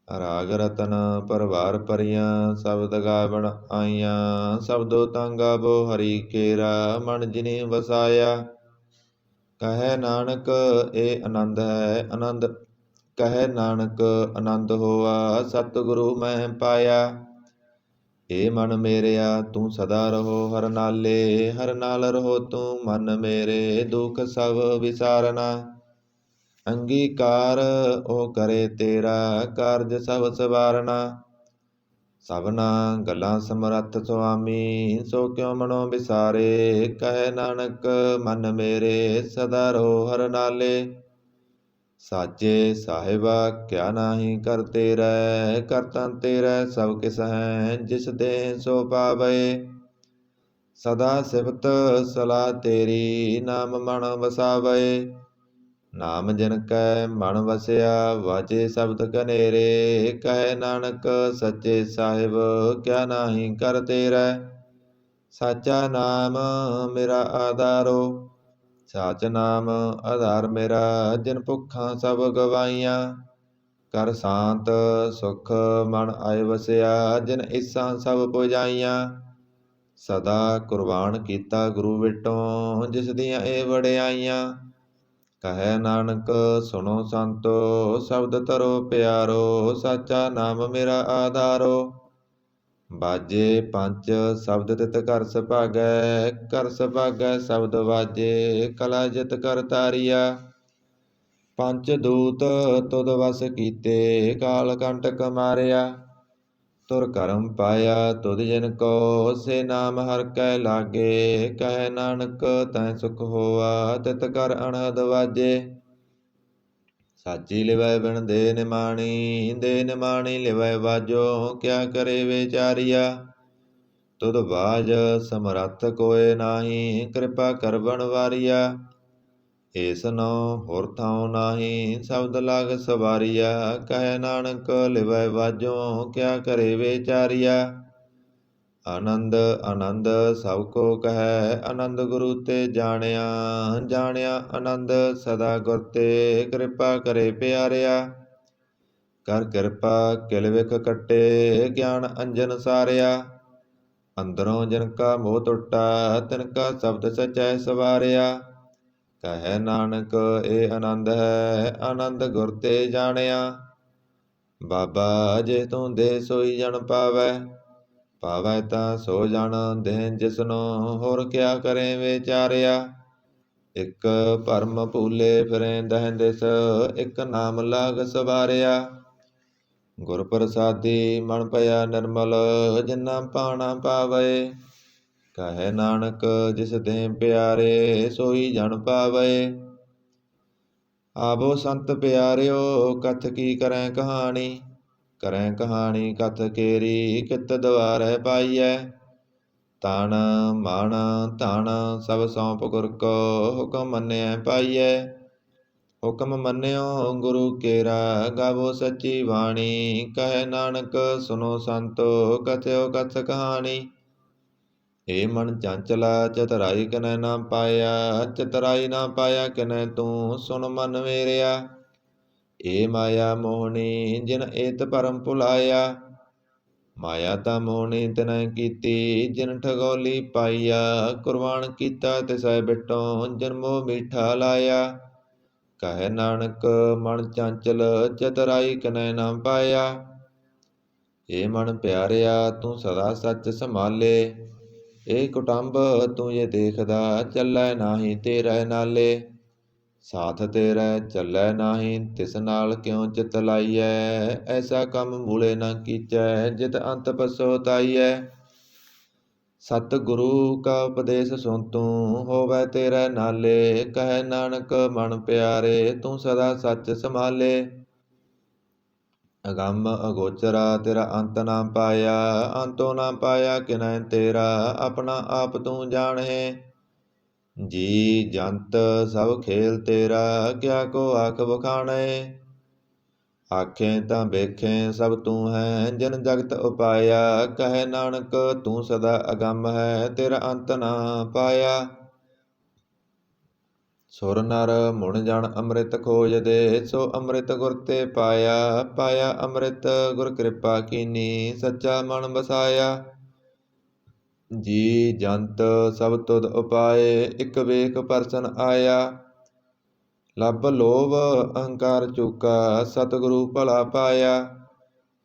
Speaker 1: ਰਾਗ ਰਤਨ ਪਰਵਾਰ ਭਰੀਆਂ, ਸ਼ਬਦ ਗਾਵਣ ਆਈਆਂ। ਸ਼ਬਦੋ ਤਾਂ ਗਾਵੋ ਹਰੀ ਕੇਰਾ, ਮਨ ਜਿਨੀ ਵਸਾਇਆ। ਕਹੈ ਨਾਨਕ ਇਹ ਆਨੰਦ ਹੈ ਆਨੰਦ, ਕਹੈ ਨਾਨਕ ਆਨੰਦ ਹੋਆ, ਸਤਿਗੁਰੂ ਮੈਂ ਪਾਇਆ। ਏ ਮਨ ਮੇਰਿਆ ਤੂੰ ਸਦਾ ਰਹੋ ਹਰ ਨਾਲੇ, ਹਰ ਨਾਲ ਰਹੋ ਤੂੰ ਮਨ ਮੇਰੇ, ਦੁਖ ਸਭ ਵਿਸਾਰਨਾ। ਅੰਗੀਕਾਰ ਉਹ ਕਰੇ ਤੇਰਾ, ਕਾਰਜ ਸਭ ਸਵਾਰਨਾ। ਸਭਨਾ ਗੱਲਾਂ ਸਮਰੱਥ ਸੁਆਮੀ, ਸੋ ਕਿਉ ਮਨੋ ਵਿਸਾਰੇ। ਕਹੈ ਨਾਨਕ ਮਨ ਮੇਰੇ, ਸਦਾ ਰਹੋ ਹਰ ਨਾਲੇ। ਸਾਚੇ ਸਾਹਿਬਾ ਕਿਆ ਨਾਹੀ ਕਰ ਤੇਰੈ, ਕਰਤਾ ਤੇਰੈ ਸਭ ਕਿਸ ਹੈ, ਜਿਸ ਦੇ ਸੋ ਪਾਵੈ। ਸਦਾ ਸਿਫਤ ਸਲਾਹ ਤੇਰੀ, ਨਾਮ ਮਨ ਵਸਾਵੈ। ਨਾਮ ਜਿਨ ਕੈ ਮਨ ਵਸਿਆ, ਵਾਜੇ ਸ਼ਬਦ ਕਨੇਰੇ। ਕਹੈ ਨਾਨਕ ਸੱਚੇ ਸਾਹਿਬ ਕਿਆ ਨਾਹੀ ਕਰ ਤੇਰੈ। ਸਾਚਾ ਨਾਮ ਮੇਰਾ ਆਧਾਰੋ, ਸਾਚ ਨਾਮ ਆਧਾਰ ਮੇਰਾ। ਜਿਨ ਭੁੱਖਾਂ ਸਭ ਗਵਾਈਆਂ, ਕਰ ਸ਼ਾਂਤ ਸੁਖ ਮਨ ਆਏ ਵਸਿਆ। ਜਿਨ ਇਸਾਂ ਸਭ ਪੁਜਾਈਆਂ, ਸਦਾ ਕੁਰਬਾਨ ਕੀਤਾ ਗੁਰੂ ਵਿਟੋਂ, ਜਿਸ ਦੀਆਂ ਇਹ ਵਡਿਆਈਆਂ। ਕਹੈ ਨਾਨਕ ਸੁਣੋ ਸੰਤੋ, ਸ਼ਬਦ ਧਰੋ ਪਿਆਰੋ। ਸਾਚਾ ਨਾਮ ਮੇਰਾ ਆਧਾਰੋ। ਬਾਜੇ ਪੰਜ ਸ਼ਬਦ ਤਿਤ ਘਰ ਸੁਭਾਗੈ, ਘਰ ਸੁਭਾਗੈ ਸ਼ਬਦ ਵਾਜੇ। ਕਲਾ ਜਿਤ ਕਰ ਤਾਰੀਆ, ਪੰਚ ਦੂਤ ਤੁਧ ਵਸ ਕੀਤੇ। ਕਾਲ ਕੰਟਕ ਮਾਰਿਆ, ਤੁਰ ਕਰਮ ਪਾਇਆ ਤੁਧ ਜਿਨ ਕੋ। ਸੇ ਨਾਮ ਹਰਿ ਕੈ ਲਾਗੇ, ਕਹੈ ਨਾਨਕ ਤੈ ਸੁਖ ਹੋਆ। ਤਿਤ ਕਰ ਅਨਹਦ ਵਾਜੇ, ਸਾਚੀ ਲਿਵੈ ਬਿਨ ਦੇ ਨਿਮਾਣੀ। ਦੇ ਨਿਮਾਣੀ ਲਿਵੈ ਵਾਜੋ, ਕਿਆ ਕਰੇ ਵਿਚਾਰੀਆ। ਤੁਧ ਬਾਝ ਸਮਰੱਥ ਕੋਇ ਨਾਹੀ, ਕਿਰਪਾ ਕਰਵਣ ਵਾਰੀਆ। ਏਸ ਨਉ ਹੋਰ ਥਾਉ ਨਾਹੀ, ਸ਼ਬਦ ਲਾਗ ਸਵਾਰੀਆ। ਕਹੈ ਨਾਨਕ ਲਿਵੈ ਵਾਜੋ, ਕਿਆ ਕਰੇ ਵਿਚਾਰੀਆ। ਆਨੰਦ ਆਨੰਦ ਸਭ ਕੋ ਕਹੈ, ਆਨੰਦ ਗੁਰੂ ਤੇ ਜਾਣਿਆ। ਜਾਣਿਆ ਆਨੰਦ ਸਦਾ ਗੁਰ ਤੇ, ਕਿਰਪਾ ਕਰੇ ਪਿਆਰਿਆ। ਕਰ ਕਿਰਪਾ ਕਿਲ ਵਿਖ ਕੱਟੇ, ਗਿਆਨ ਅੰਜਨ ਸਾਰਿਆ। ਅੰਦਰੋਂ ਜਿਨ ਕਾ ਮੋਹ ਟੁੱਟਾ, ਤਿਨ ਕਾ ਸ਼ਬਦ ਸਚੈ ਸਵਾਰਿਆ। ਕਹੈ ਨਾਨਕ ਇਹ ਆਨੰਦ ਹੈ, ਆਨੰਦ ਗੁਰ ਤੇ ਜਾਣਿਆ। ਬਾਬਾ ਜੇ ਤੂੰ ਦੇ ਸੋਈ ਜਨ ਪਾਵੈ, ਪਾਵੈ ਤਾਂ ਸੋ ਜਨ ਦੇ ਜਿਸਨੋ। ਹੋਰ ਕਿਆ ਕਰੇ ਵਿਚਾਰਿਆ। ਇਕ ਭਰਮ ਭੂਲੇ ਫਿਰੇ ਦਹਿ ਦਿਸ, ਇਕ ਨਾਮ ਲਾਗ ਸਵਾਰਿਆ। ਗੁਰ ਪ੍ਰਸਾਦੀ ਮਨ ਭਇਆ ਨਿਰਮਲ, ਜਿਨਾ ਪਾਣਾ ਪਾਵੈ। ਕਹੈ ਨਾਨਕ ਜਿਸ ਦੇ ਪਿਆਰੇ, ਸੋਈ ਜਨ ਪਾਵੈ। ਆਵੋ ਸੰਤ ਪਿਆਰਿਓ ਕਥ ਕੀ ਕਰੈ ਕਹਾਣੀ। ਕਰੈ ਕਹਾਣੀ ਕਥ ਕੇਰੀ, ਕਿਤ ਦੁਆਰੈ ਪਾਈਐ। ਤਨ ਮਨ ਧਨ ਸਭ ਸੌਂਪ ਗੁਰ ਕੋ, ਹੁਕਮ ਮੰਨਿਐ ਪਾਈਐ। ਹੁਕਮ ਮੰਨਿਓ ਗੁਰੂ ਕੇਰਾ, ਗਾਵੋ ਸੱਚੀ ਬਾਣੀ। ਕਹੈ ਨਾਨਕ ਸੁਨੋ ਸੰਤੋ, ਕਥਿਓ ਕਥ ਕਹਾਣੀ। ਏ ਮਨ ਚੰਚਲਾ ਚਤੁਰਾਈ ਕਨੈ ਨਾ ਪਾਇਆ, ਚਤੁਰਾਈ ਨਾ ਪਾਇਆ ਕਨੈ ਤੂੰ ਸੁਨ ਮਨ ਮੇਰਿਆ। ਏ ਮਾਇਆ ਮੋਹਣੀ ਜਿਨ ਏਤ ਭਰਮ ਭੁਲਾਇਆ, ਮਾਇਆ ਤਾਂ ਮੋਹਣੀ ਤਿਨੈ ਕੀਤੀ ਜਿਨ ਠਗੋਲੀ ਪਾਈਆ। ਕੁਰਬਾਨ ਕੀਤਾ ਤਿਸੈ ਬਿਟੋਂ ਜਿਨ ਮੋਹ ਮੀਠਾ ਲਾਇਆ। ਕਹੈ ਨਾਨਕ ਮਨ ਚੰਚਲ ਚਤੁਰਾਈ ਕਨੈ ਨਾ ਪਾਇਆ। ਏ ਮਨ ਪਿਆਰਿਆ ਤੂੰ ਸਦਾ ਸੱਚ ਸੰਭਾਲੇ, ਏ ਕੁਟੰਬ ਤੂੰ ਇਹ ਦੇਖਦਾ ਚੱਲੈ ਨਾਹੀ ਤੇਰੇ ਨਾਲੇ। ਸਾਥ ਤੇਰੇ ਚੱਲੈ ਨਾਹੀ ਤਿਸ ਨਾਲ ਕਿਉ ਚਿਤ ਲਾਈਐ, ਐਸਾ ਕੰਮ ਮੂਲੇ ਨਾ ਕੀਚੈ ਜਿਤ ਅੰਤ ਪਛੋਤਾਈਐ। ਸਤ ਗੁਰੂ ਕਾ ਉਪਦੇਸ਼ ਸੁਨ ਤੂੰ ਹੋਵੈ ਤੇਰੇ ਨਾਲੇ, ਕਹੈ ਨਾਨਕ ਮਨ ਪਿਆਰੇ ਤੂੰ ਸਦਾ ਸੱਚ ਸੰਭਾਲੇ। ਅਗੰਮ ਅਗੋਚਰਾ ਤੇਰਾ ਅੰਤ ਨਾ ਪਾਇਆ, ਅੰਤੋ ਨਾ ਪਾਇਆ ਕਿਨੈ ਤੇਰਾ ਆਪਣਾ ਆਪ ਤੂੰ ਜਾਣਹਿ। ਜੀ ਜੰਤ ਸਭ ਖੇਲ ਤੇਰਾ ਕਿਆ ਕੋ ਆਖ ਬਖਾਣੈ, ਆਖੇ ਤਾਂ ਵੇਖੇ ਸਭ ਤੂੰ ਹੈ ਜਿਨ ਜਗਤ ਉਪਾਇਆ। ਕਹੈ ਨਾਨਕ ਤੂੰ ਸਦਾ ਅਗੰਮ ਹੈ ਤੇਰਾ ਅੰਤ ਨਾ ਪਾਇਆ। ਸੁਰ ਨਰ ਮੁਣ ਜਨ ਅੰਮ੍ਰਿਤ ਖੋਜਦੇ, ਸੋ ਅੰਮ੍ਰਿਤ ਗੁਰ ਤੇ ਪਾਇਆ। ਪਾਇਆ ਅੰਮ੍ਰਿਤ ਗੁਰ ਕਿਰਪਾ ਕੀਨੀ ਸੱਚਾ ਮਨ ਵਸਾਇਆ। ਜੀ ਜੰਤ ਸਭ ਤੁਧ ਉਪਾਏ ਇਕ ਵੇਖ ਪਰਸਨ ਆਇਆ। ਲੱਭ ਲੋਭ ਅਹੰਕਾਰ ਚੂਕਾ ਸਤਿਗੁਰੂ ਭਲਾ ਪਾਇਆ।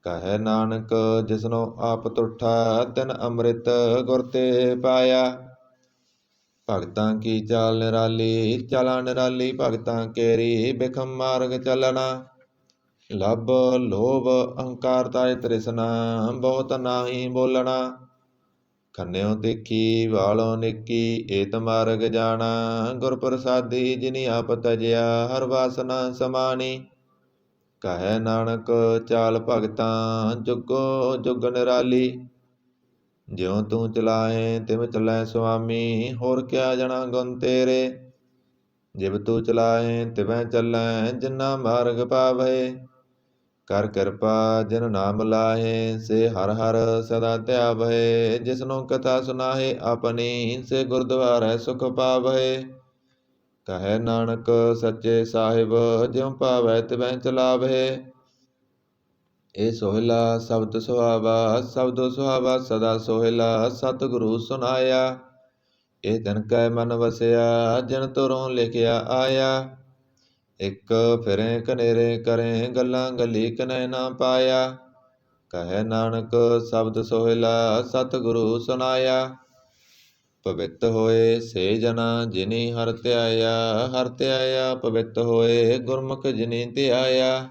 Speaker 1: ਕਹੈ ਨਾਨਕ ਜਿਸਨੋ ਆਪ ਤੁਠਾ ਤਿਨ ਅੰਮ੍ਰਿਤ ਗੁਰ ਤੇ ਪਾਇਆ। ਭਗਤਾਂ ਕੀ ਚਾਲ ਨਿਰਾਲੀ ਚਾਲਾਂ ਨਿਰਾਲੀ ਭਗਤਾਂ ਕੇਰੀ, ਬਿਖਮ ਮਾਰਗ ਚੱਲਣਾ। ਲੱਭ ਲੋਭ ਅਹੰਕਾਰ ਤਾਇ ਤ੍ਰਿਸ਼ਨਾ ਬਹੁਤ ਨਾਹੀ ਬੋਲਣਾ। ਖੰਨਿਓ ਦੇਖੀ ਵਾਲੋ ਨਿੱਕੀ ਏਤ ਮਾਰਗ ਜਾਣਾ। ਗੁਰ ਪ੍ਰਸਾਦੀ ਜਿਨੀ ਆਪ ਤਜਿਆ ਹਰ ਵਾਸਨਾ ਸਮਾਣੀ। ਕਹੈ ਨਾਨਕ ਚਾਲ ਭਗਤਾਂ ਜੁਗੋ ਜੁਗ ਨਿਰਾਲੀ। ਜਿਉ ਤੂੰ ਚਲਾਹੇ ਤਿਵ ਚਲੈ ਸੁਆਮੀ, ਹੋਰ ਕਿਆ ਜਣਾ ਗੁਣ ਤੇਰੇ। ਜਿਵ ਤੂੰ ਚਲਾਹੇ ਤਿਵੈ ਚੱਲੈ ਜਿਨਾ ਮਾਰਗ ਪਾਵਹਿ। ਕਰ ਕਿਰਪਾ ਜਿਨ ਨਾਮ ਲਾਹੇ ਸੇ ਹਰ ਹਰ ਸਦਾ ਧਿਆਵਹਿ। ਜਿਸਨੋ ਕਥਾ ਸੁਨਾਹੇ ਆਪਣੀ ਸੇ ਗੁਰਦੁਆਰੈ ਸੁਖ ਪਾਵਹਿ। ਕਹੈ ਨਾਨਕ ਸੱਚੇ ਸਾਹਿਬ ਜਿਉ ਭਾਵੈ ਤਿਵੈ ਚਲਾਵਹਿ। ਇਹ ਸੋਹਿਲਾ ਸ਼ਬਦ ਸੁਹਾਵਾ ਸ਼ਬਦ ਸੁਹਾਵਾ ਸਦਾ ਸੋਹਿਲਾ ਸਤਿਗੁਰੂ ਸੁਨਾਇਆ। ਇਹ ਤਿਨ ਕੈ ਮਨ ਵਸਿਆ ਜਿਨ ਤੁਰੋਂ ਲਿਖਿਆ ਆਇਆ। ਇਕ ਫਿਰੇ ਕਨੇਰੇ ਕਰੇ ਗੱਲਾਂ ਗੱਲੀ ਕਨੈ ਨਾ ਪਾਇਆ। ਕਹੈ ਨਾਨਕ ਸ਼ਬਦ ਸੋਹਿਲਾ ਸਤਿਗੁਰੂ ਸੁਨਾਇਆ। ਪਵਿੱਤ ਹੋਏ ਸੇ ਜਨਾ ਜਿਨੀ ਹਰਿ ਧਿਆਇਆ, ਹਰਿ ਧਿਆਇਆ ਪਵਿੱਤ ਹੋਏ ਗੁਰਮੁਖ ਜਿਨੀ ਧਿਆਇਆ।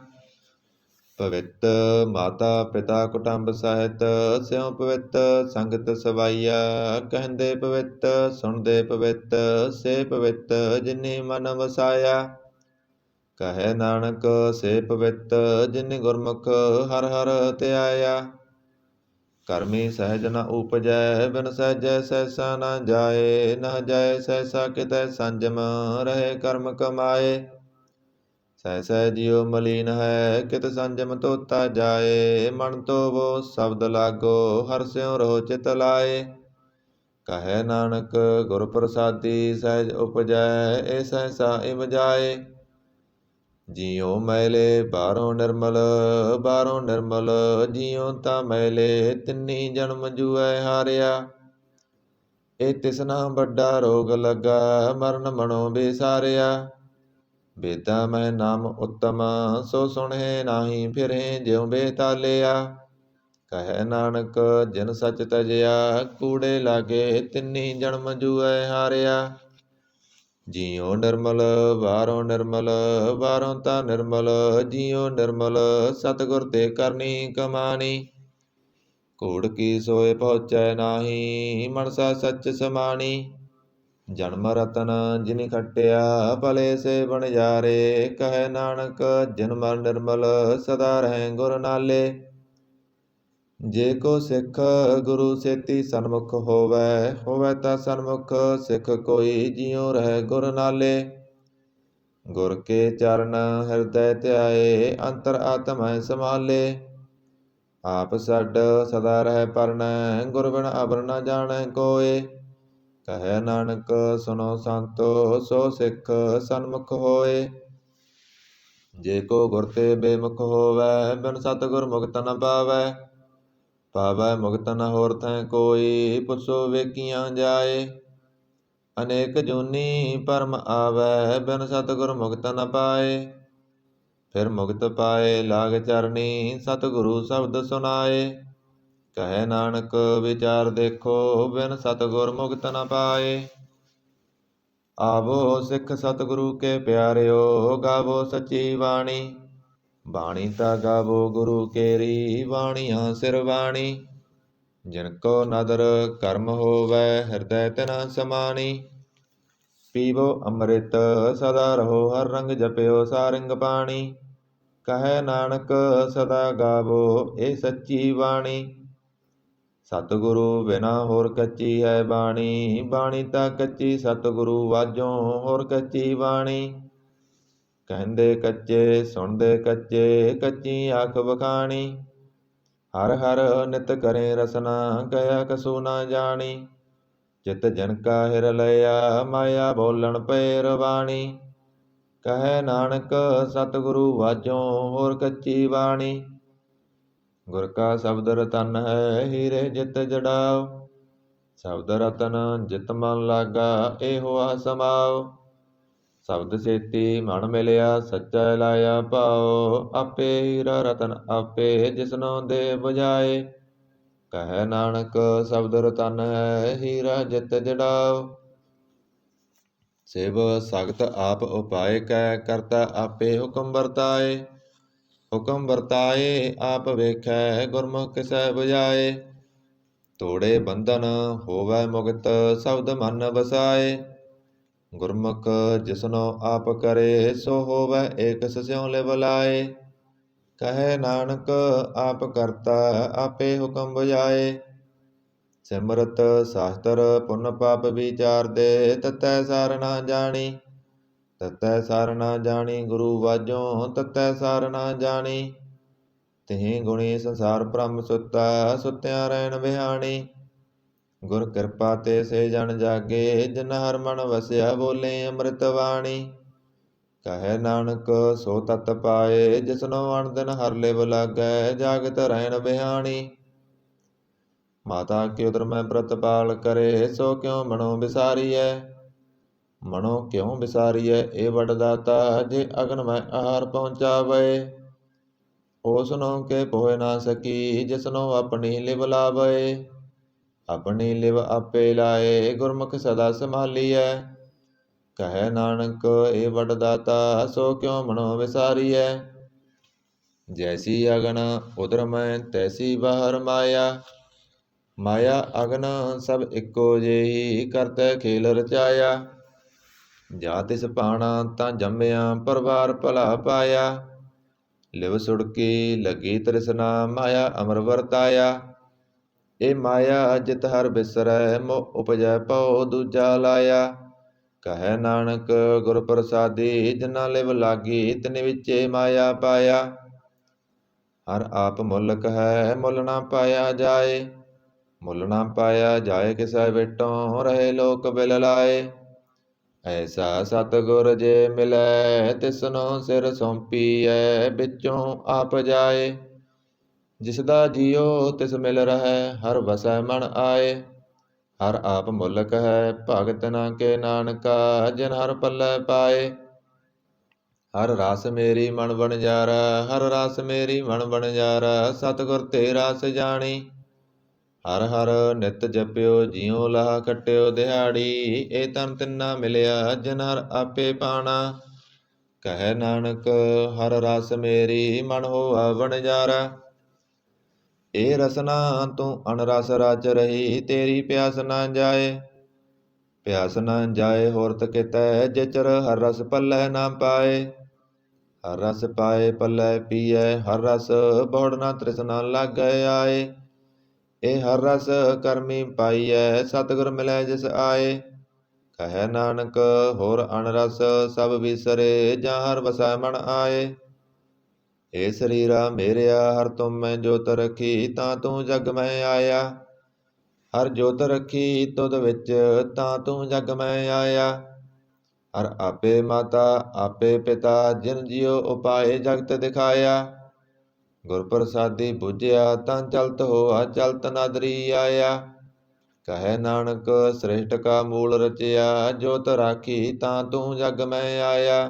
Speaker 1: ਪਵਿੱਤ ਮਾਤਾ ਪਿਤਾ ਕੁਟੰਬ ਸਹਿਤ ਸਿਉ ਪਵਿੱਤ ਸੰਗਤ ਸਵਾਈਆ। ਕਹਿੰਦੇ ਪਵਿੱਤ ਸੁਣਦੇ ਪਵਿੱਤ ਸੇ ਪਵਿੱਤ ਜਿਨੀ ਮਨ ਵਸਾਇਆ। ਕਹੈ ਨਾਨਕ ਸੇ ਪਵਿੱਤ ਜਿਨ ਗੁਰਮੁਖ ਹਰਿ ਹਰਿ ਧਿਆਇਆ। ਕਰਮੀ ਸਹਿਜ ਨ ਉਪਜੈ ਬਿਨ ਸਹਿਜੈ ਸਹਿਸਾ ਨ ਜਾਏ। ਨ ਜਾਏ ਸਹਿਸਾ ਕਿਤੈ ਸੰਜਮ ਰਹੇ ਕਰਮ ਕਮਾਏ। ਸਹਿ ਸਹਿ ਜਿਉ ਮਲੀਨ ਹੈ ਕਿਤ ਸੰਜਮ ਧੋਤਾ ਜਾਏ। ਮਨ ਧੋਵੋ ਸ਼ਬਦ ਲਾਗੋ ਹਰਿ ਸਿਉ ਰਹੋ ਚਿਤ ਲਾਏ। ਕਹੈ ਨਾਨਕ ਗੁਰ ਪ੍ਰਸਾਦੀ ਸਹਿਜ ਉਪਜੈ ਏ ਸਹਿਸਾ ਇਵ ਜਾਏ। ਜਿਉ ਮੈਲੇ ਬਾਹਰੋਂ ਨਿਰਮਲ ਬਾਹਰੋਂ ਨਿਰਮਲ ਜਿਉ ਤਾਂ ਮੈਲੇ ਤਿੰਨੀ ਜਨਮ ਜੂਐ ਹਾਰਿਆ। ਇਹ ਤਿਸਨਾ ਵੱਡਾ ਰੋਗ ਲੱਗਾ ਮਰਨ ਮਨੋ ਬੇਸਾਰਿਆ। ਵੇਦਾਂ ਮਹਿ ਨਾਮ ਉੱਤਮ ਸੋ ਸੁਣਹਿ ਨਾਹੀ ਫਿਰੇ ਜਿਉ ਬੇਤਾਲਿਆ। ਕਹੈ ਨਾਨਕ ਜਿਨ ਸੱਚ ਤਜਿਆ ਕੂੜੇ ਲਾਗੇ ਤਿੰਨੀ ਜਨਮ ਜੂਐ ਹਾਰਿਆ। ਜਿਉ ਨਿਰਮਲ ਬਾਹਰੋਂ ਨਿਰਮਲ ਬਾਹਰੋਂ ਤਾਂ ਨਿਰਮਲ ਜਿਉ ਨਿਰਮਲ ਸਤਿਗੁਰ ਤੇ ਕਰਨੀ ਕਮਾਣੀ। ਘੋੜ ਕੀ ਸੋਏ ਪਹੁੰਚੈ ਨਾਹੀ ਮਨਸਾ ਸੱਚ ਸਮਾਣੀ। ਜਨਮ ਰਤਨ ਜਿਨਿ ਖਟਿਆ ਭਲੇ ਸੇ ਵਣਜਾਰੇ। ਕਹੈ ਨਾਨਕ ਜਿਨ ਮਨ ਨਿਰਮਲ ਸਦਾ ਰਹੇ ਗੁਰ ਨਾਲੇ। ਜੇ ਕੋ ਸਿੱਖ ਗੁਰੂ ਸੇਤੀ ਸਨਮੁਖ ਹੋਵੈ ਹੋਵੈ ਤਾਂ ਸਨਮੁਖ ਸਿੱਖ ਕੋਈ ਜਿਉ ਰਹਿ ਗੁਰ ਨਾਲੇ। ਗੁਰ ਕੇ ਚਰਨ ਹਿਰਦੈ ਧਿਆਏ ਅੰਤਰ ਆਤਮੈ ਸਮਾਲੇ। ਆਪ ਛੱਡ ਸਦਾ ਰਹਿ ਪਰਨੈ, ਗੁਰ ਬਿਨ ਅਵਰ ਨ ਜਾਣੈ ਕੋਇ। ਕਹੈ ਨਾਨਕ ਸੁਨੋ ਸੰਤੋ, ਸੋ ਸਿੱਖ ਸਨਮੁਖ ਹੋਏ। ਜੇ ਕੋ ਗੁਰ ਤੇ ਬੇਮੁਖ ਹੋਵੈ, ਬਿਨ ਸਤਿਗੁਰ ਮੁਕਤ ਨ ਪਾਵੈ। ਪਾਵੈ ਮੁਕਤ ਨ ਹੋਰ ਥੈ ਕੋਈ, ਪੁੱਛੋ ਵੇਖੀਆਂ ਜਾਏ। ਅਨੇਕ ਜੂਨੀ ਭਰਮ ਆਵੈ, ਬਿਨ ਸਤਿਗੁਰ ਮੁਕਤ ਨ ਪਾਏ। ਫਿਰ ਮੁਕਤ ਪਾਏ ਲਾਗ ਚਰਨੀ, ਸਤਿਗੁਰੂ ਸ਼ਬਦ ਸੁਨਾਏ। ਕਹੈ ਨਾਨਕ ਵਿਚਾਰ ਦੇਖੋ, ਬਿਨ ਸਤਿਗੁਰ ਮੁਕਤ ਨ ਪਾਏ। ਆਵੋ ਸਿੱਖ ਸਤਿਗੁਰੂ ਕੇ ਪਿਆਰਿਓ, ਗਾਵੋ ਸੱਚੀ ਬਾਣੀ। ਬਾਣੀ ਤਾ ਗਾਵੋ ਗੁਰੂ ਕੇਰੀ, ਬਾਣੀਆਂ ਸਿਰ ਬਾਣੀ। ਜਿਨ ਕੋ ਨਦਰ ਕਰਮ ਹੋਵੈ, ਹਿਰਦੈ ਤਿਨ ਸਮਾਨੀ। ਪੀਵੋ ਅੰਮ੍ਰਿਤ ਸਦਾ ਰਹੋ, ਹਰ ਰੰਗ ਜਪਿਓ ਸਾਰਿੰਗ ਪਾਣੀ। ਕਹੈ ਨਾਨਕ ਸਦਾ ਗਾਵੋ ਇਹ ਸੱਚੀ ਬਾਣੀ। ਸਤਿਗੁਰੂ ਬਿਨਾ ਹੋਰ ਕੱਚੀ ਹੈ ਬਾਣੀ, ਬਾਣੀ ਤਾਂ ਕੱਚੀ ਸਤਿਗੁਰੂ ਵਾਜੋਂ ਹੋਰ ਕੱਚੀ ਬਾਣੀ। ਕਹਿੰਦੇ ਕੱਚੇ ਸੁਣਦੇ ਕੱਚੇ, ਕੱਚੀ ਆਖ ਵਖਾਣੀ। ਹਰ ਹਰ ਨਿਤ ਕਰੇ ਰਸਨਾ, ਕਹਿਆ ਕਸੂ ਨਾ ਜਾਣੀ। ਚਿਤ ਜਨ ਕਾ ਹਿਰ ਲਿਆ, ਮਾਇਆ ਬੋਲਣ ਪਏ ਰਵਾਣੀ। ਕਹੈ ਨਾਨਕ ਸਤਿਗੁਰੂ ਵਾਜੋਂ ਹੋਰ ਕੱਚੀ ਬਾਣੀ। ਗੁਰ ਕਾ ਸ਼ਬਦ ਰਤਨ ਹੈ, ਹੀਰੇ ਜਿਤ ਜੜਾਓ। ਸ਼ਬਦ ਰਤਨ ਜਿਤ ਮਨ ਲਾਗਾ, ਇਹੋ ਸਮਾਓ। ਸ਼ਬਦ ਸੇਤੀ ਮਨ ਮਿਲਿਆ, ਸੱਚਾ ਲਾਇਆ ਭਾਓ। ਆਪੇ ਹੀਰਾ ਰਤਨ ਆਪੇ, ਜਿਸਨੋ ਦੇ ਬੁਝਾਏ। ਕਹੈ ਨਾਨਕ ਸ਼ਬਦ ਰਤਨ ਹੈ, ਹੀਰਾ ਜਿਤ ਜੜਾਓ। ਸਿਵ ਸਖਤ ਆਪ ਉਪਾਇ ਕੈ, ਕਰਤਾ ਆਪੇ ਹੁਕਮ ਵਰਤਾਏ। ਹੁਕਮ ਵਰਤਾਏ ਆਪ ਵੇਖੈ, ਗੁਰਮੁਖ ਕਿਸੈ ਬੁਝਾਏ। ਤੋੜੇ ਬੰਧਨ ਹੋਵੈ ਮੁਕਤ, ਸ਼ਬਦ ਮਨ ਵਸਾਏ। ਗੁਰਮੁਖ ਜਿਸਨੋ ਆਪ ਕਰੇ, ਸੋ ਹੋਵੈ ਏਕ ਸਿਉ ਲਿਵ ਲਾਏ। ਕਹੈ ਨਾਨਕ ਆਪ ਕਰਤਾ ਆਪੇ ਹੁਕਮ ਬੁਝਾਏ। ਸਿਮਰਤ ਸ਼ਾਸਤਰ ਪੁੰਨ ਪਾਪ ਵਿਚਾਰਦੇ, ਤਤੈ ਸਾਰ ਨਾ ਜਾਣੀ। ਤਤੈ ਸਾਰ ਨਾ ਜਾਣੀ ਗੁਰੂ ਵਾਜੋਂ, ਤਤੈ ਸਾਰ ਨਾ ਜਾਣੀ। ਤਿਹੀ ਗੁਣੀ ਸੰਸਾਰ ਭ੍ਰਮ ਸੁੱਤਾ, ਸੁੱਤਿਆਂ ਰਹਿਣ ਵਿਹਾਣੀ। ਗੁਰ ਕਿਰਪਾ ਤੇ ਸੇ ਜਨ ਜਾਗੇ, ਜਿਨ ਹਰ ਮਨ ਵਸਿਆ ਬੋਲੇ ਅੰਮ੍ਰਿਤ ਬਾਣੀ। ਕਹੈ ਨਾਨਕ ਸੋ ਤਤ ਪਾਏ, ਜਿਸਨੋ ਅਣ ਦਿਨ ਹਰ ਲਿਵ ਲਾਗੈ, ਜਾਗਤ ਰਹਿਣ ਵਿਹਾਣੀ। ਮਾਤਾ ਕੀ ਉਦਰ ਮੈਂ ਬ੍ਰਤ ਪਾਲ ਕਰੇ, ਸੋ ਕਿਉ ਮਨੋ ਵਿਸਾਰੀਐ। ਮਨੋ ਕਿਉ ਵਿਸਾਰੀਐ ਇਹ ਵਡ ਦਾਤਾ, ਜੇ ਅਗਨ ਮੈਂ ਆਹਾਰ ਪਹੁੰਚਾਵੇ। ਓਸਨੋ ਕੇ ਪੋਹਿ ਨਾ ਸਕੀ, ਜਿਸਨੋ ਆਪਣੀ ਲਿਵ ਲਾਵੇ। ਆਪਣੀ ਲਿਵ ਆਪੇ ਲਾਏ, ਗੁਰਮੁਖ ਸਦਾ ਸੰਭਾਲੀਐ। ਕਹੈ ਨਾਨਕ ਇਹ ਵਡ ਦਾਤਾ, ਸੋ ਕਿਉ ਮਨੋ ਵਿਸਾਰੀਐ। ਜੈਸੀ ਅਗਨ ਉਦਰ ਮੈਂ, ਤੈਸੀ ਬਾਹਰ ਮਾਇਆ। ਮਾਇਆ ਅਗਨ ਸਭ ਇੱਕੋ ਜਿਹੀ, ਕਰਤੈ ਖੇਲ ਰਚਾਇਆ। ਜਾ ਤਿਸ ਭਾਣਾ ਤਾਂ ਜੰਮਿਆ, ਪਰਵਾਰ ਭਲਾ ਪਾਇਆ। ਲਿਵ ਸੁੜਕੀ ਲੱਗੀ ਤ੍ਰਿਸ਼ਨਾ, ਮਾਇਆ ਅਮਰ ਵਰਤਾਇਆ। ਇਹ ਮਾਇਆ ਜਿਤ ਹਰ ਬਿਸਰੈ, ਮੋਹ ਉਪਜੈ ਭਉ ਦੂਜਾ ਲਾਇਆ। ਕਹੈ ਨਾਨਕ ਗੁਰ ਪ੍ਰਸਾਦੀ, ਜਿਨਾ ਲਿਵ ਲਾਗੀ ਤਿਨ ਵਿਚੇ ਮਾਇਆ ਪਾਇਆ। ਹਰ ਆਪ ਮੁਲਕ ਹੈ, ਮੁੱਲ ਨਾ ਪਾਇਆ ਜਾਏ। ਮੁੱਲ ਨਾ ਪਾਇਆ ਜਾਏ ਕਿਸੈ ਵਿਟੋਂ, ਰਹੇ ਲੋਕ ਬਿਲ ਲਾਏ। ਐਸਾ ਸਤਿਗੁਰ ਜੇ ਮਿਲੈ, ਤਿਸਨੋ ਸਿਰ ਸੌਂਪੀਐ, ਵਿੱਚੋਂ ਆਪ ਜਾਏ। ਜਿਸ ਦਾ ਜੀਉ ਤਿਸ ਮਿਲ ਰਹੈ, ਹਰ ਵਸੈ ਮਨ ਆਏ। ਹਰ ਆਪ ਮੁਲਕ ਹੈ, ਭਗਤ ਨਾ ਕੇ ਨਾਨਕਾ, ਜਿਨ ਹਰ ਪੱਲੇ ਪਾਏ। ਹਰ ਰਸ ਮੇਰੀ ਮਨ ਵਣਜਾਰਾ, ਹਰ ਰਸ ਮੇਰੀ ਮਨ ਵਣਜਾਰਾ, ਸਤਿਗੁਰ ਤੇ ਰਸ ਜਾਣੀ। ਹਰ ਹਰ ਨਿਤ ਜਪਿਓ, ਜਿਉ ਲਾਹ ਖਟਿਓ ਦਿਹਾੜੀ। ਇਹ ਤਨ ਤਿੰਨਾ ਮਿਲਿਆ, ਜਿਨ ਹਰ ਆਪੇ ਪਾਣਾ। ਕਹੈ ਨਾਨਕ ਹਰ ਰਸ ਮੇਰੀ, ਮਨ ਹੋਆ ਵਣਜਾਰਾ। ਇਹ ਰਸਨਾ ਤੂੰ ਅਨਰਸ ਰਚ ਰਹੀ, ਤੇਰੀ ਪਿਆਸ ਨਾ ਜਾਏ। ਪਿਆਸ ਨਾ ਜਾਏ ਹੋਰਤ ਕਿਤੈ, ਜਿਚਰ ਹਰ ਰਸ ਪੱਲੇ ਨਾ ਪਾਏ। ਹਰ ਰਸ ਪਾਏ ਪੱਲੇ ਪੀਐ, ਹਰ ਰਸ ਬੋੜ ਨਾ ਤ੍ਰਿਸ਼ਨਾ ਲਾਗੈ ਆਏ। ਇਹ ਹਰ ਰਸ ਕਰਮੀ ਪਾਈਐ, ਸਤਿਗੁਰ ਮਿਲੈ ਜਿਸ ਆਏ। ਕਹੈ ਨਾਨਕ ਹੋਰ ਅਨਰਸ ਸਭ ਵਿਸਰੇ, ਜਾਂ ਹਰ ਵਸੈ ਮਨ ਆਏ। ਏ ਸਰੀਰਾ ਮੇਰਿਆ ਹਰ ਤੁਮ ਮੈਂ ਜੋਤ ਰਖੀ, ਤਾਂ ਤੂੰ ਜਗ ਮੈਂ ਆਇਆ। ਹਰ ਜੋਤ ਰਖੀ ਤੁਧ ਵਿੱਚ, ਤਾਂ ਤੂੰ ਜਗ ਮੈਂ ਆਇਆ। ਹਰ ਆਪੇ ਮਾਤਾ ਆਪੇ ਪਿਤਾ, ਜਿਨ ਜਿਉ ਉਪਾਏ ਜਗਤ ਦਿਖਾਇਆ। ਗੁਰ ਪ੍ਰਸਾਦੀ ਬੁਝਿਆ ਤਾਂ ਚਲਤ ਹੋਆ, ਚਲਤ ਨਾਦਰੀ ਆਇਆ। ਕਹੈ ਨਾਨਕ ਸ੍ਰਿਸ਼ਟ ਕਾ ਮੂਲ ਰਚਿਆ, ਜੋਤ ਰਾਖੀ ਤਾਂ ਤੂੰ ਜਗ ਮੈਂ ਆਇਆ।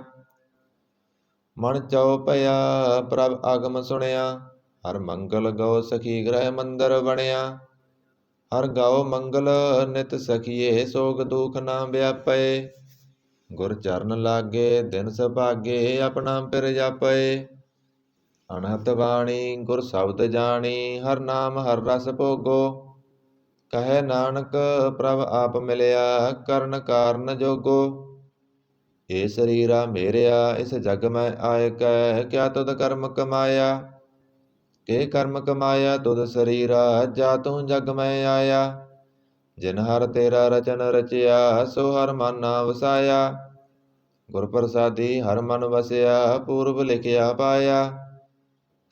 Speaker 1: ਮਨ ਚਉ ਭਇਆ ਪ੍ਰਭ ਆਗਮ ਸੁਣਿਆ, ਹਰ ਮੰਗਲ ਗਉ ਸਖੀ ਗ੍ਰਹਿ ਮੰਦਰ ਬਣਿਆ। ਹਰ ਗਉ ਮੰਗਲ ਨਿਤ ਸਖੀਏ, ਸੋਗ ਦੁਖ ਨਾ ਵਿਆਪੈ। ਗੁਰ ਚਰਨ ਲਾਗੇ ਦਿਨ ਸੁਭਾਗੇ, ਆਪਣਾ ਪਿਰ ਜਾਪੈ। ਅਨਹਤ ਬਾਣੀ ਗੁਰ ਸ਼ਬਦ ਜਾਣੀ, ਹਰ ਨਾਮ ਹਰ ਰਸ ਭੋਗੋ। ਕਹੈ ਨਾਨਕ ਪ੍ਰਭ ਆਪ ਮਿਲਿਆ, ਕਰਨ ਕਾਰਨ ਜੋਗੋ। ਏ ਸਰੀਰਾ ਮੇਰਿਆ ਇਸ ਜਗ ਮੈਂ ਆਇ ਕੈ, ਕਿਆ ਤੁਧ ਕਰਮ ਕਮਾਇਆ। ਕੇ ਕਰਮ ਕਮਾਇਆ ਤੁਧ ਸਰੀਰਾ, ਜਾ ਤੂੰ ਜਗ ਮੈਂ ਆਇਆ। ਜਿਨ ਹਰ ਤੇਰਾ ਰਚਨ ਰਚਿਆ, ਸੋ ਹਰ ਮਨ ਨਾ ਵਸਾਇਆ। ਗੁਰ ਪ੍ਰਸਾਦੀ ਹਰ ਮਨ ਵਸਿਆ, ਪੂਰਬ ਲਿਖਿਆ ਪਾਇਆ।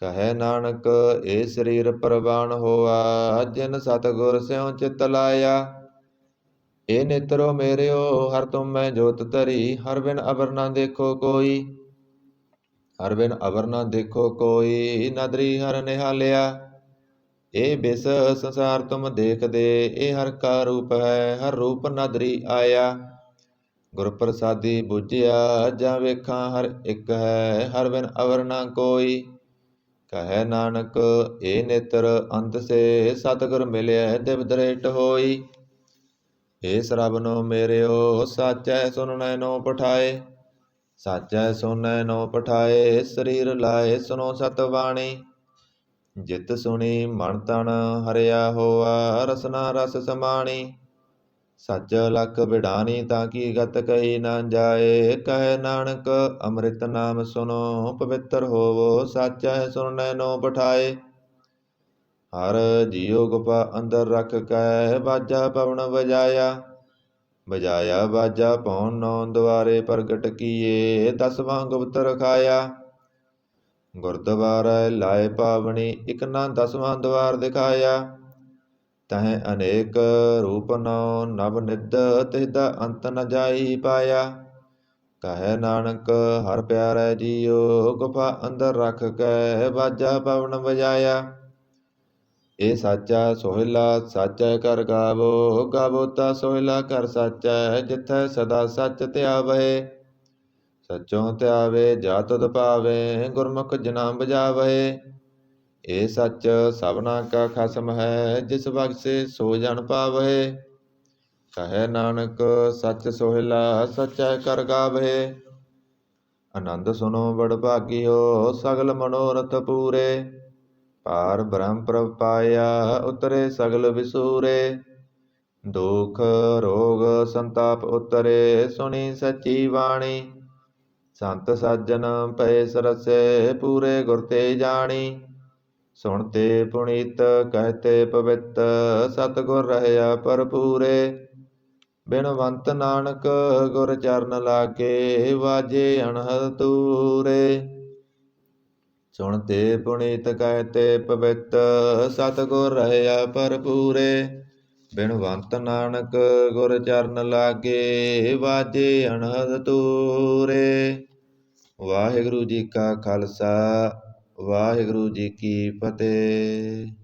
Speaker 1: ਕਹੈ ਨਾਨਕ ਏ ਸਰੀਰ ਪ੍ਰਵਾਨ ਹੋਆ, ਜਿਨ ਸਤਿਗੁਰ ਸਿਉ ਚਿਤ ਲਾਇਆ। ਏ ਨੇਤਰੋ ਮੇਰਿਓ ਹਰ ਤੁਮ ਮੈਂ ਜੋਤ ਧਰੀ, ਹਰ ਬਿਨ ਅਵਰ ਨਾ ਦੇਖੋ ਕੋਈ। ਹਰ ਬਿਨ ਅਵਰ ਨਾ ਦੇਖੋ ਕੋਈ, ਨਦਰੀ ਹਰ ਨਿਹਾਲਿਆ। ਏ ਬਿਸ ਸੰਸਾਰ ਤੁਮ ਦੇਖਦੇ, ਏ ਹਰ ਕਾ ਰੂਪ ਹੈ, ਹਰ ਰੂਪ ਨਦਰੀ ਆਇਆ। ਗੁਰ ਪ੍ਰਸਾਦੀ ਬੁਝਿਆ ਜਾਂ ਵੇਖਾਂ ਹਰ ਇੱਕ ਹੈ, ਹਰ ਬਿਨ ਅਵਰ ਨਾ ਕੋਈ। ਕਹੈ ਨਾਨਕ ਏ ਨੇਤਰ ਅੰਤ ਸੇ, ਸਤਿਗੁਰ ਮਿਲਿਆ ਦਿਵ ਦ੍ਰਿਸ਼ਟ ਹੋਈ। ਏ ਸਰਬਨੋ ਮੇਰਿਓ ਸਾਚੈ ਸੁਨੈ ਨੋ ਪਠਾਏ। ਸਾਚੈ ਸੁਨੈ ਨੋ ਪਠਾਏ, ਸਰੀਰ ਲਾਏ ਸੁਨੋ ਸਤ ਬਾਣੀ। ਜਿਤ ਸੁਣੀ ਮਨ ਤਨ ਹਰਿਆ ਹੋਆ, ਰਸਨਾ ਰਸ ਸਮਾਣੀ। ਸੱਚ ਲਖ ਬਿਡਾਨੀ ਤਾਂ ਕੀ ਗਤ ਕਹੀ ਨਾ ਜਾਏ। ਕਹੈ ਨਾਨਕ ਅੰਮ੍ਰਿਤ ਨਾਮ ਸੁਨੋ, ਪਵਿੱਤਰ ਹੋਵੋ ਸਾਚੈ ਸੁਨੈ ਨੋ ਪਠਾਏ। ਹਰ ਜੀਉ ਗੁਫਾ ਅੰਦਰ ਰਖ ਕੈ, ਬਾਜਾ ਪਵਨ ਵਜਾਇਆ। ਵਜਾਇਆ ਬਾਜਾ ਪੌਣ ਨੌ ਦੁਆਰੇ ਪ੍ਰਗਟ ਕੀਏ, ਦਸਵਾਂ ਗੁਪਤ ਰਖਾਇਆ। ਗੁਰਦੁਆਰਾ ਲਾਏ ਪਾਵਣੀ, ਇਕ ਨਾ ਦਸਵਾਂ ਦੁਆਰ ਦਿਖਾਇਆ। ਤਹਿ ਅਨੇਕ ਰੂਪ ਨੌ ਨਵ ਨਿਧ, ਤਿਸਦਾ ਅੰਤ ਨ ਜਾਈ ਪਾਇਆ। ਕਹੈ ਨਾਨਕ ਹਰ ਪਿਆਰੈ ਜੀਉ, ਗੁਫਾ ਅੰਦਰ ਰਖ ਕੈ, ਬਾਜਾ ਪਵਨ ਵਜਾਇਆ। ਏ ਸਾਚਾ ਸੋਹਿਲਾ ਸਾਚੈ ਕਰ ਗਾਵੋ, ਗਾਵੋ ਤਾ ਸੋਹਿਲਾ ਕਰ ਸਾਚੈ। ਜਿਥੈ ਸਦਾ ਸੱਚ ਧਿਆਵੈ, ਸਚੋਂ ਧਿਆਵੇ ਜਾ ਤੁਧ ਭਾਵੇ। ਗੁਰਮੁਖ ਜਨਾ ਬਜਾਵੈ, ਏ ਸੱਚ ਸਭਨਾ ਕਾ ਖਸਮ ਹੈ, ਜਿਸ ਬਖਸ਼ੇ ਸੋ ਜਨ ਪਾਵੈ। ਕਹੈ ਨਾਨਕ ਸੱਚ ਸੋਹਿਲਾ ਸਚੈ ਕਰ ਗਾਵੈ। ਆਨੰਦ ਸੁਨੋ ਬੜ ਭਾਗਿਓ, ਸਗਲ ਮਨੋਰਥ ਪੂਰੇ। ਪਾਰ ਬ੍ਰਹਮ ਪ੍ਰਭ ਪਾਇਆ, ਉਤਰੇ ਸਗਲ ਵਿਸੂਰੇ। ਦੁਖ ਰੋਗ ਸੰਤਾਪ ਉਤਰੇ, ਸੁਣੀ ਸੱਚੀ ਬਾਣੀ। ਸੰਤ ਸਾਜਨ ਪਏ ਸਰਸੇ, ਪੂਰੇ ਗੁਰ ਤੇ ਜਾਣੀ। ਸੁਣਤੇ ਪੁਨੀਤ ਕਹਤੇ ਪਵਿੱਤ, ਸਤਿਗੁਰ ਰਹਿਆ ਭਰਪੂਰੇ। ਬਿਨਵੰਤ ਨਾਨਕ ਗੁਰ ਚਰਨ ਲਾਗੇ, ਵਾਜੇ ਅਨਹਦ ਤੂਰੇ। ਸੁਣਤੇ ਪੁਨੀਤ ਕਹਤੇ ਪਵਿੱਤ, ਸਤਿਗੁਰ ਰਹਿਆ ਭਰਪੂਰੇ। ਬਿਨਵੰਤ ਨਾਨਕ ਗੁਰ ਚਰਨ ਲਾਗੇ, ਵਾਜੇ ਅਨਹਦ ਤੂਰੇ। ਵਾਹਿਗੁਰੂ ਜੀ ਕਾ ਖਾਲਸਾ, ਵਾਹਿਗੁਰੂ ਜੀ ਕੀ ਫਤਿਹ।